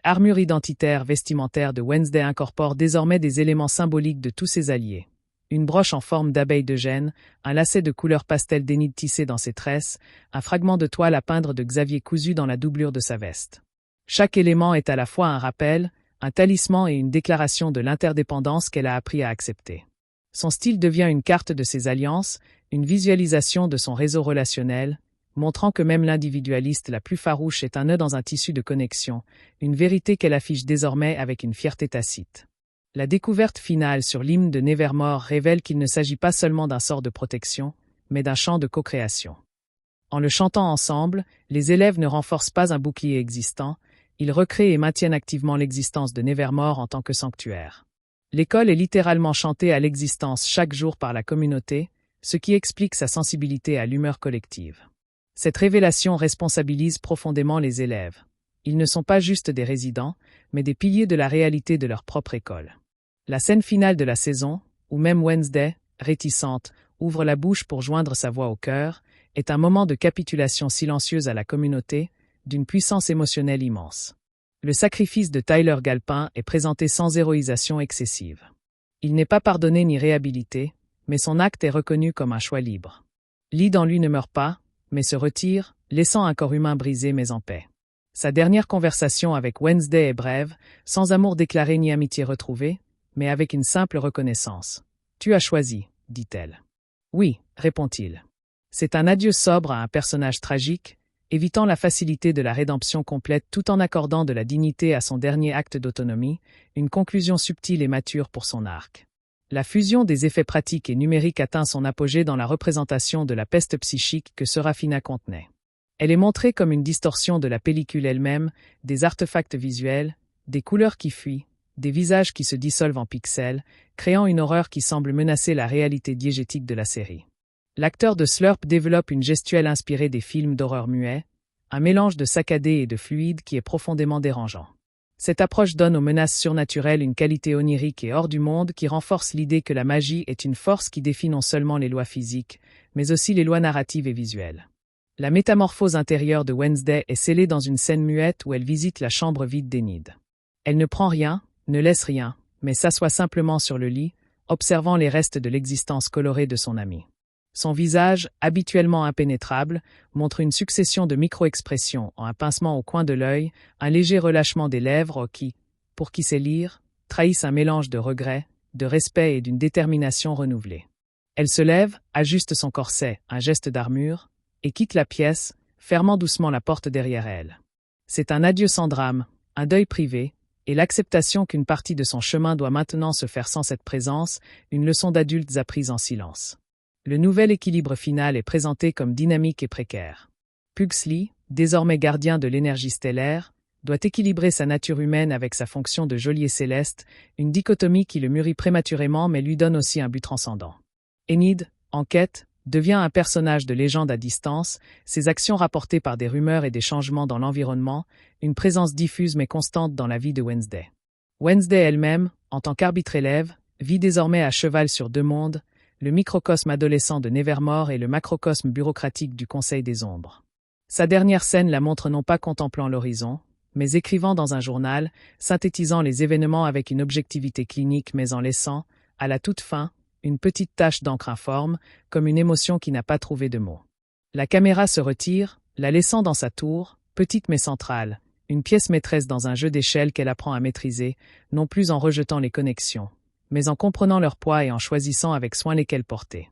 L'armure identitaire vestimentaire de Wednesday incorpore désormais des éléments symboliques de tous ses alliés. Une broche en forme d'abeille de gêne, un lacet de couleur pastel d'Enid tissé dans ses tresses, un fragment de toile à peindre de Xavier cousu dans la doublure de sa veste. Chaque élément est à la fois un rappel, un talisman et une déclaration de l'interdépendance qu'elle a appris à accepter. Son style devient une carte de ses alliances, une visualisation de son réseau relationnel, montrant que même l'individualiste la plus farouche est un nœud dans un tissu de connexion, une vérité qu'elle affiche désormais avec une fierté tacite. La découverte finale sur l'hymne de Nevermore révèle qu'il ne s'agit pas seulement d'un sort de protection, mais d'un champ de co-création. En le chantant ensemble, les élèves ne renforcent pas un bouclier existant, ils recréent et maintiennent activement l'existence de Nevermore en tant que sanctuaire. L'école est littéralement chantée à l'existence chaque jour par la communauté, ce qui explique sa sensibilité à l'humeur collective. Cette révélation responsabilise profondément les élèves. Ils ne sont pas juste des résidents, mais des piliers de la réalité de leur propre école. La scène finale de la saison, où même Wednesday, réticente, ouvre la bouche pour joindre sa voix au cœur, est un moment de capitulation silencieuse à la communauté, d'une puissance émotionnelle immense. Le sacrifice de Tyler Galpin est présenté sans héroïsation excessive. Il n'est pas pardonné ni réhabilité, mais son acte est reconnu comme un choix libre. Lyd en lui ne meurt pas, mais se retire, laissant un corps humain brisé mais en paix. Sa dernière conversation avec Wednesday est brève, sans amour déclaré ni amitié retrouvée, mais avec une simple reconnaissance. « Tu as choisi », dit-elle. « Oui », répond-il. C'est un adieu sobre à un personnage tragique, évitant la facilité de la rédemption complète tout en accordant de la dignité à son dernier acte d'autonomie, une conclusion subtile et mature pour son arc. La fusion des effets pratiques et numériques atteint son apogée dans la représentation de la peste psychique que Serafina contenait. Elle est montrée comme une distorsion de la pellicule elle-même, des artefacts visuels, des couleurs qui fuient, des visages qui se dissolvent en pixels, créant une horreur qui semble menacer la réalité diégétique de la série. L'acteur de Slurp développe une gestuelle inspirée des films d'horreur muets, un mélange de saccadé et de fluide qui est profondément dérangeant. Cette approche donne aux menaces surnaturelles une qualité onirique et hors du monde qui renforce l'idée que la magie est une force qui défie non seulement les lois physiques, mais aussi les lois narratives et visuelles. La métamorphose intérieure de Wednesday est scellée dans une scène muette où elle visite la chambre vide d'Enid. Elle ne prend rien, ne laisse rien, mais s'assoit simplement sur le lit, observant les restes de l'existence colorée de son ami. Son visage, habituellement impénétrable, montre une succession de micro-expressions, un pincement au coin de l'œil, un léger relâchement des lèvres qui, pour qui sait lire, trahissent un mélange de regret, de respect et d'une détermination renouvelée. Elle se lève, ajuste son corset, un geste d'armure, et quitte la pièce, fermant doucement la porte derrière elle. C'est un adieu sans drame, un deuil privé, et l'acceptation qu'une partie de son chemin doit maintenant se faire sans cette présence, une leçon d'adultes apprise en silence. Le nouvel équilibre final est présenté comme dynamique et précaire. Pugsley, désormais gardien de l'énergie stellaire, doit équilibrer sa nature humaine avec sa fonction de geôlier céleste, une dichotomie qui le mûrit prématurément mais lui donne aussi un but transcendant. Enid, en quête, devient un personnage de légende à distance, ses actions rapportées par des rumeurs et des changements dans l'environnement, une présence diffuse mais constante dans la vie de Wednesday. Wednesday elle-même, en tant qu'arbitre-élève, vit désormais à cheval sur deux mondes, le microcosme adolescent de Nevermore et le macrocosme bureaucratique du Conseil des Ombres. Sa dernière scène la montre non pas contemplant l'horizon, mais écrivant dans un journal, synthétisant les événements avec une objectivité clinique mais en laissant, à la toute fin, une petite tache d'encre informe, comme une émotion qui n'a pas trouvé de mots. La caméra se retire, la laissant dans sa tour, petite mais centrale, une pièce maîtresse dans un jeu d'échelle qu'elle apprend à maîtriser, non plus en rejetant les connexions, mais en comprenant leur poids et en choisissant avec soin lesquelles porter.